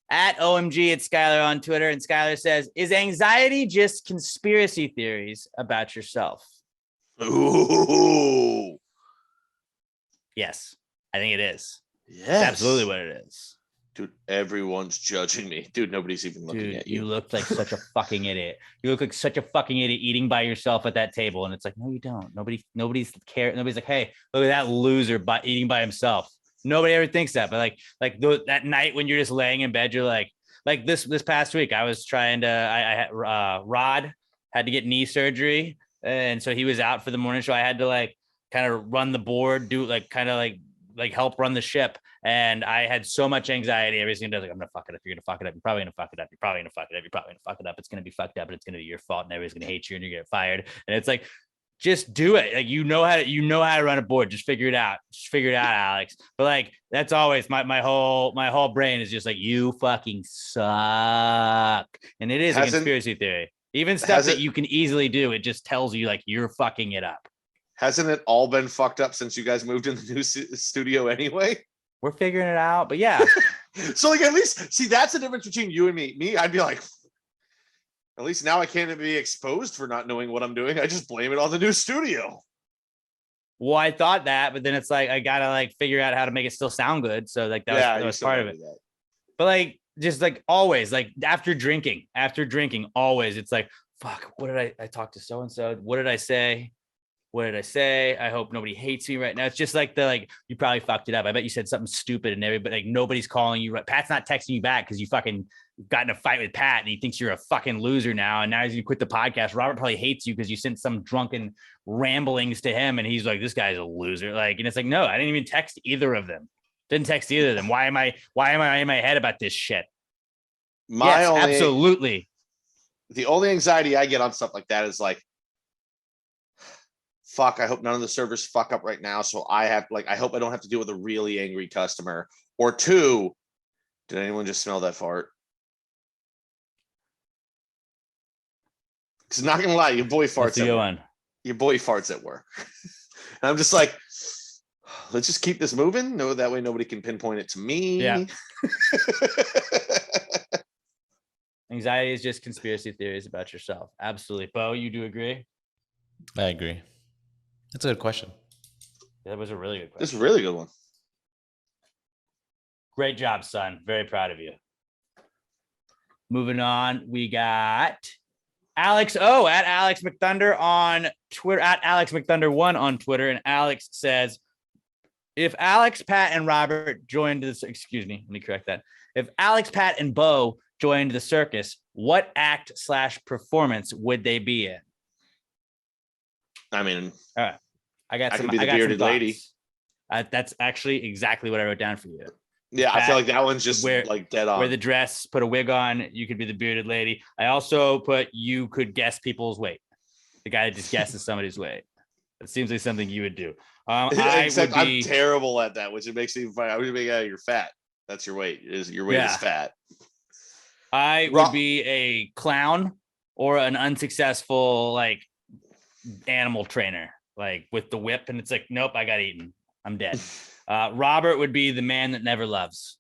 At OMG, it's Skylar on Twitter. And Skylar says, is anxiety just conspiracy theories about yourself? Ooh. Yes, I think it is. Yes. That's absolutely what it is. Dude, everyone's judging me. Dude, nobody's even looking at you. You look like such a fucking idiot. You look like such a fucking idiot eating by yourself at that table. And it's like, no, you don't. Nobody's like, hey, look at that loser eating by himself. Nobody ever thinks that, but that night when you're just laying in bed, you're like this past week, I was trying to, I had Rod had to get knee surgery. And so he was out for the morning show. I had to kind of run the board, do help run the ship. And I had so much anxiety every single day. I'm going to fuck it up. You're going to fuck it up. You're probably going to fuck it up. You're probably going to fuck it up. You're probably going to fuck it up. It's going to be fucked up, but it's going to be your fault. And everybody's going to hate you and you're going to get fired. And it's like, just do it. You know how to run a board. Just figure it out. Alex. But that's always my whole brain is just like, you fucking suck. And it is a conspiracy theory. Even stuff that you can easily do, it just tells you you're fucking it up. Hasn't it all been fucked up since you guys moved in the new studio anyway? We're figuring it out, but yeah. So at least see, that's the difference between you and me. I'd be like, at least now I can't be exposed for not knowing what I'm doing. I just blame it on the new studio. Well, I thought that, but then it's I gotta figure out how to make it still sound good. So that was part of it. But just like always, like after drinking, always, it's like, fuck, what did I talked to so-and-so? What did I say? I hope nobody hates me right now. It's just like you probably fucked it up. I bet you said something stupid and everybody, like nobody's calling you. Pat's not texting you back because you fucking got in a fight with Pat and he thinks you're a fucking loser now. And now he's gonna quit the podcast. Robert probably hates you because you sent some drunken ramblings to him and he's like, this guy's a loser. Like, and it's like, no, I didn't even text either of them. Didn't text either of them. Why am I in my head about this shit? Absolutely. The only anxiety I get on stuff like that is like, fuck, I hope none of the servers fuck up right now. So I hope I don't have to deal with a really angry customer. Or two, did anyone just smell that fart? Because not gonna lie, your boy farts at work. Your boy farts at work. And I'm just like, let's just keep this moving. No, that way nobody can pinpoint it to me. Yeah. Anxiety is just conspiracy theories about yourself. Absolutely. Bo, you do agree? I agree. That's a good question. That was a really good question. This is a really good one. Great job, son. Very proud of you. Moving on, we got Alex O at Alex McThunder on Twitter, at Alex McThunder1 on Twitter. And Alex says, if Alex, Pat, and Robert joined this, excuse me, let me correct that. If Alex, Pat, and Bo joined the circus, what act/performance would they be in? I mean, all right. I could be the bearded lady. That's actually exactly what I wrote down for you. Yeah, I feel like that one's just like dead on. Wear the dress, put a wig on. You could be the bearded lady. I also put you could guess people's weight. The guy that just guesses somebody's weight. It seems like something you would do. Except I'm terrible at that, which it makes me funny. I would make you're fat. That's your weight. Your weight is fat. I would be a clown or an unsuccessful like animal trainer, like with the whip, and it's like, nope, I got eaten. I'm dead. Robert would be the man that never loves.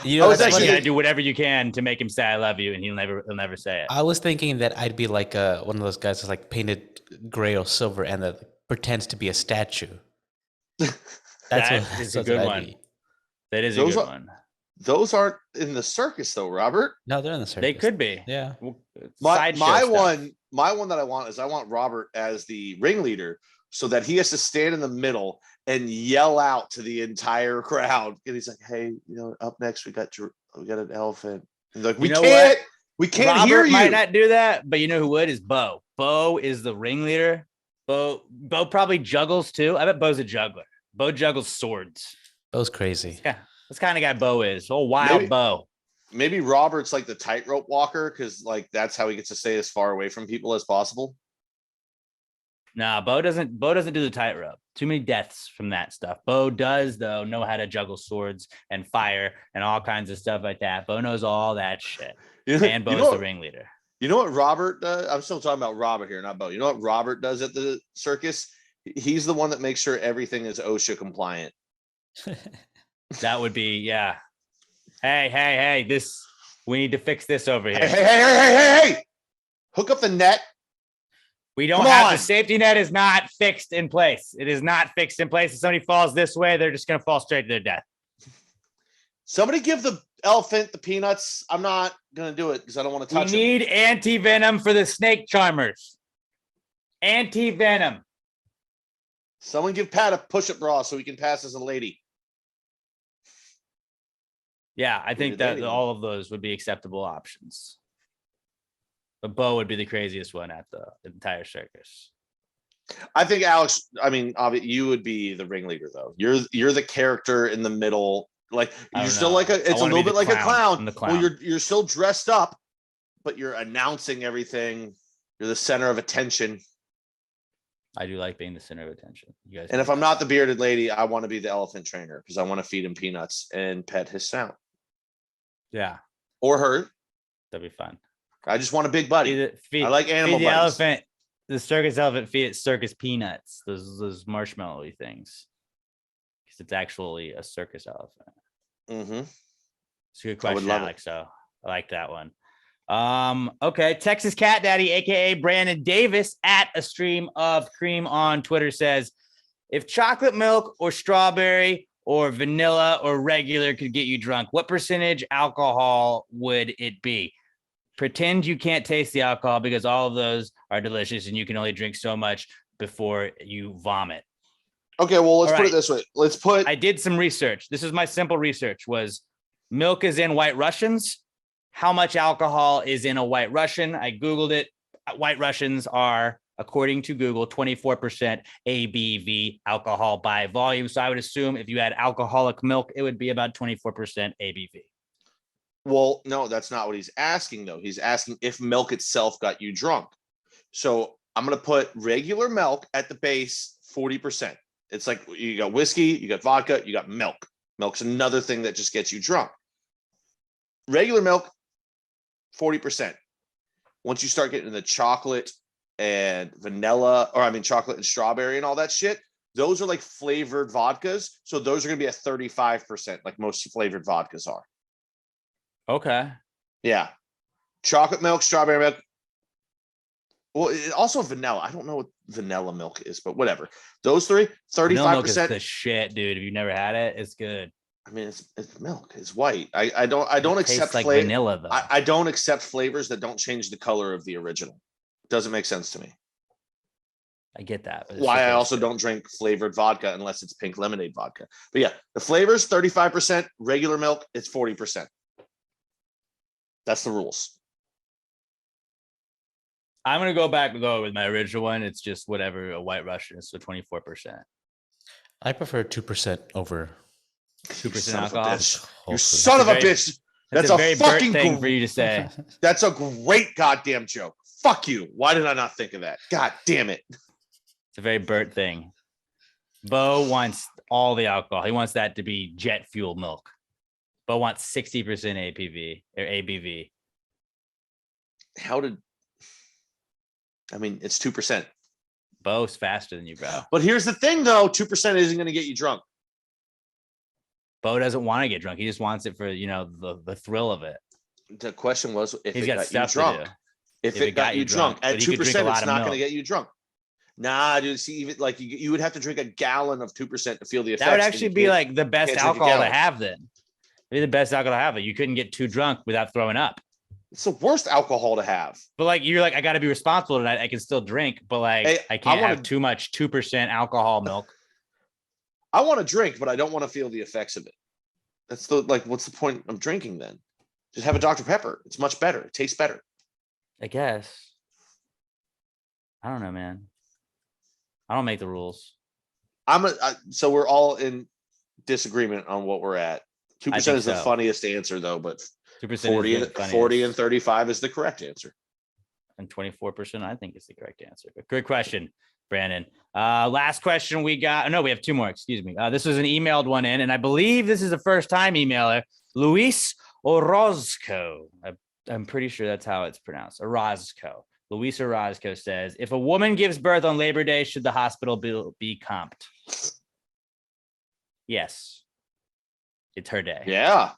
You know, you gotta do whatever you can to make him say I love you, and he'll never say it. I was thinking that I'd be like one of those guys that's like painted gray or silver and that pretends to be a statue. That's a good one. That is a good one. Those aren't in the circus though, Robert. No, they're in the circus. They could be. Yeah. My one that I want is I want Robert as the ringleader so that he has to stand in the middle and yell out to the entire crowd. And he's like, hey, up next we got an elephant. And like, we can't Robert hear you. Might not do that, but you know who would is Bo. Bo is the ringleader. Bo probably juggles too. I bet Bo's a juggler. Bo juggles swords. Bo's crazy. Yeah. That's the kind of guy Bo is. Oh, wild Bo. Maybe Robert's like the tightrope walker because like that's how he gets to stay as far away from people as possible. Nah, Bo doesn't do the tightrope. Too many deaths from that stuff. Bo does though know how to juggle swords and fire and all kinds of stuff like that. Bo knows all that shit. And Bo's the ringleader. You know what Robert does? I'm still talking about Robert here, not Bo. You know what Robert does at the circus? He's the one that makes sure everything is OSHA compliant. That would be, yeah. Hey, we need to fix this over here. Hey. Hook up the net. We don't have the safety net is not fixed in place. It is not fixed in place. If somebody falls this way, they're just going to fall straight to their death. Somebody give the elephant the peanuts. I'm not going to do it because I don't want to touch it. We need anti-venom for the snake charmers. Anti-venom. Someone give Pat a push-up bra so he can pass as a lady. Yeah, I think that all of those would be acceptable options. But Bo would be the craziest one at the entire circus. I think Alex, you would be the ringleader though. You're the character in the middle. Like you're still like it's a little bit like a clown. Well, you're still dressed up, but you're announcing everything. You're the center of attention. I do like being the center of attention. You guys. And if I'm not the bearded lady, I want to be the elephant trainer because I want to feed him peanuts and pet his sound. Yeah. Or her. That'd be fun. I just want a big buddy. I like animal feed the buddies. Elephant, the circus elephant feed it circus peanuts. Those marshmallowy things. Because it's actually a circus elephant. Mm-hmm. It's a good question, Alex. So I like that one. Okay. Texas Cat Daddy, aka Brandon Davis, at a stream of cream on Twitter says, if chocolate milk or strawberry or vanilla or regular could get you drunk, what percentage alcohol would it be? Pretend you can't taste the alcohol because all of those are delicious and you can only drink so much before you vomit. Okay, well, let's All put right. it this way. Let's put. I did some research. This is my simple research was milk is in White Russians. How much alcohol is in a White Russian? I Googled it. White Russians are, according to Google, 24% ABV alcohol by volume. So I would assume if you had alcoholic milk, it would be about 24% ABV. Well, no, that's not what he's asking, though. He's asking if milk itself got you drunk. So I'm going to put regular milk at the base, 40%. It's like you got whiskey, you got vodka, you got milk. Milk's another thing that just gets you drunk. Regular milk, 40%. Once you start getting into chocolate and vanilla, or I mean chocolate and strawberry and all that shit, those are like flavored vodkas. So those are going to be at 35%, like most flavored vodkas are. Okay. Yeah. Chocolate milk, strawberry milk. Well, also vanilla. I don't know what vanilla milk is, but whatever. Those three, 35%. Vanilla milk is the shit, dude. If you've never had it, it's good. I mean, it's milk. It's white. I don't It accept tastes like flavor. vanilla though. I don't accept flavors that don't change the color of the original. Doesn't make sense to me. I get that. But Why I also don't drink flavored vodka unless it's pink lemonade vodka. But yeah, the flavors 35%, regular milk it's 40%. That's the rules. I'm gonna go back though with my original one. It's just whatever a White Russian is, so 24%. I prefer 2% over. 2% alcohol. You son of a bitch. That's a very Bert fucking thing for you to say. That's a great goddamn joke. Fuck you. Why did I not think of that? God damn it. It's a very Bert thing. Bo wants all the alcohol. He wants that to be jet fuel milk. Bo wants 60% APV or ABV. I mean, it's 2%. Bo's faster than you, bro. But here's the thing, though: 2% isn't going to get you drunk. Bo doesn't want to get drunk. He just wants it for the thrill of it. The question was if He's it got got you stuff to drunk. do. If it got you drunk at 2%, it's not going to get you drunk. Nah, dude. See, even like you would have to drink a gallon of 2% to feel the effects. That would actually be like the best alcohol to have. Then be the best alcohol to have. You couldn't get too drunk without throwing up. It's the worst alcohol to have. But like you're like, I got to be responsible tonight. I can still drink, but like Hey, I can't have too much 2% alcohol milk. I want to drink, but I don't want to feel the effects of it. That's what's the point of drinking then? Just have a Dr. Pepper. It's much better. It tastes better. I guess. I don't know, man. I don't make the rules. So we're all in disagreement on what we're at. 2% is the funniest answer, though, but 2% 40 and 35 is the correct answer. And 24%, I think, is the correct answer. But good question, Brandon. Last question we got. No, we have two more. Excuse me. This was an emailed one in, and I believe this is a first-time emailer, Luis Orozco. I'm pretty sure that's how it's pronounced. Orozco. Luis Orozco says, if a woman gives birth on Labor Day, should the hospital bill be comped? Yes. It's her day. Yeah.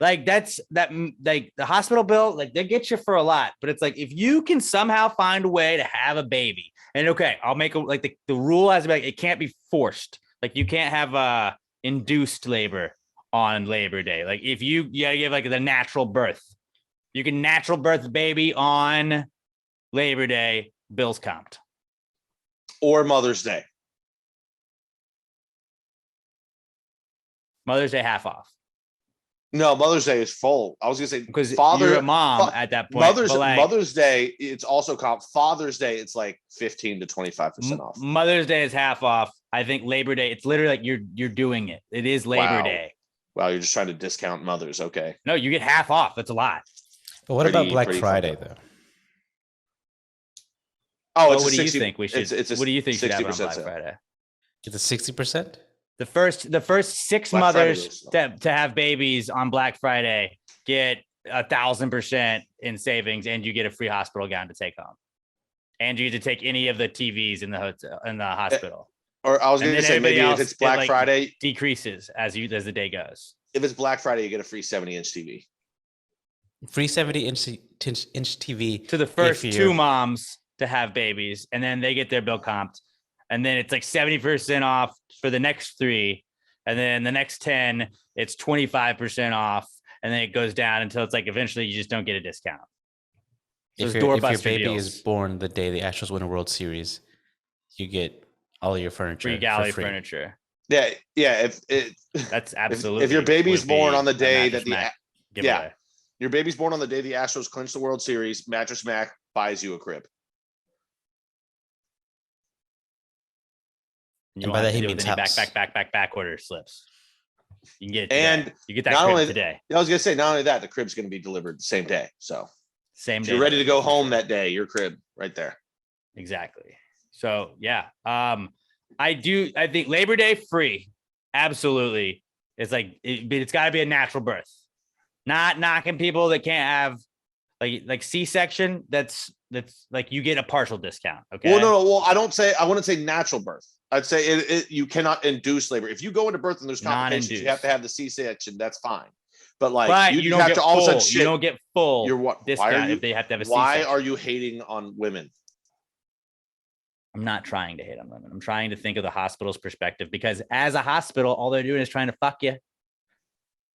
Like like the hospital bill, like they get you for a lot, but it's like, if you can somehow find a way to have a baby and okay, I'll make the rule has to be like, it can't be forced. Like you can't have induced labor on Labor Day. Like if you gotta give like the natural birth, you can natural birth the baby on Labor Day, bills comped. Or Mother's Day. Mother's Day half off. No, Mother's Day is full. I was gonna say because you're a mom at that point. Mother's Day, it's also comp. Father's Day, it's like 15 to 25% off. Mother's Day is half off. I think Labor Day, it's literally like you're doing it. It is Labor Day. Wow, you're just trying to discount mothers. Okay. No, you get half off. That's a lot. But what about Black Friday though? Oh, what do you think we should? What do you think should happen on Black Friday? It's a 60%. The first 6 Black mothers to have babies on Black Friday get 1,000% in savings, and you get a free hospital gown to take home, and you get to take any of the TVs in the hospital. Or I was going to say maybe if it's Black Friday, decreases as the day goes. If it's Black Friday, you get a free 70-inch TV. Free 70-inch TV to the first 2 moms to have babies, and then they get their bill comped. and then it's like 70% off for the next 3, and then the next 10 it's 25% off, and then it goes down until it's like eventually you just don't get a discount. So If it's your doorbuster baby deals. is born the day the Astros win a World Series, you get all your furniture Free galley for free. furniture. Yeah. If That's absolutely. if your baby's would born be on the a day Mattress that Mac giveaway. your baby's born on the day the Astros clinch the World Series, Mattress Mac buys you a crib. You And won't by have that to he deal with means any house. back order slips. You can get it today. And you get that not crib only today. I was gonna say, not only that, the crib's gonna be delivered the same day. So Same if day. you're ready to go for home sure. that day, your crib right there. Exactly. So yeah, I think Labor Day free, absolutely. It's like it's got to be a natural birth, not knocking people that can't have like C-section. That's like you get a partial discount. Okay. Well, no. Well, I wouldn't say natural birth. I'd say you cannot induce labor. If you go into birth and there's complications, you have to have the C-section. That's fine. But like, but you don't have get to all of a full. sudden You don't get full You're what? discount Why are you? if they have to have a Why C-section. are you hating on women? I'm not trying to hate on women. I'm trying to think of the hospital's perspective, because as a hospital, all they're doing is trying to fuck you.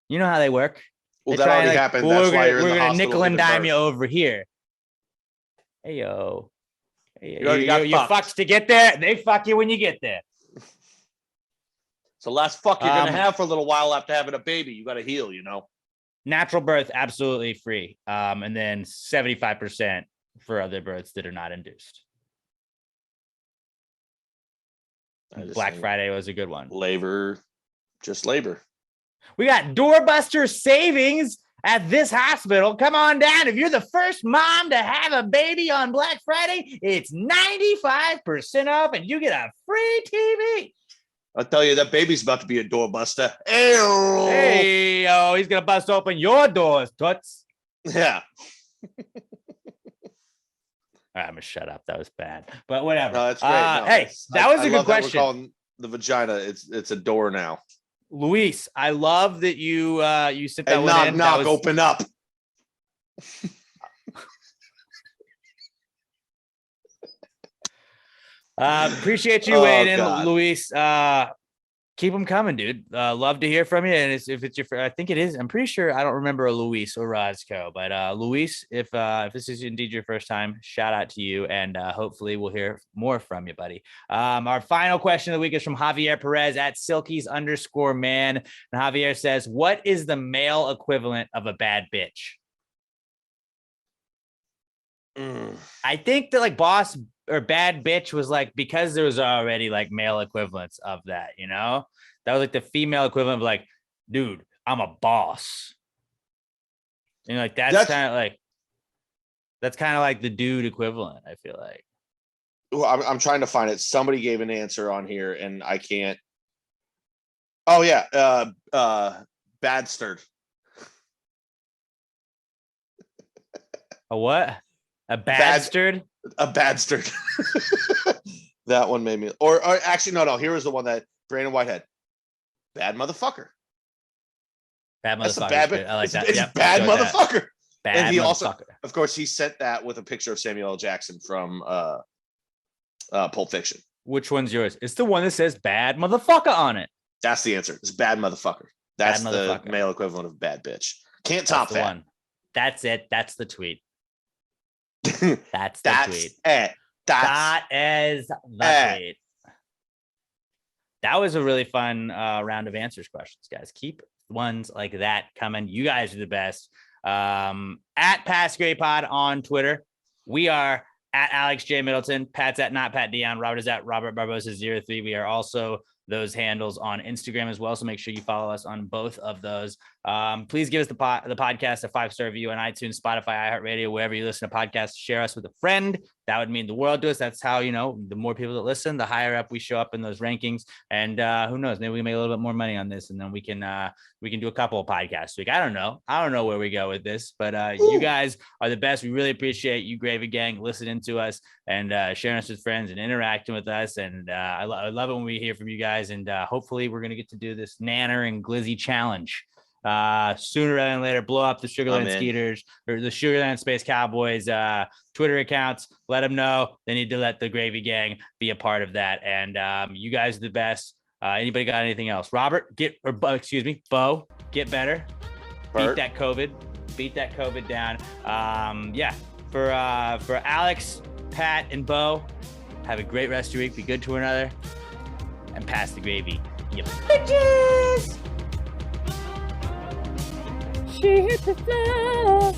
You know how they work. Well, They that try already like, happened. well, That's why you're in we're the gonna hospital. nickel and giving dime birth. you over here. Hey yo, You already got you fucked. fucks to get there. They fuck you when you get there. It's the last fuck you're gonna Um, have for a little while after having a baby. You got to heal, you know. Natural birth, absolutely free. And then 75% for other births that are not induced. I just Black think Friday was a good one. Labor, just labor. We got doorbuster savings at this hospital. Come on down. If you're the first mom to have a baby on Black Friday, it's 95% off and you get a free TV. I'll tell you, that baby's about to be a doorbuster. Ew. Hey, yo, he's going to bust open your doors, toots. Yeah. All right, I'm going to shut up. That was bad. But whatever. No, that's great. No, hey, that was a good love that question. We're calling the vagina. It's a door now. Luis, I love that you you sent that And one knock, in. knock, That was, open up. appreciate you Oh, weighing in, God. Luis. Keep them coming, dude. Love to hear from you. And if it's your, I think it is. I'm pretty sure I don't remember a Luis or Roscoe, but Luis, if this is indeed your first time, shout out to you, and hopefully we'll hear more from you, buddy. Our final question of the week is from Javier Perez at Silkies_man, and Javier says, "What is the male equivalent of a bad bitch?" I think that like boss or bad bitch was like, because there was already like male equivalents of that, you know, that was like the female equivalent of like, dude, I'm a boss. You know, like that's kind of like the dude equivalent, I feel like. Well, I'm trying to find it. Somebody gave an answer on here and I can't. Oh yeah. Badstard. A what? A bastard? A badstard. That one made me, or actually, no. Here was the one that Brandon Whitehead. Bad motherfucker. Bad That's a motherfucker. bad. I like that. It's Yep, bad go with that. motherfucker. Bad And he motherfucker. also, of course, he sent that with a picture of Samuel L. Jackson from Pulp Fiction. Which one's yours? It's the one that says bad motherfucker on it. That's the answer. It's bad motherfucker. That's Bad the motherfucker. male equivalent of bad bitch. Can't That's top the that. one. That's it. That's the tweet. That's the That's tweet. it. That is the tweet. That was a really fun round of answers questions, guys. Keep ones like that coming. You guys are the best. At Pass Gray Pod on Twitter. We are at Alex J. Middleton. Pat's at Not Pat Dion. Robert is at Robert Barbosa 03. We are also those handles on Instagram as well. So make sure you follow us on both of those. Please give us the podcast a 5-star review on iTunes, Spotify, iHeartRadio, wherever you listen to podcasts. Share us with a friend. That would mean the world to us. That's how, you know, the more people that listen, the higher up we show up in those rankings. And who knows, maybe we can make a little bit more money on this, and then we can do a couple of podcasts a week. I don't know where we go with this, but you guys are the best. We really appreciate you, Gravy Gang, listening to us and sharing us with friends and interacting with us. And I love it when we hear from you guys. And hopefully we're going to get to do this Nanner and Glizzy challenge sooner rather than later. Blow up the Sugarland Amen. Skeeters or the Sugarland Space Cowboys Twitter accounts. Let them know they need to let the Gravy Gang be a part of that. And you guys are the best. Anybody got anything else? Robert, Bo, get better. Bert. Beat that COVID down. For Alex, Pat, and Bo, have a great rest of your week. Be good to one another, and pass the gravy. You bitches. She hit the floor.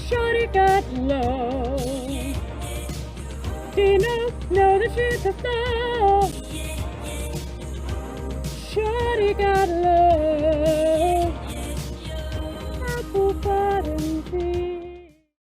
Shorty got low. Dino know that she hit the floor. Shorty got low.